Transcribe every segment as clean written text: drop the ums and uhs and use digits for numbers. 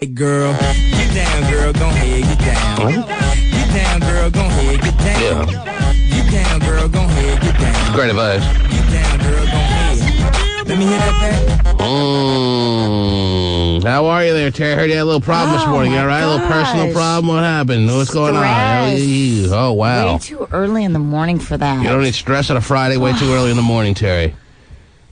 Hey girl, get down, girl, go ahead, get down. Get down, girl, go ahead, get down. Get down, girl, go ahead, get down. Great advice. Get down, girl, go ahead. Let me hear that back. How are you there, Terry? I heard you had a little problem this morning. You all right? A little personal problem? What happened? What's going on? Oh, wow. Way too early in the morning for that. You don't need stress on a Friday way too early in the morning, Terry.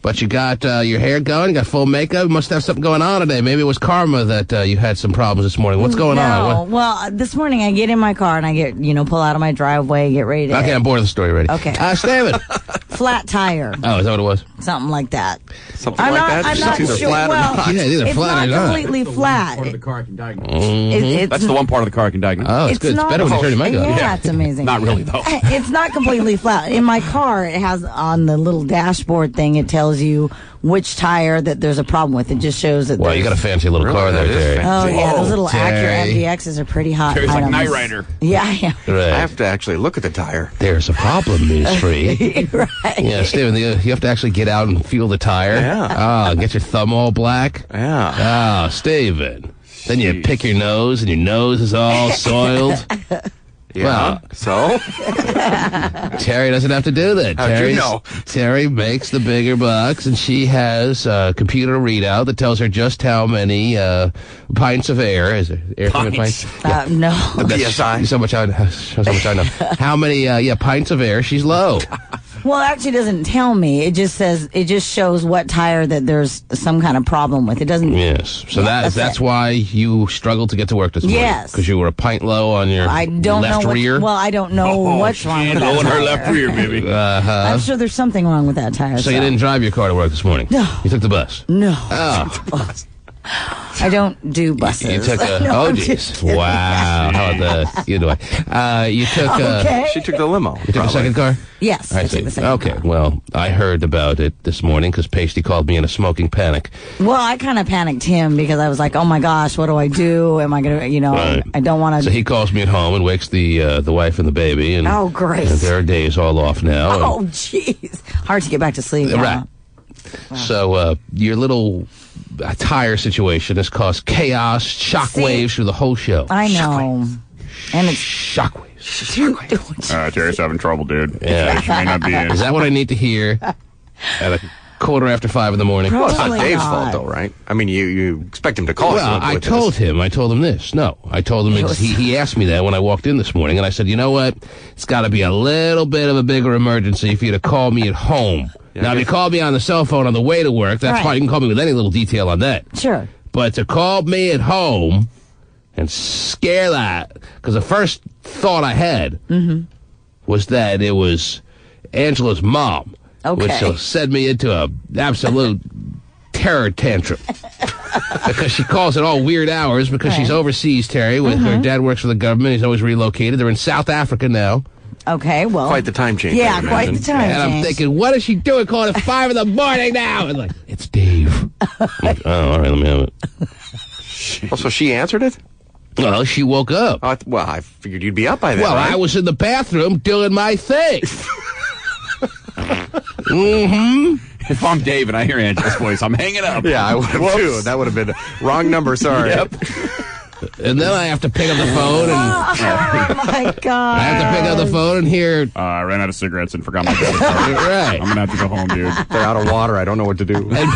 But you got your hair going, you got full makeup, you must have something going on today. Maybe it was karma that you had some problems this morning. What's going on? Well, this morning I get in my car and I get, pull out of my driveway, get ready to... Okay, I'm bored of the story already. Okay. David. Flat tire. Oh, is that what it was? Something like that. Something like that? I'm not Either sure. flat or Well, not. Yeah, either it's flat or not not. completely flat. Part of the car can diagnose. That's the one part of the car I can diagnose. Oh, it's It's good. It's not- better when you turn your makeup. Yeah, it's amazing. Not really, though. It's not completely flat. In my car, it has on the little dashboard thing, it tells you which tire that there's a problem with. It just shows that Well, you got a fancy little car there, That is Terry. fancy. Oh, yeah, those little Terry. Acura MDXs are pretty hot. Terry's like items. Knight Rider. Yeah, yeah. Right. I have to actually look at the tire. There's a problem, News Free. Right. Yeah, Steven, you have to actually get out and feel the tire. Yeah. Get your thumb all black. Yeah. Steven. Then you Jeez. pick your nose, and your nose is all soiled. Yeah. Well. So? Terry doesn't have to do that. How'd you know? Terry makes the bigger bucks, and she has a computer readout that tells her just how many pints of air. Is it air coming in pints? No. PSI. So much I know. How many pints of air she's low. Well, it actually doesn't tell me. It just shows what tire that there's some kind of problem with. It doesn't. Yes. So Yeah, that's it. why you struggled to get to work this morning. Yes. Because you were a pint low on your I don't left know. rear. I don't know what's wrong with that Low in her tire. left rear, baby. I'm sure there's something wrong with that tire. So you didn't drive your car to work this morning? No. You took the bus? No. Oh. I don't do buses. You took a... No, oh, I'm jeez. just kidding. Wow. How about that? You do it. You took... Okay. She took the limo. You took a second car? Yes. I I see. took the second Okay, car. well, I heard about it this morning because Pasty called me in a smoking panic. Well, I kind of panicked him because I was like, oh my gosh, what do I do? Am I going to, Right. I don't want to. So he calls me at home and wakes the wife and the baby. And, Oh, great. And their days all off now. and- Oh, jeez. Hard to get back to sleep. Right. So your little tire situation has caused chaos, shockwaves through the whole show. I know. And it's Shockwaves. Terry's having trouble, dude. Yeah. She may not be in. Is that what I need to hear at 5:15 in the morning? Well, it's not Probably Dave's not. fault, though, right? I mean, you expect him to call Well, us. I told him this. No, I told him, he asked me that when I walked in this morning, and I said, you know what? It's got to be a little bit of a bigger emergency for you to call me at home. Now, if you call me on the cell phone on the way to work, that's Right. fine. You can call me with any little detail on that. Sure. But to call me at home and scare that, because the first thought I had was that it was Angela's mom, which Okay. will send me into a absolute terror tantrum. Because she calls at all weird hours because she's overseas, Terry, with her dad works for the government. He's always relocated. They're in South Africa now. Okay, well. Quite the time change. Yeah, I would quite imagine. the time And I'm change. thinking, what is she doing calling at 5 in the morning now? And like, it's Dave. I'm like, oh, all right, let me have it. Oh, so she answered it? Well, she woke up. Well, I figured you'd be up by then. Well, right? I was in the bathroom doing my thing. If I'm Dave and I hear Angela's voice, I'm hanging up. Yeah, I would have too. That would have been wrong number. Sorry. Yep. And then I have to pick up the phone, and Oh, my God. I have to pick up the phone and hear, I ran out of cigarettes and forgot my credit card. right. I'm gonna have to go home, dude. They're out of water. I don't know what to do. And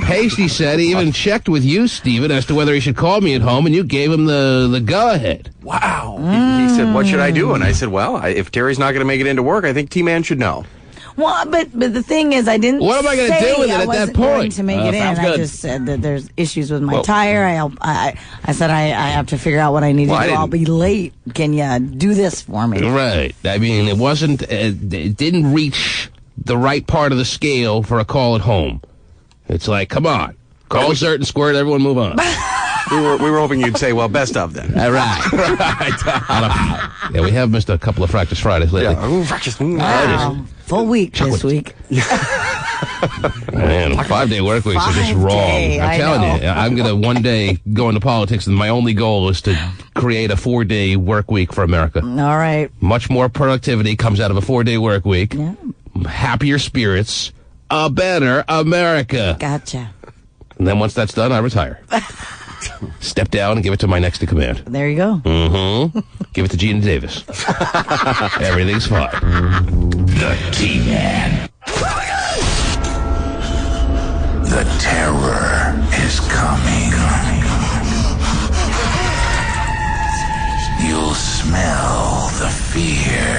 Pasty said he even checked with you, Steven, as to whether he should call me at home, and you gave him the go-ahead. Wow. He said, "What should I do?" And I said, "Well, if Terry's not going to make it into work, I think T-Man should know." Well, but the thing is, I didn't. What am I gonna say do with it I at that wasn't point? going to make it in. Sounds I good. just said that there's issues with my tire. I said I have to figure out what I need Well, to I do. I'll didn't- be late. Can you do this for me? Right. I mean, it didn't reach the right part of the scale for a call at home. It's like, come on. Call Zert and Squirt, everyone move on. We were hoping you'd say, "Well, best of then." All right. Yeah, we have missed a couple of Practice Fridays lately. Yeah. Ooh, practice. Wow. Full week this week. Man, 5-day work weeks are just 5 wrong. day, I'm I telling know. you, I'm going to one day go into politics, and my only goal is to create a 4-day work week for America. All right. Much more productivity comes out of a 4-day work week. Yeah. Happier spirits, a better America. Gotcha. And then once that's done, I retire. Step down and give it to my next in command. There you go. Mm-hmm. Give it to Gina Davis. Everything's fine. The T-Man. The terror is coming. You'll smell the fear.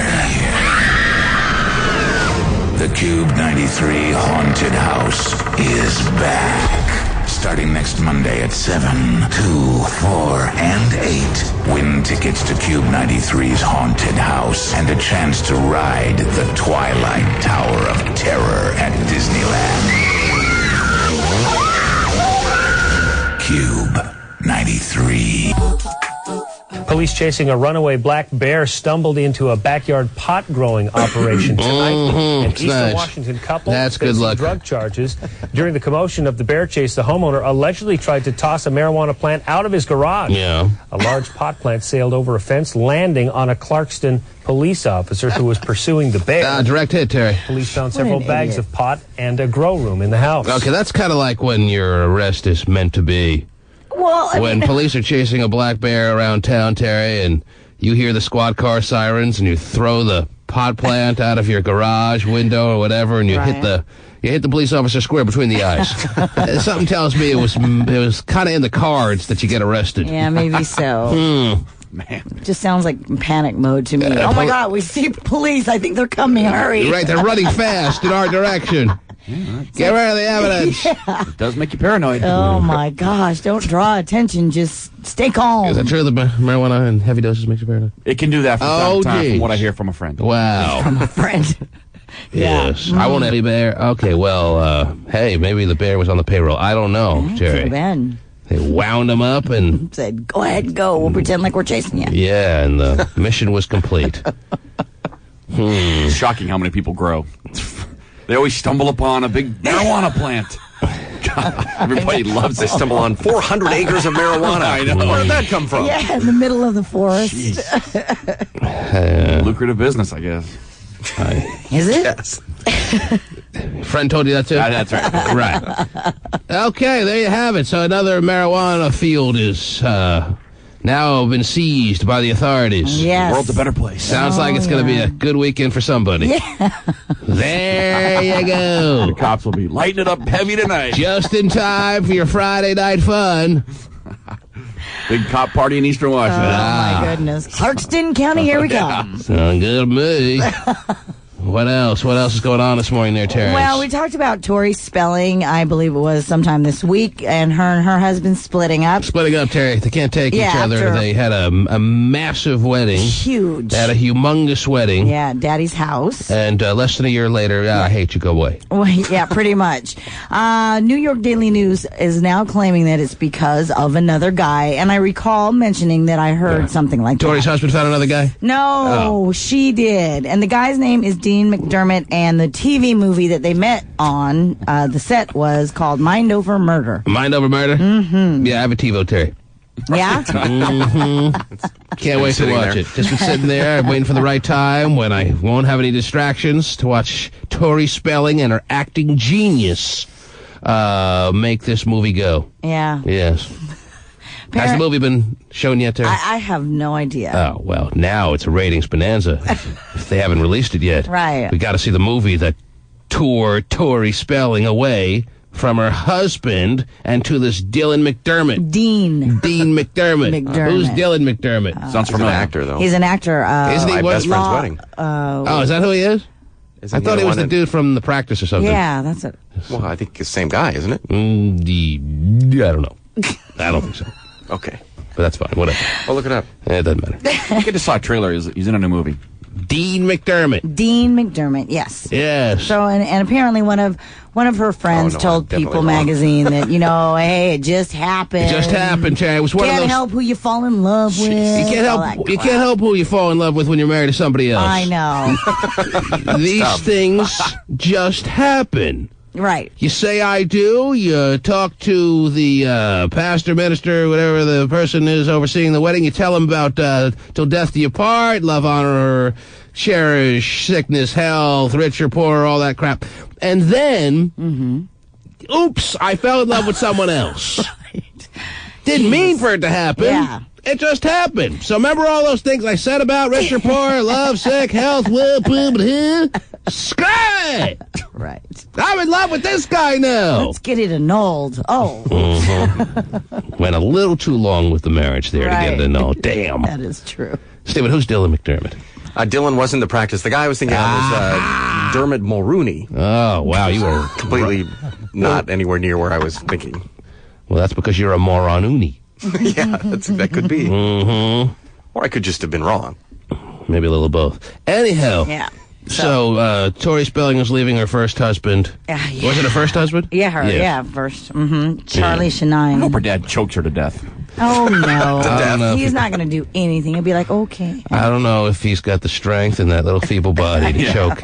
The Cube 93 Haunted House is back. Starting next Monday at 7, 2, 4, and 8. Win tickets to Cube 93's Haunted House and a chance to ride the Twilight Tower of Terror at Disneyland. Cube 93. Police chasing a runaway black bear stumbled into a backyard pot-growing operation tonight. An Eastern nice. Washington couple That's good facing luck. drug charges. During the commotion of the bear chase, the homeowner allegedly tried to toss a marijuana plant out of his garage. Yeah. A large pot plant sailed over a fence, landing on a Clarkston police officer who was pursuing the bear. Direct hit, Terry. Police found What several an bags idiot. of pot and a grow room in the house. Okay, that's kind of like when your arrest is meant to be. Well, I When mean, police are chasing a black bear around town, Terry, and you hear the squad car sirens and you throw the pot plant out of your garage window or whatever, and you hit Right. the police officer square between the eyes. Something tells me it was kind of in the cards that you get arrested. yeah, maybe so. Man. Just sounds like panic mode to me. Oh my God, we see police. I think they're coming. Hurry! You're right, they're running fast in our direction. Get rid of the evidence. It does make you paranoid. Oh my gosh! Don't draw attention. Just stay calm. Is that true that marijuana and heavy doses makes you paranoid? It can do that from time to time, geez. from what I hear from a friend. Wow. Friend. Yes. I want any bear. Okay, well, hey, maybe the bear was on the payroll. I don't know, Could Jerry. have been. They wound him up and, Said, "Go ahead, go. We'll pretend like we're chasing you." yeah, and the mission was complete. It's shocking how many people grow. They always stumble upon a big marijuana plant. God, everybody loves They it. stumble on 400 acres of marijuana. I know. Where did that come from? Yeah, in the middle of the forest. Lucrative business, I guess. Is it? Yes. Friend told you that too? That's right. Right. Okay, there you have it. So another marijuana field is now been seized by the authorities. Yes. World's a better place. Sounds like it's going to be a good weekend for somebody. Yeah. There you go. Cops will be lighting it up heavy tonight. Just in time for your Friday night fun. Big cop party in Eastern Washington. Oh my goodness. Clarkston County, here we come. Sound good to me. What else? What else is going on this morning there, Terrence? Well, we talked about Tori Spelling, I believe it was sometime this week, and her husband splitting up. Splitting up, Terry. They can't take Yeah, each other. after- They had a massive wedding. Huge. They had a humongous wedding. Yeah, Daddy's house. And less than a year later, I hate you, go away. Well, yeah, pretty much. New York Daily News is now claiming that it's because of another guy, and I recall mentioning that I heard something like Tori's that. husband found another guy? No, she did. And the guy's name is Dean McDermott, and the TV movie that they met on, the set was called Mind Over Murder. Mind over murder? Mm-hmm. Yeah, I have a TiVo, Terry. Yeah? Can't wait to sitting watch there. it. Just been sitting there waiting for the right time when I won't have any distractions to watch Tori Spelling and her acting genius make this movie go. Yeah. Yes. Has the movie been shown yet, Terry? I have no idea. Oh, well, now it's a ratings bonanza if they haven't released it yet. Right. We got to see the movie that tore Tori Spelling away from her husband and to this Dylan McDermott. Dean. Dean McDermott. McDermott. Who's Dylan McDermott? Sounds He's an familiar. actor, though. He's an actor. Isn't he? My What- best friend's Law- wedding. Oh, is that who he is? Isn't I thought he was one the dude from The Practice or something. Yeah, that's it. Well, I think it's the same guy, isn't it? I don't know. I don't think so. Okay. But that's fine. Whatever. I'll look it up. It doesn't matter. I just saw a trailer. He's in a new movie. Dean McDermott. Dean McDermott, yes. Yes. So, and apparently one of her friends Oh, no, told I'm definitely People wrong. magazine that, hey, it just happened. It just happened, Terry. It was one Can't of those. help who you fall in love with. You can't all help. that You crap. can't help who you fall in love with when you're married to somebody else. I know. These things just happen. Right. You say I do. You talk to the pastor, minister, whatever the person is overseeing the wedding. You tell them about till death do you part, love, honor, cherish, sickness, health, rich or poor, all that crap. And then, oops, I fell in love with someone else. Didn't mean for it to happen. Yeah. It just happened. So remember all those things I said about rich or poor, love, sick, health, will, screw it. Right. I'm in love with this guy now. Let's get it annulled. Oh. Went a little too long with the marriage there to get it annulled. Damn. That is true. Stephen, who's Dylan McDermott? Dylan wasn't the practice. The guy I was thinking of was Dermot Mulrooney. Oh, wow. You were Completely not anywhere near where I was thinking. Well, that's because you're a moron-uni. Yeah, that could be. Mm-hmm. Or I could just have been wrong. Maybe a little of both. Anyhow. Yeah. So, Tori Spelling was leaving her first husband. Yeah. Was it her first husband? Yeah, her. Yeah, first. Mm-hmm. Charlie I Shania. hope her dad chokes her to death. Oh, no. don't know if He's not going to do anything. He'll be like, okay. I don't know if he's got the strength in that little feeble body to choke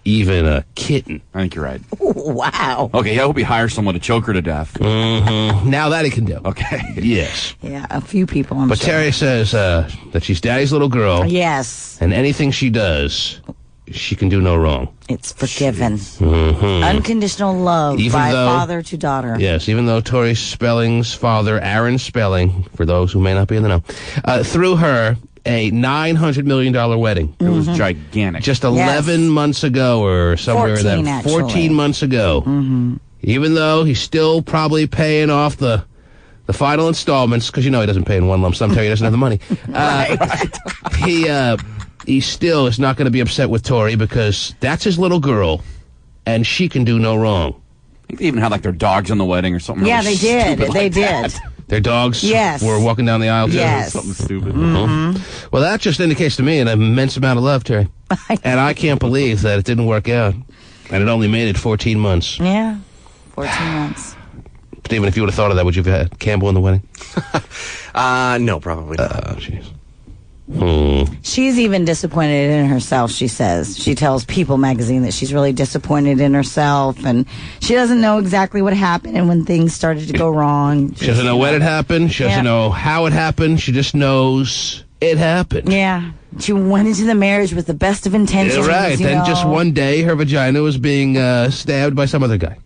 even a kitten. I think you're right. Ooh, wow. Okay, I hope he hires someone to choke her to death. Mm-hmm. Now that he can do. Okay. Yes. Yeah, a few people, I'm But sure. Terry says that she's daddy's little girl, Yes, and anything she does, she can do no wrong. it's forgiven. Mm-hmm. Unconditional love Even by though- father to daughter. Yes, even though Tori Spelling's father, Aaron Spelling, for those who may not be in the know, threw her a $900 million wedding. It was gigantic. Just 11 months ago or somewhere in 14, that. actually. 14 months ago. Mm-hmm. Even though he's still probably paying off the final installments, because you know he doesn't pay in one lump sum, Terry doesn't have the money. He still is not going to be upset with Tori because that's his little girl, and she can do no wrong. I think they even had like their dogs in the wedding or something. Yeah, really they did. stupid They like did. that. Their dogs Yes. were walking down the aisle, too. Yes. Something stupid. Mm-hmm. Well, that just indicates to me an immense amount of love, Terry. And I can't believe that it didn't work out. And it only made it 14 months. Yeah, 14 months. Stephen, if you would have thought of that, would you have had Campbell in the wedding? No, probably not. Oh, jeez. She's even disappointed in herself, she says. She tells People magazine that she's really disappointed in herself, and she doesn't know exactly what happened and when things started to go wrong. She doesn't know when it happened. She doesn't know how it happened. She just knows it happened. Yeah. She went into the marriage with the best of intentions. Yeah, right. you Then know. just one day, her vagina was being stabbed by some other guy.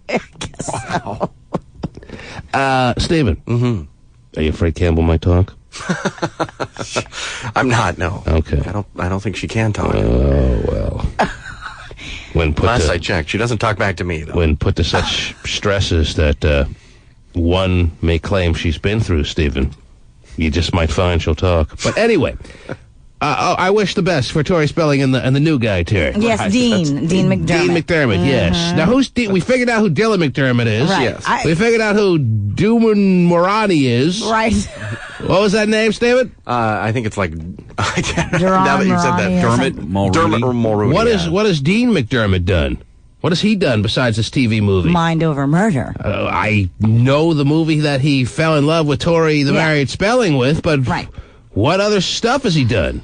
Stephen. Mm-hmm. Are you afraid Campbell might talk? I'm not, no. Okay. I don't think she can talk. Oh, well. When put Last to, I checked, she doesn't talk back to me, though. when put to such stresses that one may claim she's been through, Stephen, you just might find she'll talk. But anyway, I wish the best for Tori Spelling and the new guy, Terry. Yes, Dean McDermott. Dean McDermott, yes. Now, who's we figured out who Dylan McDermott is. Right. Yes. We figured out who Duman Morani is. Right. What was that name, Stephen? I think it's like... now Dermot that you said that, Mulroney or Dermot something. Mulroney. Dermot or Mulrooney. What has Dean McDermott done? What has he done besides this TV movie? Mind over murder. I know the movie that he fell in love with Tori, the married Spelling with, but Right. what other stuff has he done?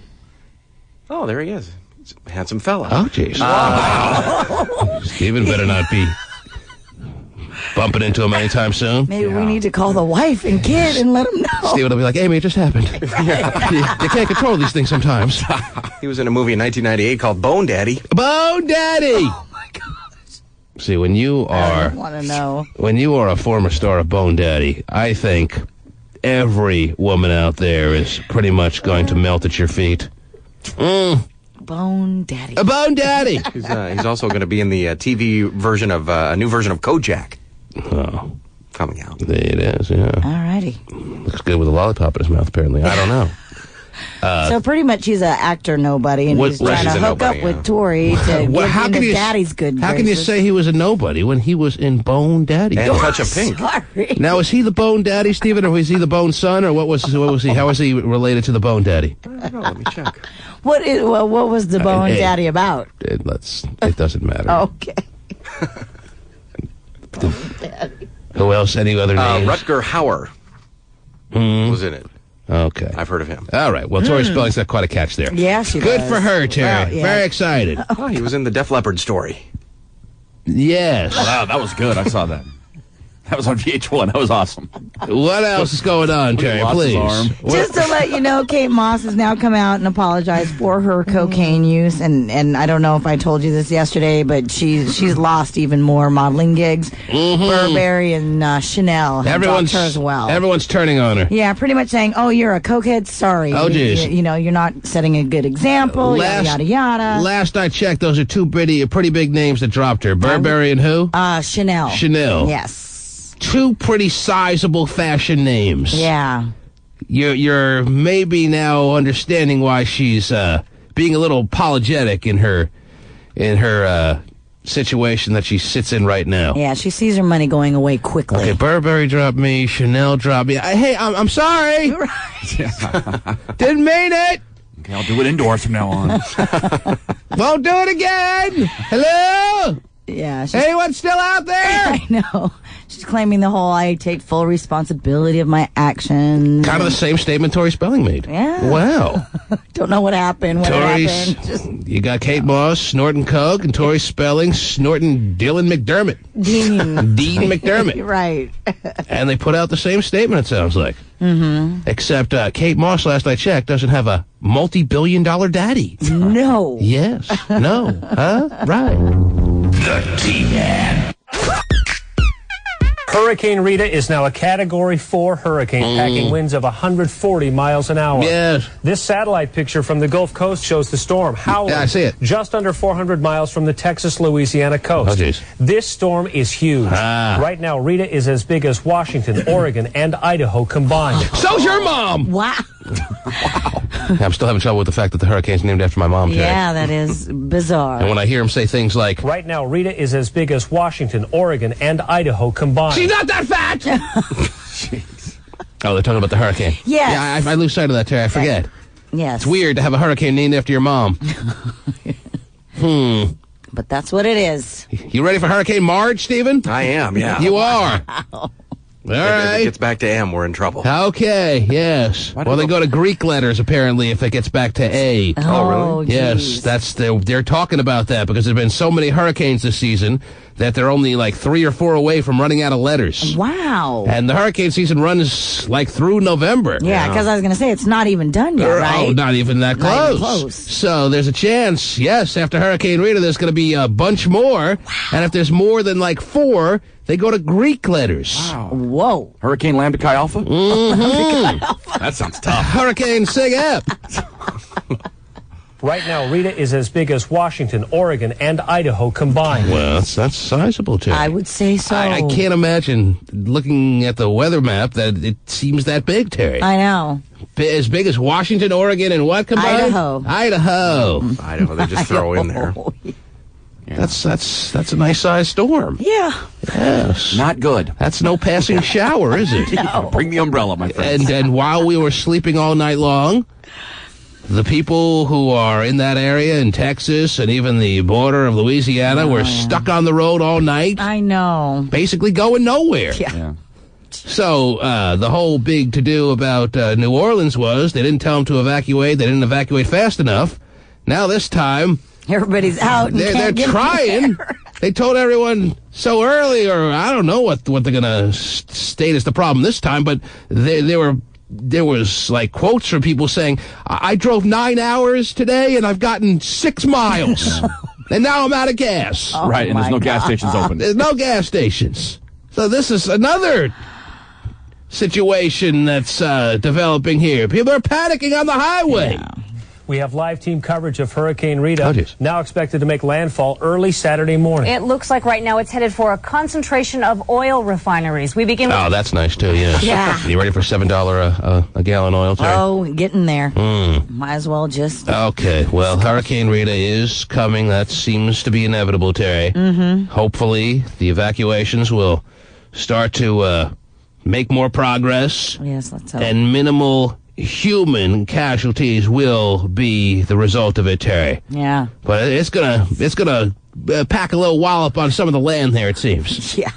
Oh, there he is. He's a handsome fella. Oh, jeez. Stephen better not be bumping into him anytime soon. Maybe we need to call the wife and kid and let them know. Stephen will be like, Amy, it just happened. You can't control these things sometimes. He was in a movie in 1998 called Bone Daddy. Bone Daddy! Oh my gosh. See, when you I are don't want to know. when you are a former star of Bone Daddy, I think every woman out there is pretty much going to melt at your feet. Bone Daddy. A Bone Daddy! He's also going to be in the TV version of a new version of Kojak Oh, coming out. there it is, yeah. Alrighty. Looks good with a lollipop in his mouth, apparently. I don't know. So pretty much he's an actor nobody, and What- he's right, trying to he's a hook nobody, up with yeah. Tori to Well, get into Daddy's good How can you graces. say he was a nobody when he was in Bone Daddy? And Touch of Pink. Sorry. Now, is he the Bone Daddy, Stephen, or was he the Bone Son, or what was he? How was he related to the Bone Daddy? I don't know. Let me check. What was the Bone hey. Daddy about? It doesn't matter. Okay. Who else? Any other names? Rutger Hauer was in it. Okay. I've heard of him. All right. Well, Tori Spelling's got quite a catch there. Yeah, she Good does. for her, Terry. Well, yeah. Very excited. Oh, he was in the Def Leppard story. Yes. Wow, that was good. I saw that. That was on VH1. That was awesome. What else is going on, Terry? Lost his Please. arm. Just to let you know, Kate Moss has now come out and apologized for her cocaine use, and I don't know if I told you this yesterday, but she's lost even more modeling gigs. Burberry and Chanel have dropped her as well. Everyone's turning on her. Yeah, pretty much saying, "Oh, you're a cokehead. Sorry. Oh, geez. You know, you're not setting a good example. Yada yada." Last I checked, those are two pretty big names that dropped her. Burberry and who? Chanel. Chanel. Yes. Two pretty sizable fashion names. Yeah. You're maybe now understanding why she's being a little apologetic in her situation that she sits in right now. Yeah, she sees her money going away quickly. Okay, Burberry dropped me, Chanel dropped me. Hey, I'm sorry. Didn't mean it. Okay, I'll do it indoors from now on. Won't do it again. Hello? Yeah. Anyone still out there? I know. She's claiming the whole "I take full responsibility of my actions." Kind of the same statement Tori Spelling made. Yeah. Wow. Don't know what happened. You got Kate Moss snorting coke and Tori Spelling snorting Dylan McDermott. Dean McDermott. Right. And they put out the same statement, it sounds like. Mm-hmm. Except Kate Moss, last I checked, doesn't have a multi-billion-dollar daddy. No. Yes. No. Huh? Right. The T-Man. Hurricane Rita is now a Category 4 hurricane, packing winds of 140 miles an hour. Yes. This satellite picture from the Gulf Coast shows the storm howling I see it. just under 400 miles from the Texas-Louisiana coast. Oh, geez. This storm is huge. Right now, Rita is as big as Washington, Oregon, and Idaho combined. So's your mom! Wow. I'm still having trouble with the fact that the hurricane's named after my mom, Terry. Yeah, that is bizarre. And when I hear him say things like, Right now, Rita is as big as Washington, Oregon, and Idaho combined. she's not that fat! Oh, they're talking about the hurricane. Yes. Yeah, I lose sight of that, Terry. I forget. Yes. It's weird to have a hurricane named after your mom. But that's what it is. You ready for Hurricane Marge, Stephen? I am, yeah. You are. All If it right. gets back to M, we're in trouble. Okay, yes. Well, they go to Greek letters, apparently, if it gets back to A. Oh, really? Yes, they're talking about that because there have been so many hurricanes this season that they're only like 3 or 4 away from running out of letters. Wow. And the hurricane season runs like through November. Yeah, because I was going to say it's not even done yet, right? Oh, not even that Not close. even close. So there's a chance, yes, after Hurricane Rita, there's going to be a bunch more. And if there's more than like 4, they go to Greek letters. Wow. Whoa. Hurricane Lambda Chi Alpha? That sounds tough. Hurricane Sig Ep. Right now, Rita is as big as Washington, Oregon, and Idaho combined. Well, that's sizable, too. I would say so. I can't imagine, looking at the weather map, that it seems that big, Terry. I know. As big as Washington, Oregon, and what combined? Idaho. Idaho, they just throw in there. That's a nice sized storm. Yeah. Yes. Not good. That's no passing shower, is it? Bring the umbrella, my friend. And while we were sleeping all night long, the people who are in that area in Texas and even the border of Louisiana were stuck on the road all night, I know. basically going nowhere. Yeah. So the whole big to-do about New Orleans was they didn't tell them to evacuate. They didn't evacuate fast enough. Now this time, Everybody's out. And they're can't get trying. there. They told everyone so early, or I don't know what they're going to state as the problem this time, but there was like quotes from people saying, I drove 9 hours today and I've gotten 6 miles. And now I'm out of gas. Oh, Right, and there's no gas stations open. There's no gas stations. So this is another situation that's developing here. People are panicking on the highway. Yeah. We have live team coverage of Hurricane Rita, Oh, geez. now expected to make landfall early Saturday morning. It looks like right now it's headed for a concentration of oil refineries. We begin with Oh, that's nice too, yes. Yeah. You ready for $7 a gallon oil, Terry? Oh, getting there. Might as well just. Okay, well, Hurricane Rita is coming. That seems to be inevitable, Terry. Mm-hmm. Hopefully, the evacuations will start to make more progress, Yes, let's hope. and minimal human casualties will be the result of it, Terry. Yeah. But it's gonna pack a little wallop on some of the land there, it seems. Yeah.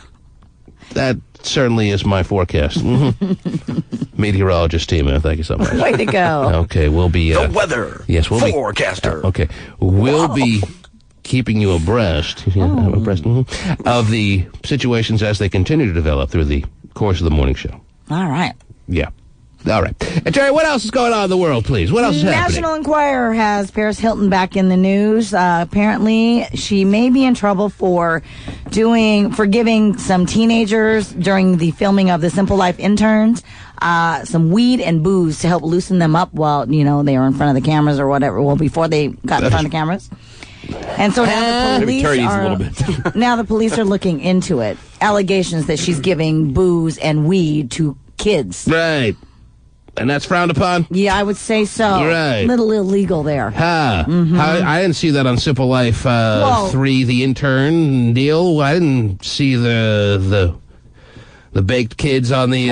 That certainly is my forecast. Meteorologist team, thank you so much. Way to go. Okay, we'll be The weather yes, we'll be forecaster. okay, we'll be keeping you abreast, of the situations as they continue to develop through the course of the morning show. All right. Yeah. All right. And Terry, what else is going on in the world, please? What else is happening? National Enquirer has Paris Hilton back in the news. Apparently, she may be in trouble for giving some teenagers during the filming of the Simple Life interns some weed and booze to help loosen them up while, they were in front of the cameras or whatever. Well, before they got in front of the cameras. And so now the police Terry needs a little bit. now the police are looking into it. Allegations that she's giving booze and weed to kids. Right. And that's frowned upon? Yeah, I would say so. Right. A little illegal there. I didn't see that on Simple Life 3, the intern deal. I didn't see the baked kids on the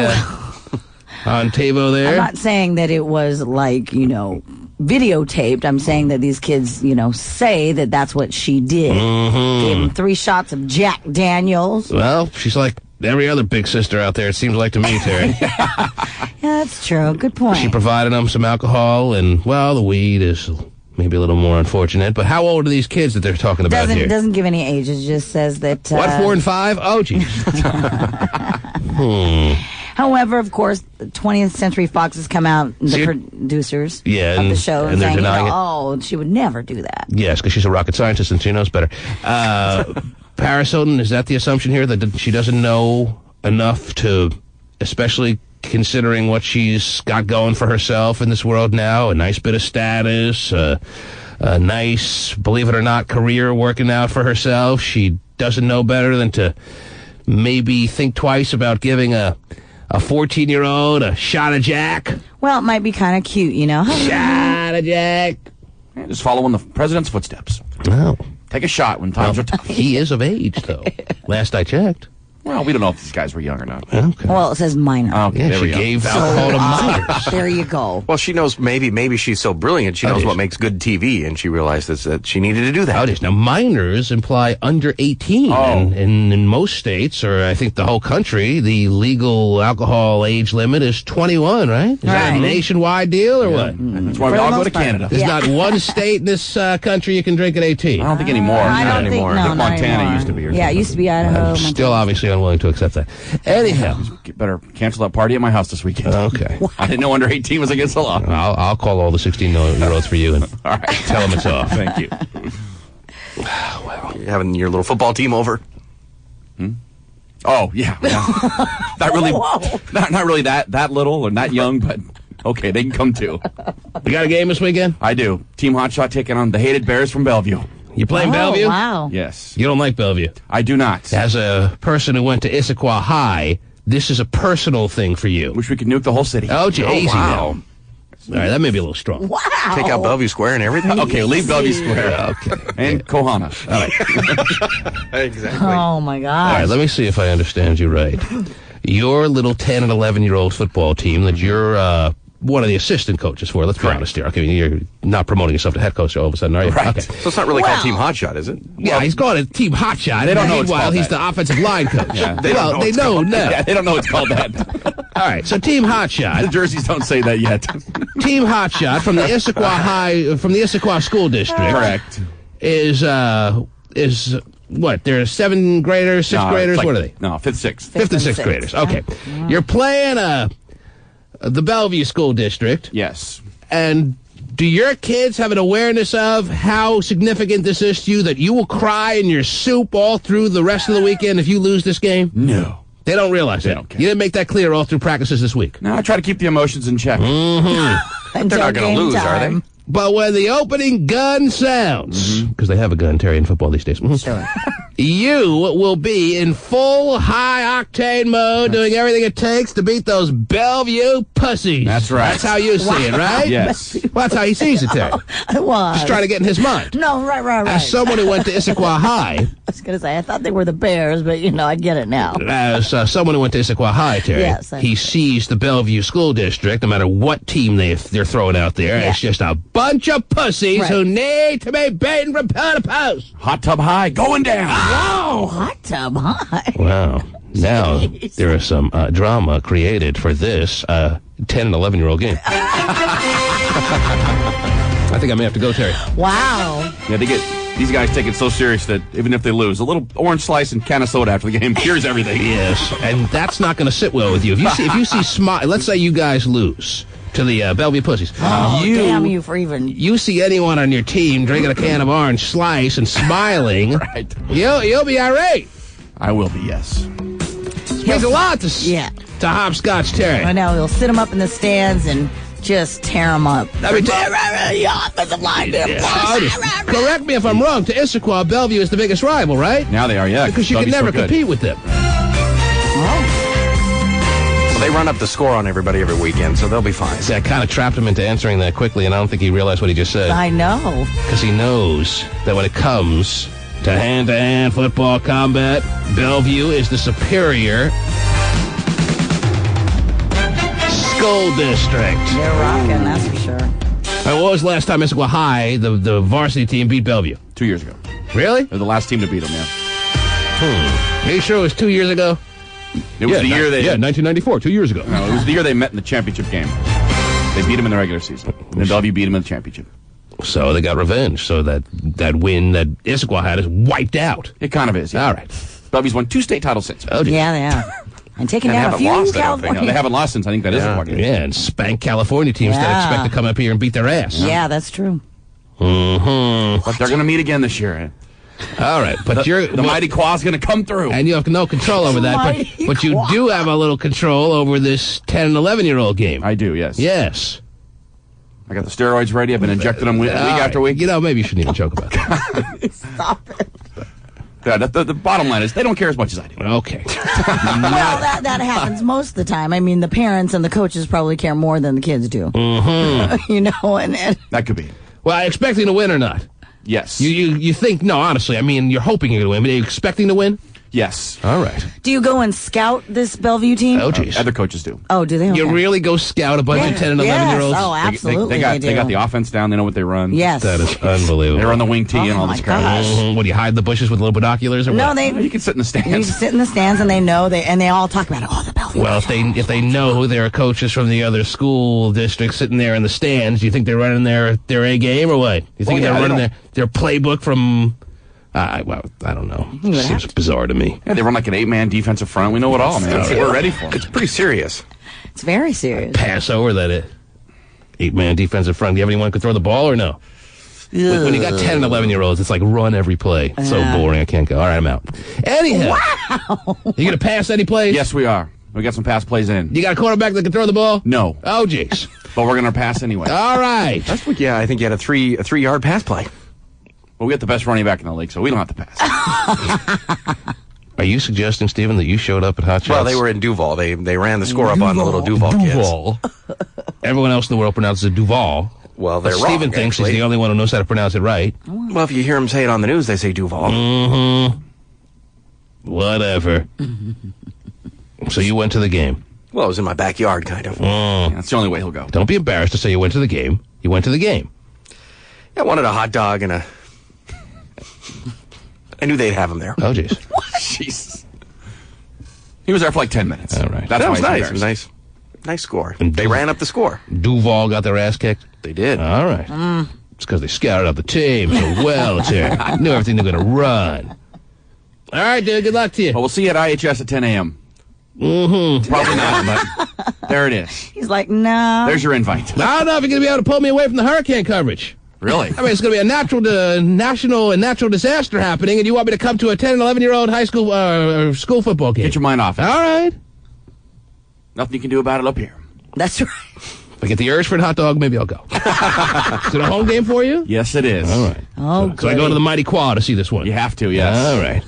on TiVo there. I'm not saying that it was like, videotaped. I'm saying that these kids, say that that's what she did. Gave them 3 shots of Jack Daniels. Well, she's like every other big sister out there, it seems like to me, Terry. Yeah, that's true. Good point. She provided them some alcohol, and, the weed is maybe a little more unfortunate. But how old are these kids that they're talking about here? It doesn't give any age. It just says that... What, 4 and 5? Oh, geez. However, of course, 20th Century Fox has come out, the producers of the show, and they're saying, denying it. she would never do that. Yes, because she's a rocket scientist and she knows better. Paris Hilton, is that the assumption here, that she doesn't know enough to, especially considering what she's got going for herself in this world now, a nice bit of status, a nice, believe it or not, career working out for herself, she doesn't know better than to maybe think twice about giving a 14-year-old a shot of Jack? Well, it might be kind of cute, Shot of Jack. Just follow in the president's footsteps. Oh. Take a shot when times are tough. He is of age, though. Last I checked. Well, we don't know if these guys were young or not. Okay. Well, it says minor. Okay, Yeah, she gave alcohol to minors. There you go. Well, she knows maybe she's so brilliant, she knows what makes good TV, and she realized that she needed to do that. How it is. Now, minors imply under 18. And in most states, or I think the whole country, the legal alcohol age limit is 21, right? Is that a nationwide deal or what? That's why we all go to Canada. There's not one state in this country you can drink at 18. I don't think anymore. I Not don't anymore. think, no, I think not Montana anymore. used to be. Or Yeah, it something. used to be Idaho. Still obviously unwilling to accept that. Anyhow. Better cancel that party at my house this weekend. Okay. I didn't know under 18 was against the law. I'll call all the 16-year-olds for you and All right. tell them it's off. Thank you. You're having your little football team over? Oh, yeah. Not really. Not really that little or that young, but okay, they can come too. You got a game this weekend? I do. Team Hotshot taking on the hated Bears from Bellevue. You playing Bellevue? Wow. Yes. You don't like Bellevue? I do not. As a person who went to Issaquah High, this is a personal thing for you. Wish we could nuke the whole city. Oh, easy wow. now. All right, that may be a little strong. Wow. Take out Bellevue Square and everything? Okay, leave Bellevue Square. Okay. And Kohana. All right. Exactly. Oh, my All God. right, let me see if I understand you right. Your little 10 and 11-year-old football team that you're one of the assistant coaches for, let's be honest here. Okay, you're not promoting yourself to head coach all of a sudden, are you? Right. Okay. So it's not really called Team Hotshot, is it? Yeah, he's called it Team Hotshot. They don't know it's Meanwhile, called he's that. the offensive line coach. Yeah. They don't know they it's know called now. Yeah, they don't know it's called that. All right, so Team The Hotshot. jerseys don't say that yet. Team Hotshot from the Issaquah School District. Correct. Is what? They're 7th graders, 6th graders. What are they? No, 5th, 6th. 5th and 6th graders. Okay. You're playing the Bellevue School District. Yes. And do your kids have an awareness of how significant this is to you, that you will cry in your soup all through the rest of the weekend if you lose this game? No. They don't realize They that. don't care. You didn't make that clear all through practices this week. No, I try to keep the emotions in check. Until They're not going game to lose, are time. they? But when the opening gun sounds, because they have a gun, Terry, in football these days, Sure. you will be in full high-octane mode, doing everything it takes to beat those Bellevue pussies. That's right. That's how you see it, right? Yes. Well, that's how he sees it, Terry. I was. Just trying to get in his mind. No, right. As someone who went to Issaquah High, I was going to say, I thought they were the Bears, but, I get it now. as someone who went to Issaquah High, Terry, Yes, I he know. sees the Bellevue School District, no matter what team they're throwing out there, Yeah. it's just a bunch of pussies Right. who need to be beaten from pillar to post. Hot tub high, going down. Oh, hot tub high. Wow. Now, Jeez. there is some drama created for this 10 and 11-year-old game. I think I may have to go, Terry. Wow. Yeah, these guys take it so serious that even if they lose, a little orange slice and can of soda after the game cures everything. Yes, and that's not going to sit well with you. If you see smile, let's say you guys lose to the Bellevue Pussies. Oh, damn you for even... You see anyone on your team drinking a can of orange slice and smiling, Right. You'll be irate. I will be, yes. Means a lot to Hopscotch Terry. I know. He'll sit him up in the stands and just tear him up. I mean, the offensive line. correct me if I'm wrong. To Issaquah, Bellevue is the biggest rival, right? Now they are, yeah. Because you can never compete with them. So they run up the score on everybody every weekend, so they'll be fine. See, I kind of trapped him into answering that quickly, and I don't think he realized what he just said. I know. Because he knows that when it comes to hand-to-hand football combat, Bellevue is the superior school district. They're rocking, that's for sure. And what was the last time Issaquah High, the varsity team, beat Bellevue? 2 years ago. Really? They're the last team to beat them, yeah. Are you sure it was 2 years ago? It was the year they... Yeah, 1994, 2 years ago. No, it was the year they met in the championship game. They beat them in the regular season. And then Bellevue beat them in the championship. So they got revenge. So that win that Issaquah had is wiped out. It kind of is, yeah. All right. Bellevue's won 2 state titles since. Oh, Yeah, they are. And taking And down a haven't few lost, I don't think. California. No, they haven't lost since I think that is a part. Yeah, and spank California teams that Yeah. expect to come up here and beat their ass. Yeah, that's true. Mm-hmm. But they're going to meet again this year. All right, but The mighty Qua's going to come through. and you have no control over that, Mighty but you Quad. do have a little control over this 10 and 11-year-old game. I do, yes. Yes. I got the steroids ready. I've been injecting them week after week. You know, maybe you shouldn't even joke about that. Stop it. Yeah, the bottom line is they don't care as much as I do. Okay. Well, that happens most of the time. I mean, the parents and the coaches probably care more than the kids do. Mm-hmm. You know, and That could be. Well, are you expecting to win or not? Yes. You think, no, honestly, I mean, you're hoping you're going to win, but are you expecting to win? Yes. All right. do you go and scout this Bellevue team? Oh, jeez. Other coaches do. Oh, do they? You Okay. really go scout a bunch of 10 and 11-year-olds? Yes. Oh, absolutely. They got the offense down. They know what they run. Yes. That is unbelievable. They run the wing tee and all my this crap. gosh. Mhm. What, do you hide in the bushes with little binoculars or No, what? You can sit in the you stands. sit in the stands and they know and they all talk about it. Oh, the Bellevue. Well, if they know who their coaches from the other school districts sitting there in the stands, do you think they're running their A game or what? You think Well, yeah, they're they running their playbook from? Well, I don't know. Seems bizarre to me. Yeah, they run like an 8-man defensive front. We know it all, man. We're ready for It's it. pretty serious. It's very serious. Pass over that 8-man defensive front. Do you have anyone who can throw the ball or no? When you got 10 and 11-year-olds, it's like run every play. It's so boring. I can't go. All right, I'm out. Anyhow, you gonna pass any plays? Yes, we are. We got some pass plays in. You got a quarterback that can throw the ball? No, Oh, jeez. but we're going to pass anyway. All right. Last week, yeah, I think you had a 3-yard pass play. Well, we got the best running back in the league, so we don't have to pass. Are you suggesting, Stephen, that you showed up at Hot Shots? Well, they were in Duval. They ran the score up on the little Duval kids. Duval. Everyone else in the world pronounces it Duval. Well, they're But wrong, Stephen thinks actually. he's the only one who knows how to pronounce it right. Well, if you hear them say it on the news, they say Duval. Mm-hmm. Whatever. So you went to the game. Well, it was in my backyard, kind of. Yeah, that's the only way he'll go. Don't be embarrassed to say you went to the game. You went to the game. I wanted a hot dog and a... I knew they'd have them there. Oh, jeez. Jesus. He was there for like 10 minutes. All right. That's That why was he's nice. It was embarrassed. nice score. And They ran up the score. Duval got their ass kicked. They did. All right. It's because they scouted out the team so well. Knew everything they're going to run. All right, dude. Good luck to you. Well, we'll see you at IHS at 10 a.m. Mm-hmm. Probably not, but there it is. He's like, no. There's your invite. I don't know if you're going to be able to pull me away from the hurricane coverage. Really? I mean, it's going to be a national and natural disaster happening, and you want me to come to a 10 and 11-year-old high school school football game. Get your mind off it. All right. Nothing you can do about it up here. That's right. If I get the urge for a hot dog, maybe I'll go. Is it a home game for you? Yes, it is. All right. Oh, So I go to the Mighty Quad to see this one. You have to, yes. All right.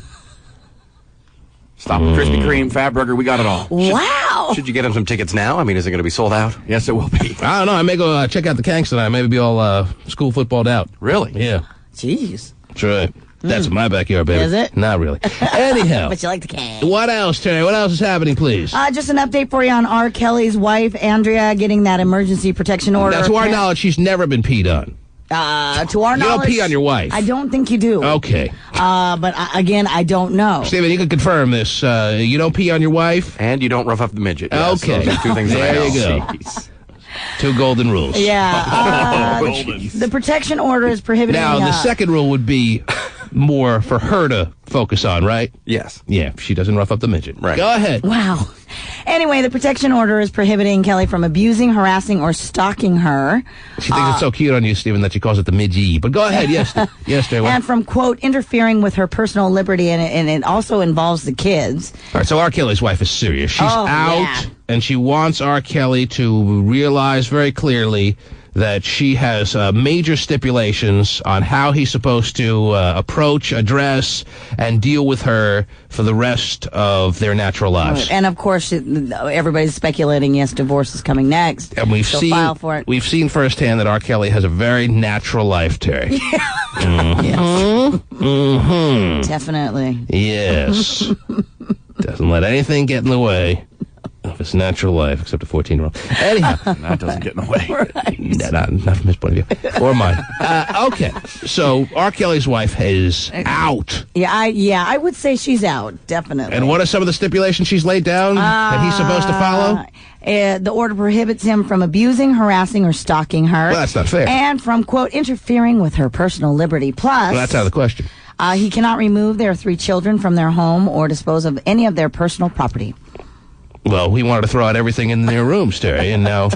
Stop at Krispy Kreme, Fat Burger, we got it all. Wow. Should you get them some tickets now? I mean, is it going to be sold out? Yes, it will be. I don't know. I may go check out the Kanks tonight. Maybe be all school footballed out. Really? Yeah. Jeez. That's right. That's in my backyard, baby. Is it? Not really. Anyhow. But you like the can. What else, Terry? What else is happening, please? Just an update for you on R. Kelly's wife, Andrea, getting that emergency protection order. Now, to our knowledge, she's never been peed on. To our You don't knowledge, pee on your wife. I don't think you do. Okay. But again, I don't know. Stephen, you can confirm this. You don't pee on your wife? And you don't rough up the midget. Yes, Okay. those are two things that I There know. you go. Jeez. 2 golden rules. Yeah. The protection order is prohibiting... Now, the second rule would be more for her to focus on, right? Yes. Yeah, she doesn't rough up the midget. Right. Go ahead. Wow. Anyway, the protection order is prohibiting Kelly from abusing, harassing, or stalking her. She thinks it's so cute on you, Stephen, that she calls it the midgie. But go ahead. Yes, Terry. And from, quote, interfering with her personal liberty, and it also involves the kids. All right, so R. Kelly's wife is serious. She's out, and she wants R. Kelly to realize very clearly that she has major stipulations on how he's supposed to approach, address, and deal with her for the rest of their natural lives. Right. And of course, everybody's speculating, yes, divorce is coming next. And we've file for it. We've seen firsthand that R. Kelly has a very natural life, Terry. Yeah. Mm-hmm. Definitely. Yes. Doesn't let anything get in the way of his natural life, except a 14-year-old. Anyhow. That doesn't get in the way. Right. Not from his point of view. Or mine. Okay. So, R. Kelly's wife is out. Yeah, I would say she's out, definitely. And what are some of the stipulations she's laid down that he's supposed to follow? The order prohibits him from abusing, harassing, or stalking her. Well, that's not fair. And from, quote, interfering with her personal liberty. Plus... Well, that's out of the question. He cannot remove their 3 children from their home or dispose of any of their personal property. Well, we wanted to throw out everything in their rooms, Terry, and now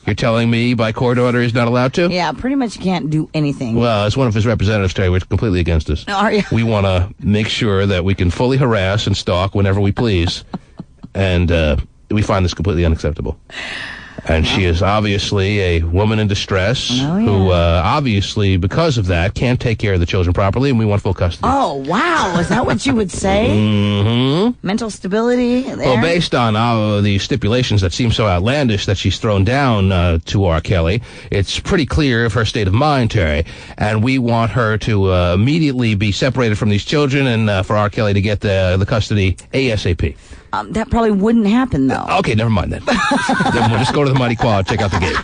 you're telling me by court order he's not allowed to? Yeah, pretty much can't do anything. Well, as one of his representatives, Terry, we're completely against this. Are you? We want to make sure that we can fully harass and stalk whenever we please, and we find this completely unacceptable. And she is obviously a woman in distress who obviously, because of that, can't take care of the children properly, and we want full custody. Oh, wow. Is that what you would say? Mm-hmm. Mental stability there? Well, based on the stipulations that seem so outlandish that she's thrown down to R. Kelly, it's pretty clear of her state of mind, Terry. And we want her to immediately be separated from these children and for R. Kelly to get the custody ASAP. That probably wouldn't happen, though. Okay, never mind then. Then we'll just go to the Mighty Quad, check out the gate.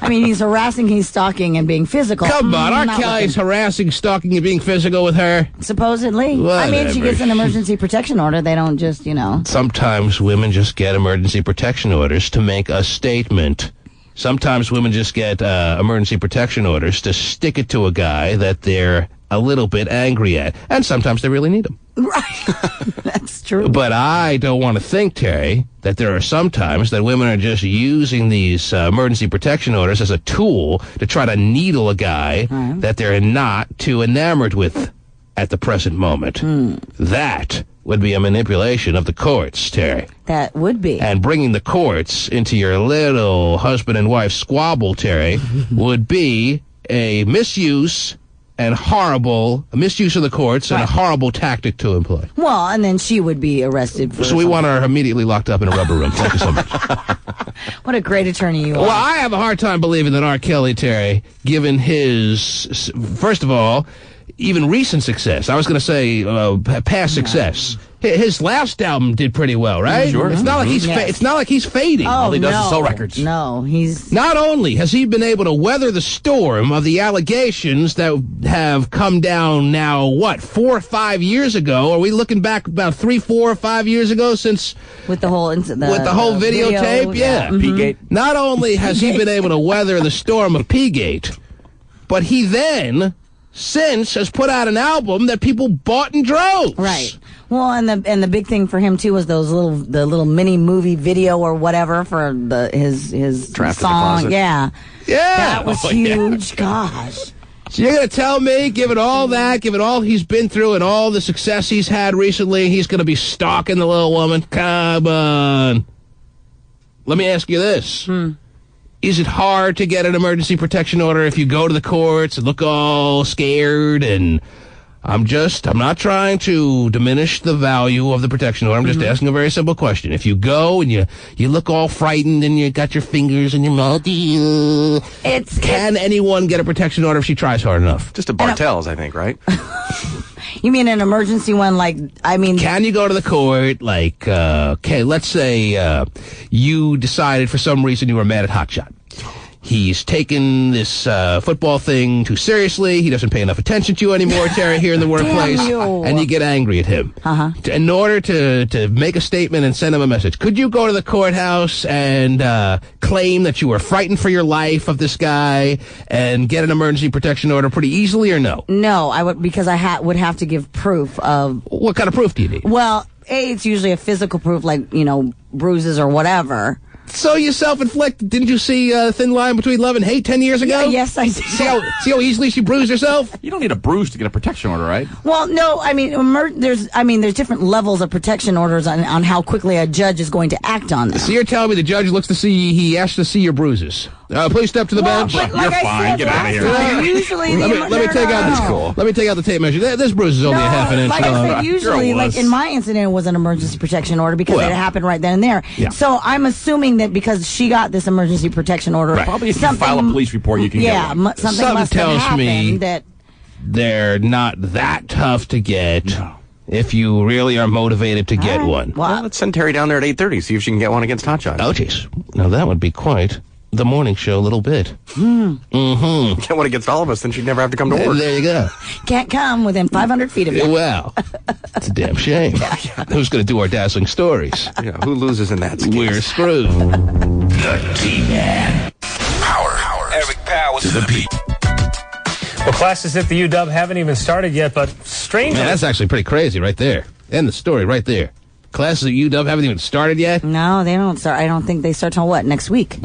I mean, he's harassing, he's stalking, and being physical. Come on, R. Kelly's harassing, stalking, and being physical with her. Supposedly. Whatever. I mean, she gets an emergency protection order. They don't just, Sometimes women just get emergency protection orders to make a statement. Sometimes women just get emergency protection orders to stick it to a guy that they're a little bit angry at. And sometimes they really need them. Right. That's true. But I don't want to think, Terry, that there are some times that women are just using these emergency protection orders as a tool to try to needle a guy that they're not too enamored with at the present moment. That would be a manipulation of the courts, Terry. That would be. And bringing the courts into your little husband and wife squabble, Terry, would be a misuse and horrible misuse of the courts and a horrible tactic to employ. Well, and then she would be arrested for So we want her immediately locked up in a rubber room. Thank you so much. What a great attorney you are. Well, I have a hard time believing that R. Kelly, Terry, given his, first of all, even recent success. I was going to say past success. His last album did pretty well, right? Sure. It's not like he's it's not like he's fading. Oh, All he does is sell records. No, he's... Not only has he been able to weather the storm of the allegations that have come down now, 4 or 5 years ago? Are we looking back about 3, 4, or 5 years ago since... With the whole videotape? Yeah. P-Gate. Not only has he been able to weather the storm of P-Gate, but he then... since has put out an album that people bought in droves. Right. Well, and the big thing for him too was the little mini movie video or whatever for his Trapped song. in the Closet. Yeah. Yeah. That was huge. Gosh. So you're going to tell me, given all that, given all he's been through and all the success he's had recently, he's going to be stalking the little woman? Come on. Let me ask you this. Is it hard to get an emergency protection order if you go to the courts and look all scared? And I'm not trying to diminish the value of the protection order. I'm just asking a very simple question. If you go and you look all frightened and you got your fingers in your mouth, can anyone get a protection order if she tries hard enough? Just a Bartels, I think, right? You mean an emergency one? Can you go to the court? Okay, let's say you decided for some reason you were mad at Hot Shot. he's taken this football thing too seriously. He doesn't pay enough attention to you anymore, Terry, here in the workplace. And you get angry at him. In order to make a statement and send him a message, could you go to the courthouse and claim that you were frightened for your life of this guy and get an emergency protection order pretty easily, or no? No, I would, because I would have to give proof of... What kind of proof do you need? Well, it's usually a physical proof, like, bruises or whatever. So you self-inflict. Didn't you see Thin Line Between Love and Hate 10 years ago? Yeah, yes, I did. See how easily she bruised herself? You don't need a bruise to get a protection order, right? Well, no, I mean, there's different levels of protection orders on how quickly a judge is going to act on them. So you're telling me the judge he asks to see your bruises. Please step to the bench. But like You're fine. Get out of here. Usually, let me take out Let me take out the tape measure. This bruise is only a half an inch like long. I said, usually, like in my incident, it was an emergency protection order because it happened right then and there. Yeah. So I'm assuming that because she got this emergency protection order, Probably if you file a police report, you can get one. something must have tells happened me that they're not that tough to get. No. If you really are motivated to get one. Well, let's send Terry down there at 8:30, see if she can get one against Hotshot. Oh, jeez. Now that would be quite the morning show little bit. Get one against all of us, then she'd never have to come to work. There you go. can't come within 500 feet of you. Well, it's a damn shame. Who's going to do our dazzling stories? Yeah, who loses in that case? We're screwed. The T-Man. Power. Eric Powers. To the beat. Well, classes at the UW haven't even started yet, but strangely... Man, that's actually pretty crazy right there. End the story right there. Classes at UW haven't even started yet? No, they don't start. I don't think they start till what, next week?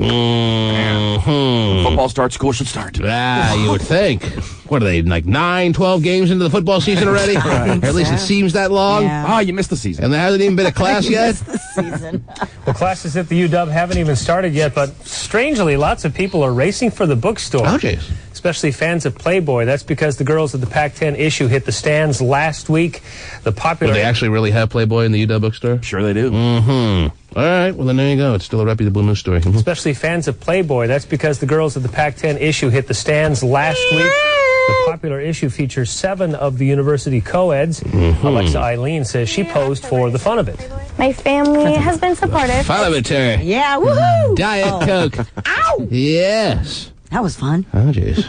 Football starts, school should start. You would think. What are they, like 9, 12 games into the football season already? Or at least it seems that long? Yeah. You missed the season. And there hasn't even been a class yet? Season. Well, classes at the UW haven't even started yet, but strangely, lots of people are racing for the bookstore. Oh, jeez. Especially fans of Playboy. That's because the girls of the Pac-10 issue hit the stands last week. The popular... Do they actually really have Playboy in the UW bookstore? Sure they do. All right, well, then there you go. It's still a reputable news story. Especially fans of Playboy. That's because the girls of the Pac-10 issue hit the stands last week. The popular issue features 7 of the university co-eds. Alexa Eileen says she posed for the fun of it. My family has been supportive. Fun of it, Terry. Yeah, woohoo! Diet Coke. Ow! Yes. That was fun. Oh, jeez.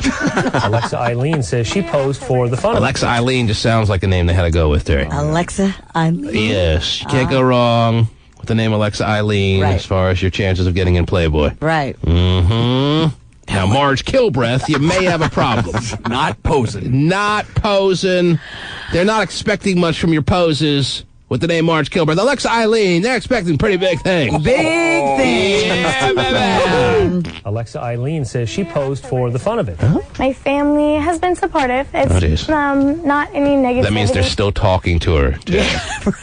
Alexa Eileen says she posed for the fun of it. Alexa Eileen just sounds like a name they had to go with, Terry. Alexa, Yes, you can't go wrong with the name Alexa Eileen Right. as far as your chances of getting in Playboy. Right. Now, Marge Kilbreath, you may have a problem. Not posing. Not posing. They're not expecting much from your poses with the name Marge Kilbreath. Alexa Eileen, they're expecting pretty big things. Big thing. Yeah, baby. Alexa Eileen says she posed for the fun of it. My family has been supportive. It's geez. not any negativity. That means they're still talking to her.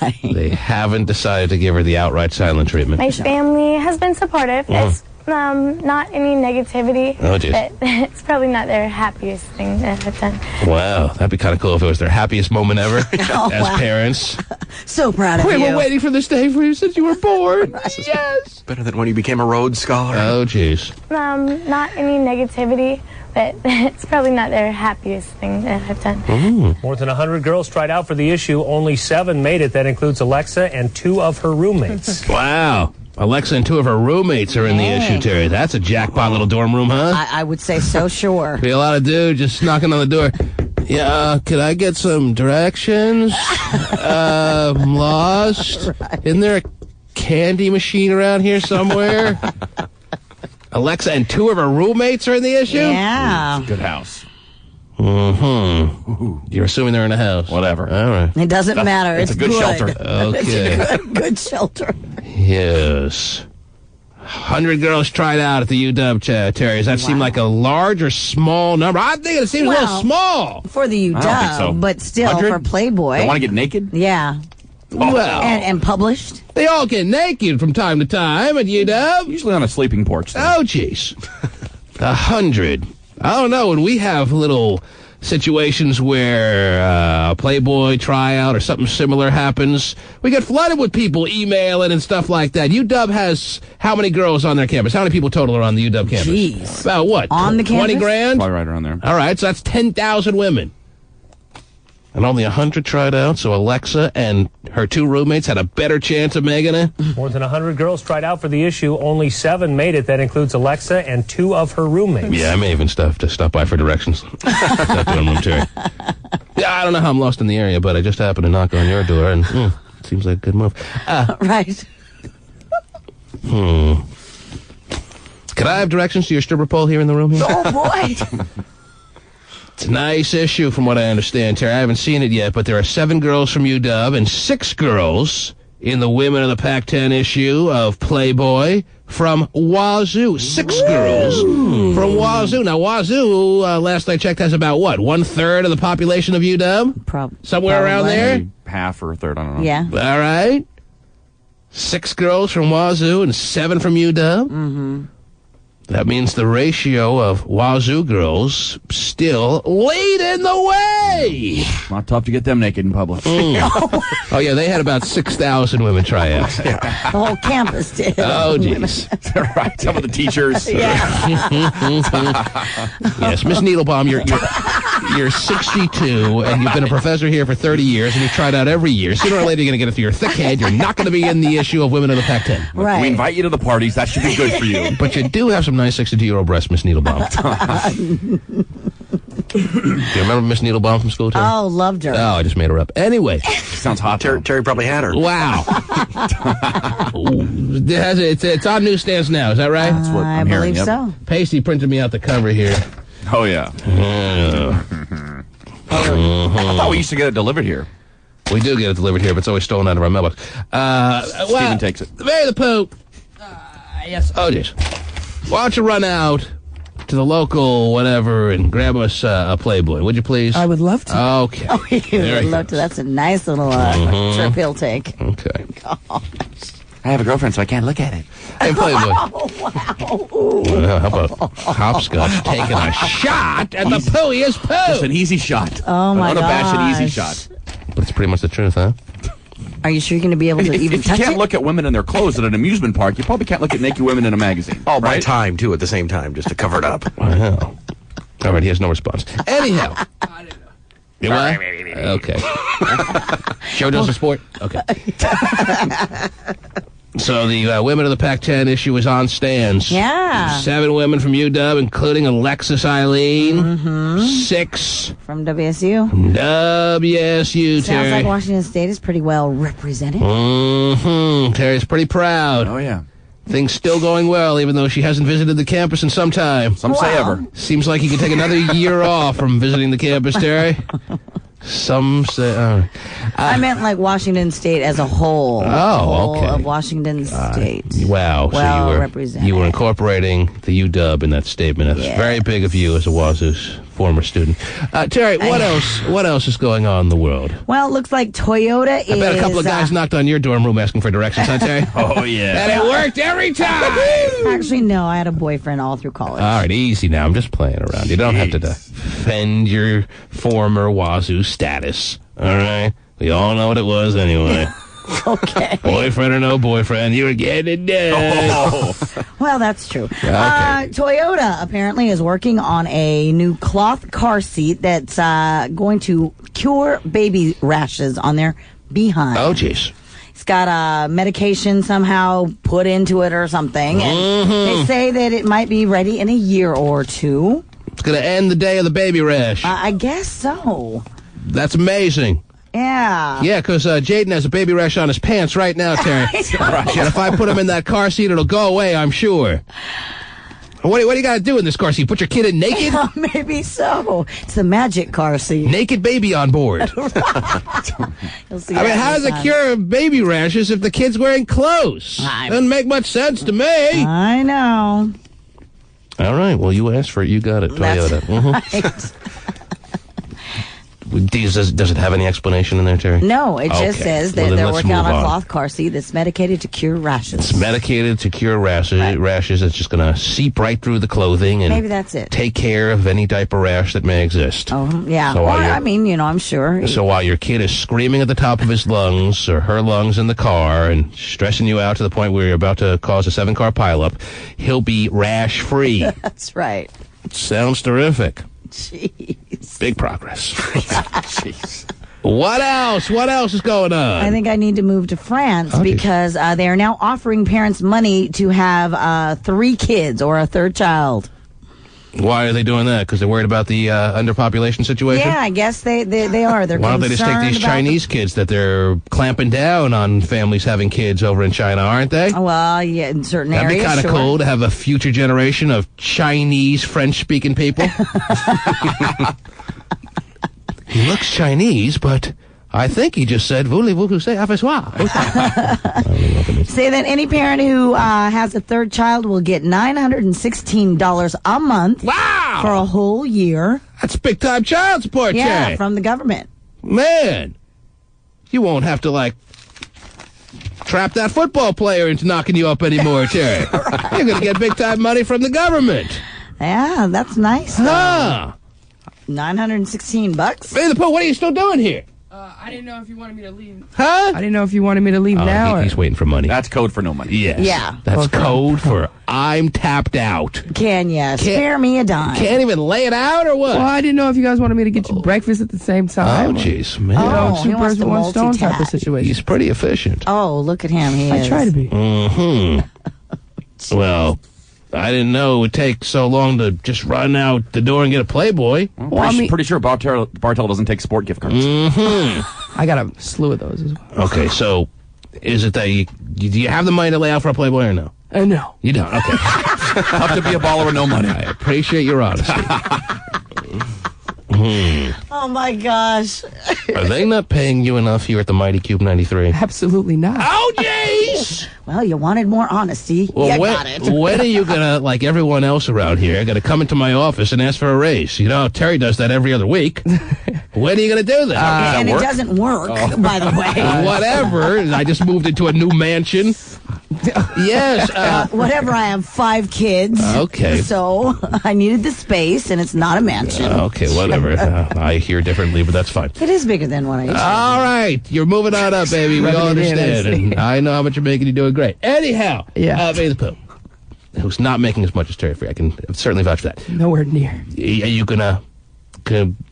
Right. They haven't decided to give her the outright silent treatment. My family has been supportive. It's not any negativity. Oh, geez. But it's probably not their happiest thing that I've done. Wow, that'd be kind of cool if it was their happiest moment ever as parents. So proud of We you. were waiting for this day for you since you were born. Yes. Better than when you became a Rhodes Scholar. Oh, jeez. Not any negativity. But it's probably not their happiest thing that I've done. More than 100 girls tried out for the issue. Only 7 made it. That includes Alexa and 2 of her roommates. Wow. Alexa and 2 of her roommates are in the issue, Terry. That's a jackpot little dorm room, huh? I would say so, sure. Be a lot of dudes just knocking on the door. Yeah, could I get some directions? I'm lost. Right. Isn't there a candy machine around here somewhere? Alexa and 2 of her roommates are in the issue? Yeah. Good house. You're assuming they're in a house. Whatever. All right. It doesn't matter. It's a good shelter. Okay. Good shelter. Yes. 100 girls tried out at the UW, Terry. Does that seem like a large or small number? I'm thinking it seems a little small. For the UW, I don't think so. but still 100? for Playboy. They want to get naked? Yeah. Well, And published. they all get naked from time to time at UW. Usually on a sleeping porch. though. Oh, jeez. 100. I don't know. When we have little situations where a Playboy tryout or something similar happens, we get flooded with people emailing and stuff like that. UW has how many girls on their campus? How many people total are on the UW campus? Jeez. About what? On the 20 campus? grand? Probably right around there. All right, so that's 10,000 women. And only 100 tried out, so Alexa and her 2 roommates had a better chance of making it. More than 100 girls tried out for the issue. Only 7 made it. That includes Alexa and 2 of her roommates. Yeah, I may even have to stop by for directions. That dorm room, Terry. Yeah, I don't know how I'm lost in the area, but I just happened to knock on your door, and it seems like a good move. Right. Could I have directions to your stripper pole here in the room here? Oh, boy. It's a nice issue from what I understand, Terry. I haven't seen it yet, but there are 7 girls from UW and 6 girls in the Women of the Pac-10 issue of Playboy from Wazoo. 6 girls from Wazoo. Now, Wazoo, last I checked, has about, what, 1/3 of the population of UW? Somewhere around there? Maybe half or a third, I don't know. Yeah. All right. 6 girls from Wazoo and 7 from UW. Mm-hmm. That means the ratio of Wazoo girls still lead in the way. Not tough to get them naked in public. Oh, yeah, they had about 6,000 women try out. The whole campus did. Oh, jeez. Right, some of the teachers. Yes, Miss Needlebaum, you're 62, and you've been a professor here for 30 years, and you've tried out every year. Sooner or later, you're going to get it through your thick head. You're not going to be in the issue of Women of the Pac-10. Right. We invite you to the parties. That should be good for you. But you do have some nice 62-year-old breasts, Miss Needlebaum. Do you remember Miss Needlebaum from school, Terry? Oh, loved her. Oh, I just made her up. Anyway. Sounds hot. Terry probably had her. Wow. It's on newsstands now, is that right? That's what I'm hearing. I believe so. Pasty printed me out the cover here. Oh, yeah. I thought we used to get it delivered here. We do get it delivered here, but it's always stolen out of our mailbox. Steven takes it. Mary the Poop. Yes. Oh, jeez. Why don't you run out to the local whatever and grab us a Playboy, would you please? I would love to. Okay. Oh, you would love to. That's a nice little trip he'll take. Okay. I have a girlfriend, so I can't look at it. Hey, Playboy. Oh, wow. Well, how about Hopscotch taking a shot at the pooiest poo? Just an easy shot. Oh, my An unabashed gosh. easy shot. But it's pretty much the truth, huh? Are you sure you're going to be able to even If you touch can't it? look at women in their clothes at an amusement park, you probably can't look at naked women in a magazine. All by right? time, too, at the same time, just to cover it up. Wow. All right, he has no response. Anyhow. You what? Okay. Show does the sport? Okay. So the Women of the Pac-10 issue is on stands. Yeah. 7 women from UW, including Alexis Eileen. 6 From WSU. WSU, Sounds Terry. like Washington State is pretty well represented. Terry's pretty proud. Oh, yeah. Things still going well, even though she hasn't visited the campus in some time. Some say ever. Seems like you could take another year off from visiting the campus, Terry. Some say... I meant like Washington State as a whole. Oh, Whole okay. of Washington State. Wow. Well So represented. you were incorporating the UW in that statement. That's Yes. very big of you as a Wazoo's former student. Terry, what else is going on in the world? Well, it looks like Toyota is... I bet a couple of guys knocked on your dorm room asking for directions, huh, Terry? Oh, yeah. And it worked every time! Actually, no. I had a boyfriend all through college. All right, easy now. I'm just playing around. You don't have to defend your former Wazoo status. All right? We all know what it was anyway. Okay. Boyfriend or no boyfriend, you were getting it done. Well, that's true. Okay. Toyota apparently is working on a new cloth car seat that's going to cure baby rashes on their behind. Oh, jeez. It's got medication somehow put into it or something. And they say that it might be ready in a year or two. It's going to end the day of the baby rash. I guess so. That's amazing. Yeah. Yeah, because Jaden has a baby rash on his pants right now, Terry. Right. And if I put him in that car seat, it'll go away, I'm sure. What do you got to do in this car seat? Put your kid in naked? Maybe so. It's the magic car seat. Naked baby on board. You'll see I mean, that how does it anytime. cure baby rashes if the kid's wearing clothes? Doesn't make much sense to me. I know. All right, well, you asked for it. You got it, Toyota. That's right. Does it have any explanation in there, Terry? No, it just Okay. says Well, that then they're let's working on move a on. cloth car seat that's medicated to cure rashes. It's medicated to cure rashes. It's just going to seep right through the clothing and Maybe that's it. take care of any diaper rash that may exist. Oh, yeah. So Well, while you're- I mean, I'm sure. So while your kid is screaming at the top of his lungs or her lungs in the car and stressing you out to the point where you're about to cause a 7-car pileup, he'll be rash-free. That's right. Sounds terrific. Jeez. Big progress. Jeez. What else? What else is going on? I think I need to move to France geez. because they are now offering parents money to have 3 kids or a third child. Why are they doing that? Because they're worried about the underpopulation situation? Yeah, I guess they are. They're Why don't they just take these Chinese kids that they're clamping down on families having kids over in China, aren't they? Well, yeah, in certain That'd areas. be kind of cool to have a future generation of Chinese French-speaking people. He looks Chinese, but I think he just said, voulez-vous say au revoir? Say that any parent who has a third child will get $916 a month Wow! for a whole year. That's big-time child support, Yeah, Jay. from the government. Man, you won't have to, trap that football player into knocking you up anymore, Terry. You're going to get big-time money from the government. Yeah, that's nice. Huh. $916. Hey, the Pope, what are you still doing here? I didn't know if you wanted me to leave. Huh? I didn't know if you wanted me to leave now. He's waiting for money. That's code for no money. Yes. Yeah. That's code for I'm tapped out. Can you spare me a dime? Can't even lay it out or what? Well, I didn't know if you guys wanted me to get you breakfast at the same time. Oh, jeez, man. Oh, Two he wants birds with to one stone type of multitask. situation. He's pretty efficient. Oh, look at him. He is. I try to be. Mm-hmm. Well, I didn't know it would take so long to just run out the door and get a Playboy. Pretty sure Bartel doesn't take sport gift cards. Mm-hmm. I got a slew of those as well. Okay, so is it that do you have the money to lay out for a Playboy or no? No. You don't? Okay. Tough to be a baller with no money. I appreciate your honesty. Oh, my gosh. Are they not paying you enough here at the Mighty Cube 93? Absolutely not. Oh, jeez! Well, you wanted more honesty. Well, You when, got it. when are you gonna, like everyone else around here, gonna come into my office and ask for a raise? You know, Terry does that every other week. When are you gonna do that? And it doesn't work, by the way. Whatever. I just moved into a new mansion. Yes. Whatever, I have 5 kids. Okay. So I needed the space, and it's not a mansion. Okay, whatever. I hear differently, but that's fine. It is bigger than what I used to. All right, you're moving on up, baby. We all Rubbing it in, understand. I see. And I know how much you're making. You're doing great. Anyhow, Yeah. Baby the Poop, who's not making as much as Terry Free. I can certainly vouch for that. Nowhere near. Are you gonna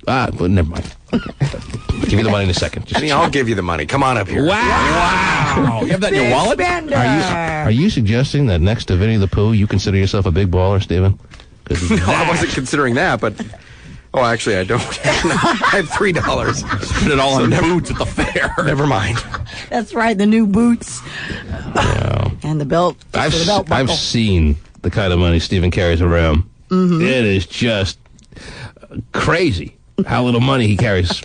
well, never mind. Give you the money in a second. Just, I'll give you the money. Come on up here. wow! You have that in your wallet? Are you suggesting that next to Vinny the Pooh, you consider yourself a big baller, Steven? No, I wasn't considering that, but... Oh, actually, I don't. I have $3. Spend it all on boots at the fair. Never mind. That's right, the new boots. And the belt. I've for the belt buckle. seen the kind of money Steven carries around. Mm-hmm. It is just crazy how little money he carries.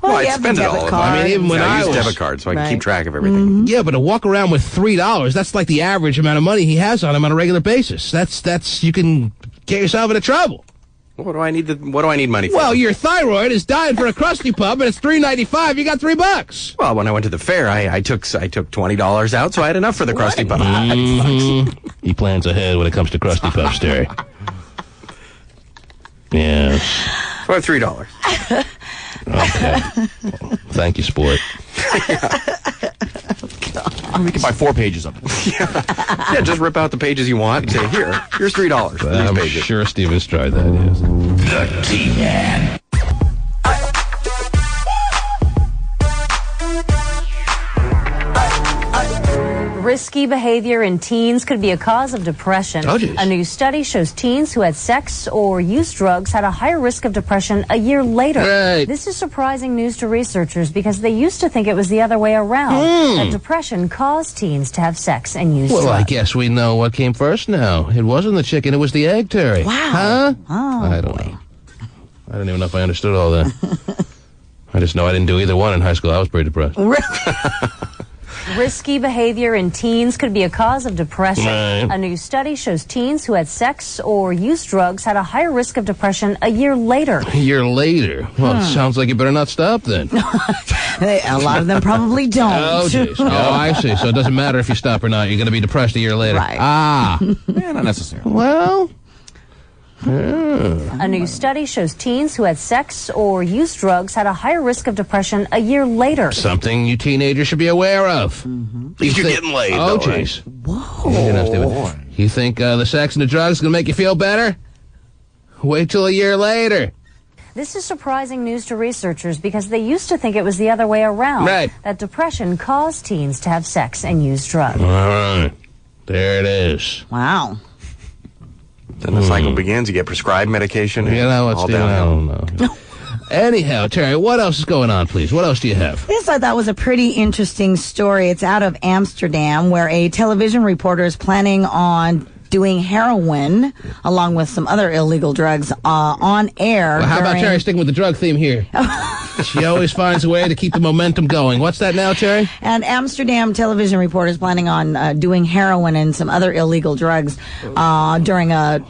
Well, I you have spend the it debit all. card. I mean, even when I I use was- debit cards, so I can Right. keep track of everything. Yeah, but to walk around with $3, that's like the average amount of money he has on him on a regular basis. That's you can get yourself into trouble. What do I need money for? Well, your thyroid is dying for a Krusty Pub, and it's $3.95. You got $3. Well, when I went to the fair, I took $20 out, so I had enough for the Krusty Pub. He plans ahead when it comes to Krusty Pubs, Terry. Yes. So I have $3. Okay. Thank you, sport. We can buy 4 pages of it. Yeah, just rip out the pages you want and say, here's $3 for I'm these pages. sure Steven's tried that, yes. The T-Man. Risky behavior in teens could be a cause of depression. Oh, geez. A new study shows teens who had sex or used drugs had a higher risk of depression a year later. Right. This is surprising news to researchers because they used to think it was the other way around. That depression caused teens to have sex and use Well, drugs. I guess we know what came first now. It wasn't the chicken, it was the egg, Terry. Wow. Huh? Oh, I don't know. I don't even know if I understood all that. I just know I didn't do either one in high school. I was pretty depressed. Risky behavior in teens could be a cause of depression. Right. A new study shows teens who had sex or used drugs had a higher risk of depression a year later. A year later. Well, it sounds like you better not stop then. A lot of them probably don't. Oh, jeez. Oh, I see. So it doesn't matter if you stop or not. You're going to be depressed a year later. Right. Ah. Yeah, not necessarily. Well. A new study shows teens who had sex or used drugs had a higher risk of depression a year later. Something you teenagers should be aware of. At least you're getting laid, Oh, though, right? jeez. Whoa. You think the sex and the drugs is going to make you feel better? Wait till a year later. This is surprising news to researchers because they used to think it was the other way around. Right. That depression caused teens to have sex and use drugs. All right. There it is. Wow. Then the cycle begins. You get prescribed medication. You know what's all doing? I downhill. don't know. Anyhow, Terry, what else is going on, please? What else do you have? This I thought was a pretty interesting story. It's out of Amsterdam, where a television reporter is planning on doing heroin along with some other illegal drugs on air. Well, how about Terry sticking with the drug theme here? She always finds a way to keep the momentum going. What's that now, Terry? An Amsterdam television reporter is planning on doing heroin and some other illegal drugs during a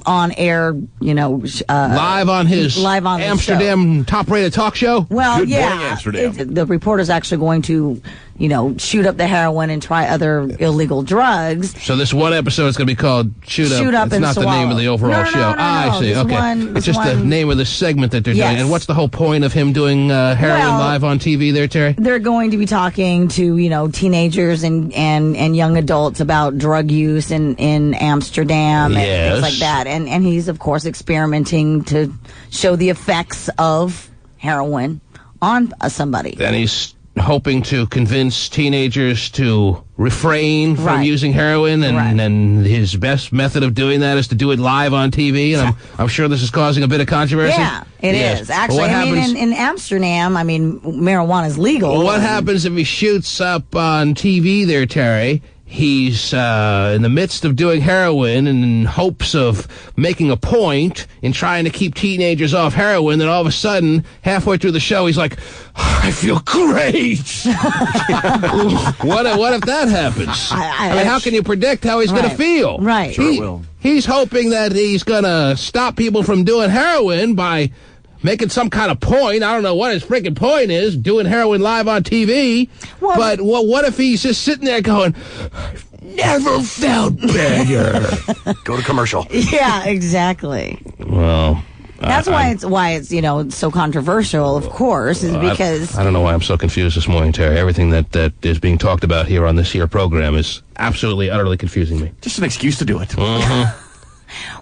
on-air, live on his Amsterdam top-rated talk show. Well, Good yeah, morning, Amsterdam. the reporter's actually going to, shoot up the heroin and try other illegal drugs. So this one episode is going to be called Shoot Up. It's it's and not Swallow. the name of the overall No, show. no, I see. this Okay. one- It's just the one- name of the segment that they're doing. Yes. And what's the whole point of him doing heroin Well, live on TV there, Terry? They're going to be talking to, teenagers and young adults about drug use in Amsterdam and Yes. things like that. And he's, of course, experimenting to show the effects of heroin on somebody. And he's hoping to convince teenagers to refrain from Right. using heroin, and, Right. and his best method of doing that is to do it live on TV. And I'm sure this is causing a bit of controversy. Yeah, it Yes. is. Actually, What I mean, happens- in Amsterdam, marijuana is legal. Well, what happens if he shoots up on TV there, Terry? He's in the midst of doing heroin in hopes of making a point in trying to keep teenagers off heroin. Then all of a sudden, halfway through the show, he's like, I feel great. What if that happens? I mean, how can you predict how he's going to Right. feel? Right. Sure it will. He's hoping that he's going to stop people from doing heroin by making some kind of point. I don't know what his freaking point is, doing heroin live on TV. Well, but what if he's just sitting there going, I've never felt better? Go to commercial. Yeah, exactly. Well, That's why it's so controversial. Of course, is because I don't know why I'm so confused this morning, Terry. Everything that is being talked about here on this here program is absolutely, utterly confusing me. Just an excuse to do it.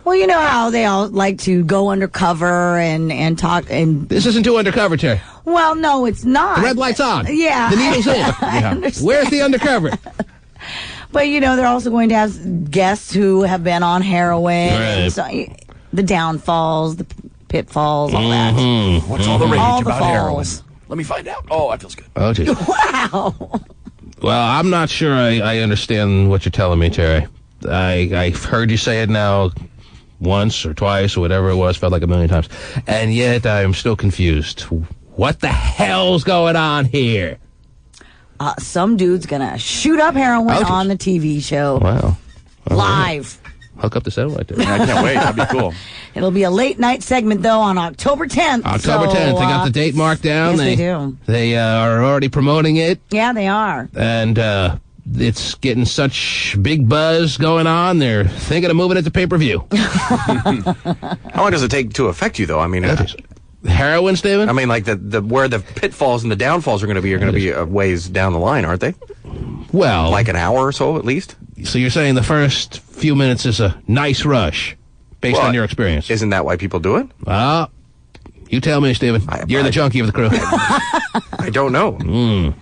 well, you know how they all like to go undercover and talk and. This isn't too undercover, Terry. Well, no, it's not. The red light's on. Yeah, The needle's in. I understand. Where's the undercover? But they're also going to have guests who have been on heroin. Right. So, the downfalls, the pitfalls, all that. What's all the rage All the about heroin? falls. Let me find out. Oh, that feels good. Oh, geez. Wow. Well, I'm not sure I understand what you're telling me, Terry. I've heard you say it now once or twice or whatever it was, felt like a million times. And yet I'm still confused. What the hell's going on here? Some dude's gonna shoot up heroin Oh, geez. on the TV show Wow. live. Hook up the satellite there. I can't wait. That'd be cool. It'll be a late night segment though on October 10th. October so, 10th. They got the date marked down. Yes, they do. They are already promoting it. Yeah, they are. And it's getting such big buzz going on. They're thinking of moving it to pay-per-view. How long does it take to affect you, though? I mean, Heroin, Steven? I mean, like the where the pitfalls and the downfalls are going to be ways down the line, aren't they? Well, Like an hour or so, at least. so you're saying the first few minutes is a nice rush, based Well, on your experience? Isn't that why people do it? You tell me, Steven. You're the junkie of the crew. I don't know.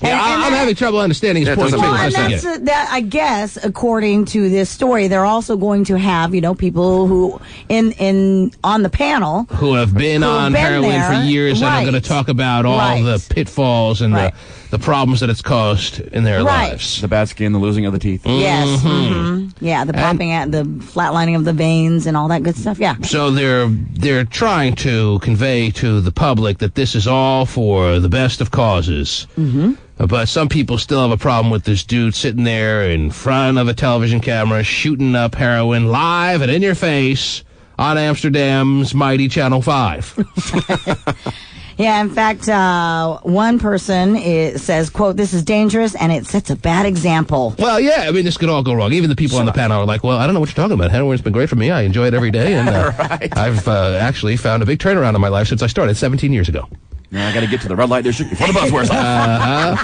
Yeah, I'm having trouble understanding his Yeah, it point. doesn't too. make Well, and Let's that's get it. that. I guess, according to this story, they're also going to have people who in on the panel Who have been who have on been heroin there. for years and are Right. going to talk about all Right. the pitfalls and Right. the problems that it's caused in their Right. lives. The bad skin, the losing of the teeth. Yes. Yeah, the popping at the flatlining of the veins and all that good stuff. Yeah. So they're trying to convey to the public that this is all for the best of causes. Mm-hmm. But some people still have a problem with this dude sitting there in front of a television camera shooting up heroin live and in your face on Amsterdam's mighty Channel 5. Yeah, in fact, one person says, quote, "This is dangerous and it sets a bad example." Well, yeah, I mean, this could all go wrong. Even the people on the panel are like, well, I don't know what you're talking about. Heroin's been great for me. I enjoy it every day. And I've actually found a big turnaround in my life since I started 17 years ago. Now I got to get to the red light district before the bus wears off.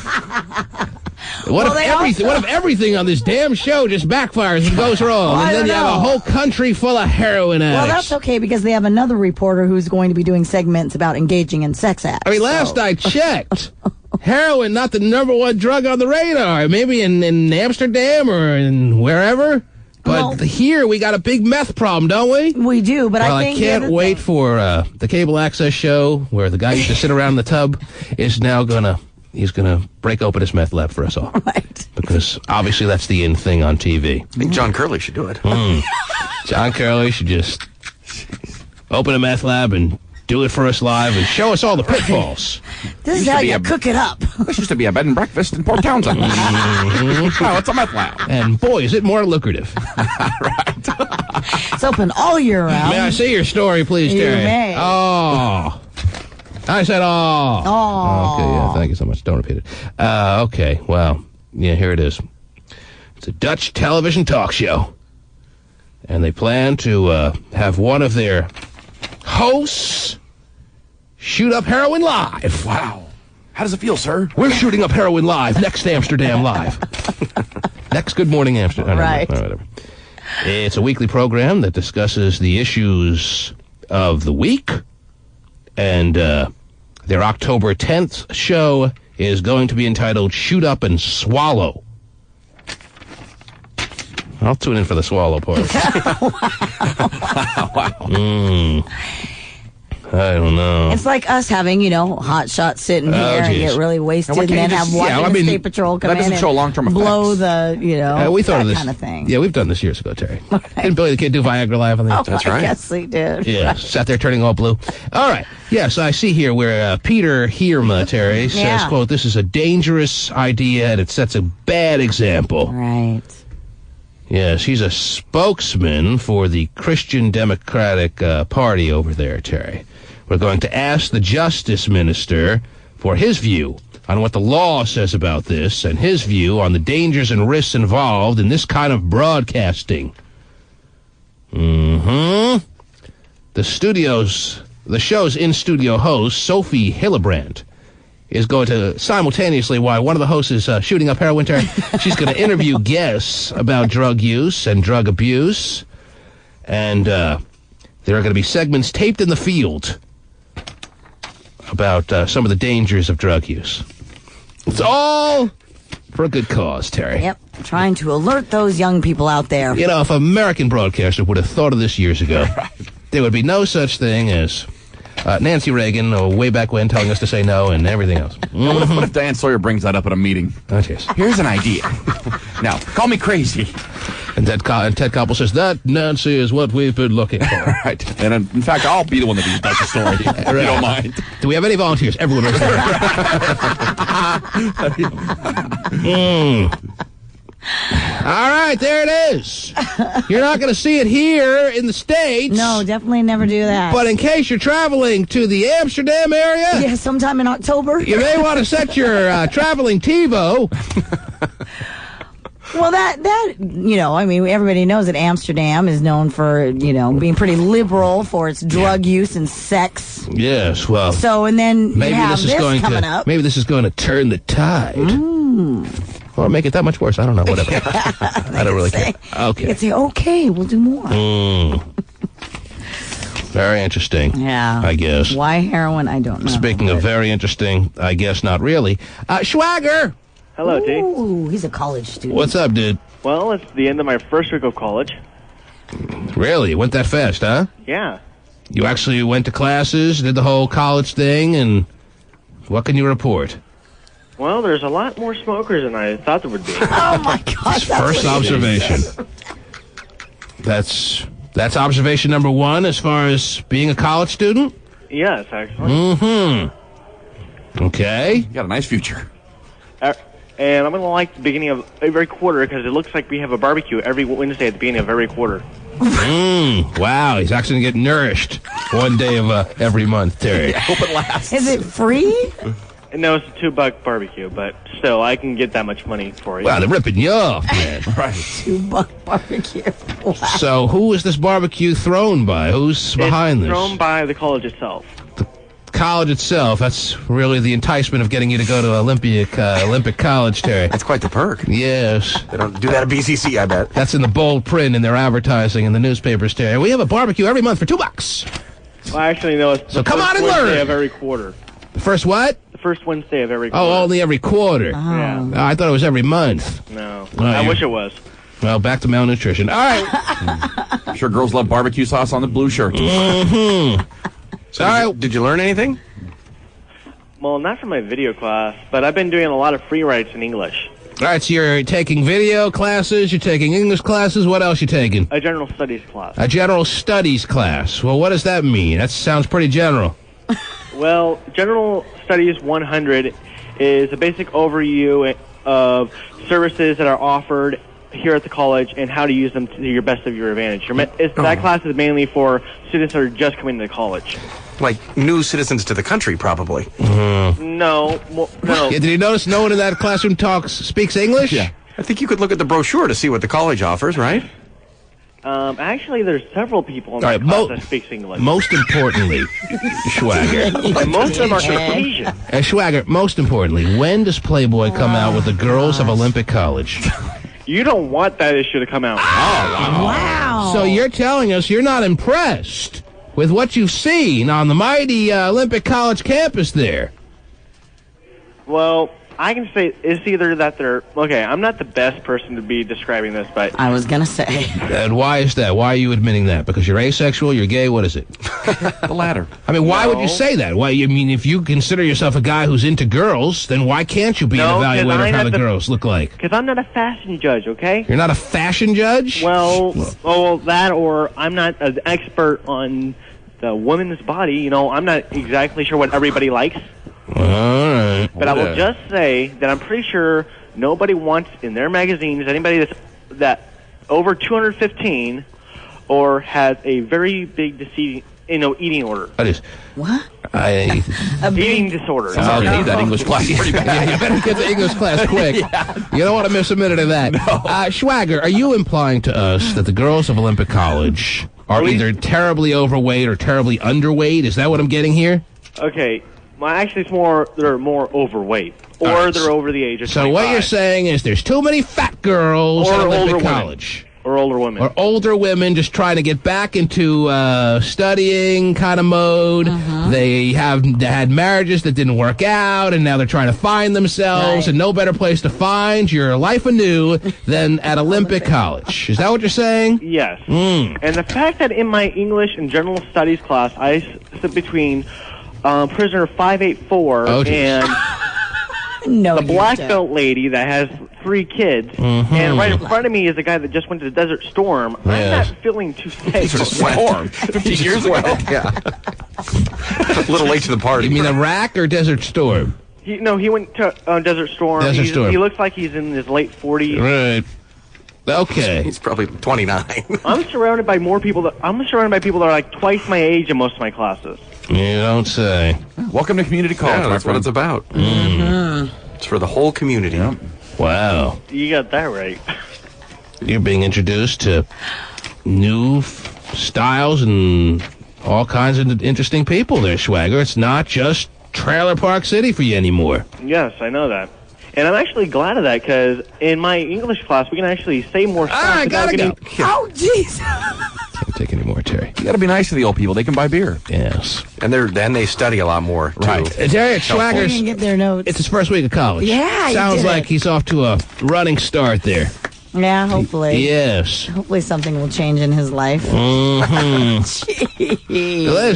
What if everything on this damn show just backfires and goes wrong, and then you have a whole country full of heroin addicts? Well, that's okay because they have another reporter who's going to be doing segments about engaging in sex acts. I mean, last I checked, heroin not the #1 drug on the radar. Maybe in Amsterdam or in wherever. But here we got a big meth problem, don't we? We do, but I can't wait for the cable access show where the guy used to sit around the tub is now he's gonna break open his meth lab for us all. Right. Because obviously that's the in thing on TV. I think John Curley should do it. John Curley should just open a meth lab and do it for us live and show us all the pitfalls. This is how you cook it up. This used to be a bed and breakfast in Port Townsend. Oh, it's a meth lab. And boy, is it more lucrative. Right. It's open all year round. May I see your story, please, You Terry? may. Oh. I said, oh. Oh. Okay, yeah, thank you so much. Don't repeat it. Okay, well, yeah, here it is. It's a Dutch television talk show. And they plan to have one of their hosts shoot up heroin live. Wow. How does it feel, sir? We're shooting up heroin live. Next Amsterdam Live. Next Good Morning Amsterdam. Right. Whatever. It's a weekly program that discusses the issues of the week. And their October 10th show is going to be entitled Shoot Up and Swallow. I'll tune in for the swallow part. Wow. I don't know. It's like us having, hot shots sitting here and geez. get really wasted Now, and why then can't have you one just- in the State Patrol come that in doesn't show long-term and blow effects. the, we thought that of this kind of thing. Yeah, we've done this years ago, Terry. Didn't Billy the Kid do Viagra live on the Oh, I guess they did. Yeah, sat there turning all blue. All right. Yes, I see here where Peter Heerma, Terry, says, Yeah. quote, this is a dangerous idea and it sets a bad example. Right. Yes, he's a spokesman for the Christian Democratic Party over there, Terry. We're going to ask the Justice Minister for his view on what the law says about this and his view on the dangers and risks involved in this kind of broadcasting. The show's in-studio host, Sophie Hillebrand, is going to simultaneously, while one of the hosts is shooting up heroin, she's going to interview guests about drug use and drug abuse. And there are going to be segments taped in the field about some of the dangers of drug use. It's all for a good cause, Terry. Yep. Trying to alert those young people out there. You know, if American broadcaster would have thought of this years ago, there would be no such thing as Nancy Reagan, way back when, telling us to say no and everything else. What if Diane Sawyer brings that up at a meeting? Oh, yes. Here's an idea. Now, call me crazy. And Ted Koppel says, that, Nancy, is what we've been looking for. Right. And in fact, I'll be the one that tells the story, if you don't mind. Do we have any volunteers? Everyone raise their hand. All right, there it is. You're not going to see it here in the States. No, definitely never do that. But in case you're traveling to the Amsterdam area, yeah, sometime in October. you may want to set your traveling TiVo. Well, that everybody knows that Amsterdam is known for, being pretty liberal for its drug use and sex. Yes, well. So, and then maybe you have this is going coming to up. maybe this is going to turn the tide. Or make it that much worse. I don't know. Whatever. I don't really care. Okay. You could say, okay, we'll do more. Very interesting. Yeah. I guess. Why heroin? I don't know. Speaking of very interesting, I guess not really. Schwager! Hello, T. Ooh, he's a college student. What's up, dude? Well, it's the end of my first week of college. Really? It went that fast, huh? Yeah. You actually went to classes, did the whole college thing, and what can you report? Well, there's a lot more smokers than I thought there would be. Oh, my gosh. First observation. That's observation number one as far as being a college student? Yes, actually. Okay. You got a nice future. And I'm going to like the beginning of every quarter because it looks like we have a barbecue every Wednesday at the beginning of every quarter. Wow, he's actually going to get nourished one day of every month, Terry. I hope it lasts. Is it free? No, it's a $2 barbecue, but still, I can get that much money for it. Wow, they're ripping you off, man. Right. $2 barbecue. Wow. So who is this barbecue thrown by? Who's behind it's this? thrown by the college itself. college itself. That's really the enticement of getting you to go to Olympic College, Terry. That's quite the perk. Yes. They don't do that at BCC, I bet. That's in the bold print in their advertising in the newspapers, Terry. We have a barbecue every month for $2. Well, actually, no. It's So the come first on and Wednesday learn. of every quarter. The first what? The first Wednesday of every quarter. Oh, only every quarter. Yeah. Oh, I thought it was every month. No. Oh, I you're- wish it was. Well, back to malnutrition. All right. I'm sure girls love barbecue sauce on the blue shirt. So did you learn anything? Well, not from my video class, but I've been doing a lot of free writes in English. All right, so you're taking video classes, you're taking English classes. What else you taking? A general studies class. A general studies class. Well, what does that mean? That sounds pretty general. Well, General Studies 100 is a basic overview of services that are offered here at the college and how to use them to your best of your advantage. That class is mainly for students that are just coming to college. Like new citizens to the country, probably. No. Yeah, did you notice no one in that classroom speaks English? Yeah. I think you could look at the brochure to see what the college offers, right? Actually, there's several people in that class that speaks English. Most importantly, Schwager. And most of them are Caucasian. Schwager, most importantly, when does Playboy come out with the girls of Olympic College? You don't want that issue to come out. Wow. So you're telling us you're not impressed with what you've seen on the mighty Olympic College campus there? Well, I can say it's either that they're... Okay, I'm not the best person to be describing this, but... I was going to say. And why is that? Why are you admitting that? Because you're asexual? You're gay? What is it? The latter. I mean, why would you say that? Why? I mean, if you consider yourself a guy who's into girls, then why can't you be an evaluator of how the girls look like? Because I'm not a fashion judge, okay? You're not a fashion judge? Well, that or I'm not an expert on the woman's body. You know, I'm not exactly sure what everybody likes. All right. But I will just say that I'm pretty sure nobody wants in their magazines anybody that's over 215 or has a very big eating order. That is. What? Eating disorder. I need that English class pretty bad. Yeah, you better get the English class quick. You don't want to miss a minute of that. Schwager, are you implying to us that the girls of Olympic College are either terribly overweight or terribly underweight? Is that what I'm getting here? Okay. Well, actually, they're more overweight, or they're over the age of 25. So what you're saying is there's too many fat girls at Olympic College. Or older women. Or older women just trying to get back into studying kind of mode. They had marriages that didn't work out, and now they're trying to find themselves, and no better place to find your life anew than at Olympic College. Is that what you're saying? Yes. And the fact that in my English and General Studies class, I sit between prisoner 584 and the black belt lady that has 3 kids, and right in front of me is the guy that just went to the Desert Storm. I'm not feeling too safe. Storm? 15 years ago? Yeah. A little late to the party. You mean Iraq or Desert Storm? He went to Desert Storm. Desert Storm. He looks like he's in his late 40s. Right. Okay. He's probably 29. I'm surrounded by people that are like twice my age in most of my classes. You don't say. Welcome to community college. Yeah, that's what it's about. It's for the whole community. Yep. Wow. You got that right. You're being introduced to new styles and all kinds of interesting people there, Schwager. It's not just Trailer Park City for you anymore. Yes, I know that. And I'm actually glad of that, because in my English class, we can actually say more stuff. I gotta go. Oh, jeez. Can't take any more, Terry. You got to be nice to the old people. They can buy beer. Yes. And they study a lot more, too. Right. Terry, it's Schwager's. Get their notes. It's his first week of college. Yeah, he Sounds did like it. he's off to a running start there. Yeah, hopefully. Yes. Hopefully something will change in his life. Ladies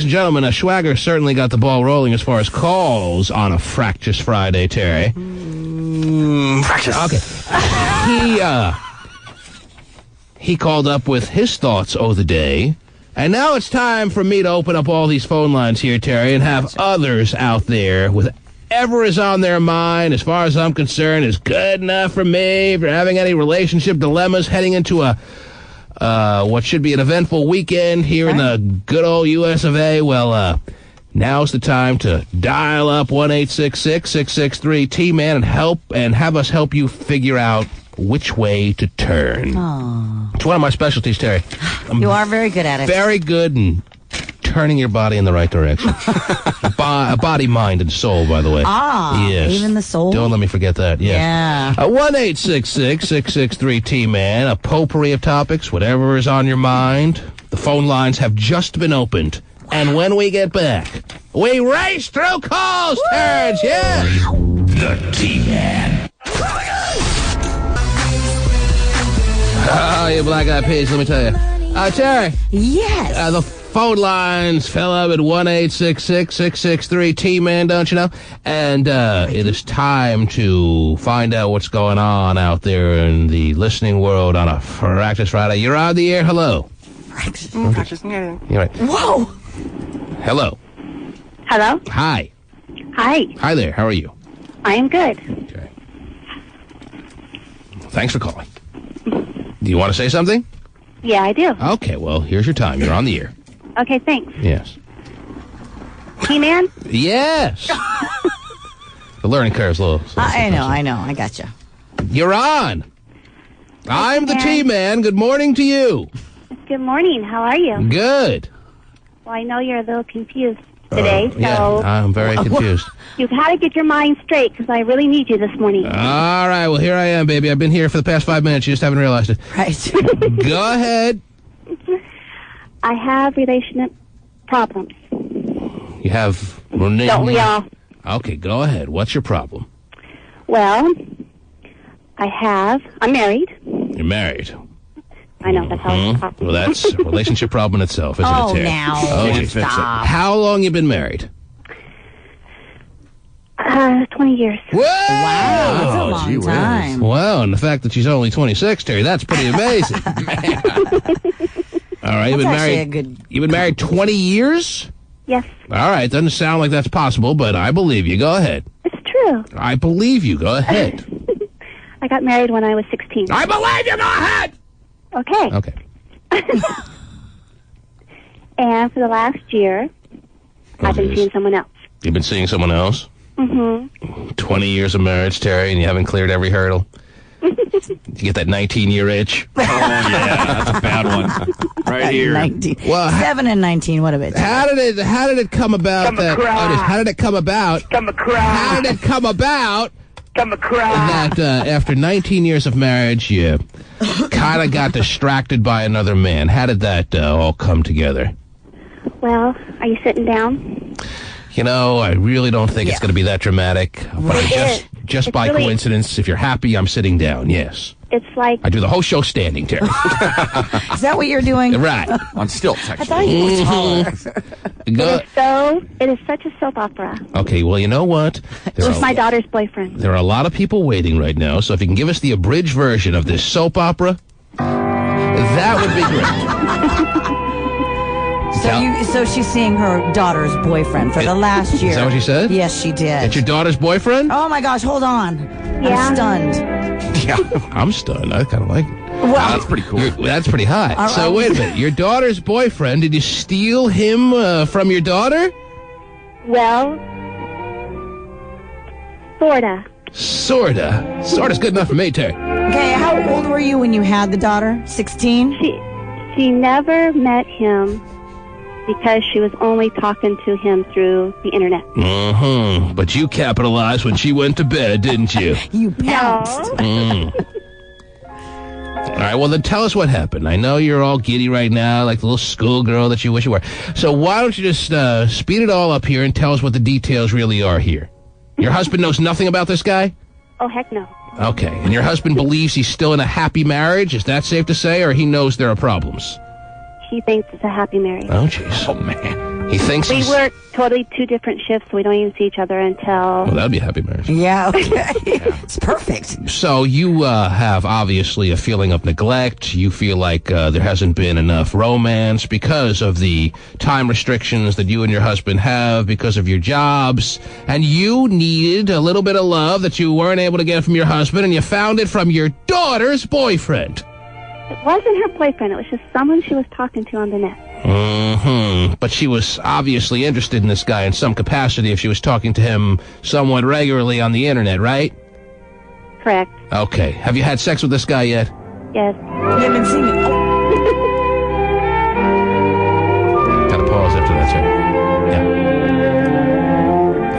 and gentlemen, Schwager certainly got the ball rolling as far as calls on a Fractious Friday, Terry. Practice. Okay. He called up with his thoughts of the day. And now it's time for me to open up all these phone lines here, Terry, and have others out there with whatever is on their mind, as far as I'm concerned, is good enough for me. If you're having any relationship dilemmas heading into what should be an eventful weekend here in the good old U.S. of A., well, now's the time to dial up 1-866-663-T-MAN and have us help you figure out which way to turn. Aww. It's one of my specialties, Terry. You are very good at it. Very good in turning your body in the right direction. Body, mind, and soul, by the way. Yes. Even the soul? Don't let me forget that, yes. Yeah. 1-866-663-T-Man, a potpourri of topics, whatever is on your mind. The phone lines have just been opened. And when we get back, we race through calls, Terrence, yeah! The T-Man. Oh, you black-eyed peas, let me tell you. Terry. Yes. The phone lines fell up at 1-866-663-T-Man, don't you know? And it is time to find out what's going on out there in the listening world on a Practice Friday. You're on the air. Hello. Practice. You're right. Whoa. Hello. Hello? Hi. Hi. Hi there. How are you? I am good. Okay. Thanks for calling. Do you want to say something? Yeah, I do. Okay, well, here's your time. You're on the air. Okay, thanks. Yes. T-Man? Yes. The learning curve's a little. I know. I gotcha. You're on. I'm the T-Man. Good morning to you. Good morning. How are you? Good. Well, I know you're a little confused today, so... Yeah, I'm very confused. You've had to get your mind straight, because I really need you this morning. All right, well, here I am, baby. I've been here for the past 5 minutes. You just haven't realized it. Right. Go ahead. I have relationship problems. You have... Don't we all? Okay, go ahead. What's your problem? Well, I'm married. You're married. I know, that's how it's possible. Well, that's a relationship problem in itself, isn't it, Terry? Now. Oh, Can't geez. fix it. How long you been married? 20 years. Whoa! Wow, that's a long time. Wow, and the fact that she's only 26, Terry, that's pretty amazing. All right, you've been married 20 years? Yes. All right, doesn't sound like that's possible, but I believe you. Go ahead. It's true. I believe you. Go ahead. I got married when I was 16. I believe you. Go ahead. Okay. Okay. And for the last year, I've been seeing someone else. You've been seeing someone else? Mm-hmm. 20 years of marriage, Terry, and you haven't cleared every hurdle? You get that 19-year itch? Oh, yeah, that's a bad one. Right here. 19. Well, 7 and 19, what of it? How did it come about how did it come about that after 19 years of marriage you kind of got distracted by another man? How did that all come together? Well, are you sitting down? You know, I really don't think it's going to be that dramatic. But just by really coincidence, if you're happy, I'm sitting down, yes. It's like... I do the whole show standing, Terry. Is that what you're doing? Right. On stilts, I actually. thought you were taller. It is such a soap opera. Okay, well, you know what? With my daughter's boyfriend. There are a lot of people waiting right now, so if you can give us the abridged version of this soap opera, that would be great. So she's seeing her daughter's boyfriend for the last year. Is that what she said? Yes, she did. It's your daughter's boyfriend? Oh my gosh, hold on. Yeah. I'm stunned. Yeah, I'm stunned. I kind of like it. Well, That's pretty cool. That's pretty hot. So wait a minute. Your daughter's boyfriend, did you steal him from your daughter? Well, sorta. Sorta. Sorta's good enough for me, Terry. Okay, how old were you when you had the daughter? 16? She never met him because she was only talking to him through the internet. Mm-hmm. But you capitalized when she went to bed, didn't you? You pounced. All right, well, then tell us what happened. I know you're all giddy right now, like the little schoolgirl that you wish you were. So why don't you just speed it all up here and tell us what the details really are here? Your husband knows nothing about this guy? Oh, heck no. Okay, and your husband believes he's still in a happy marriage? Is that safe to say, or he knows there are problems? He thinks it's a happy marriage. Oh, jeez. Oh, man. He thinks we work totally 2 different shifts, so we don't even see each other until... Well, that'd be a happy marriage. Yeah, okay. It's perfect. So you have obviously a feeling of neglect. You feel like there hasn't been enough romance because of the time restrictions that you and your husband have because of your jobs. And you needed a little bit of love that you weren't able to get from your husband, and you found it from your daughter's boyfriend. It wasn't her boyfriend. It was just someone she was talking to on the net. Mm-hmm. But she was obviously interested in this guy in some capacity if she was talking to him somewhat regularly on the internet, right? Correct. Okay. Have you had sex with this guy yet? Yes. You haven't seen it. Gotta pause after that.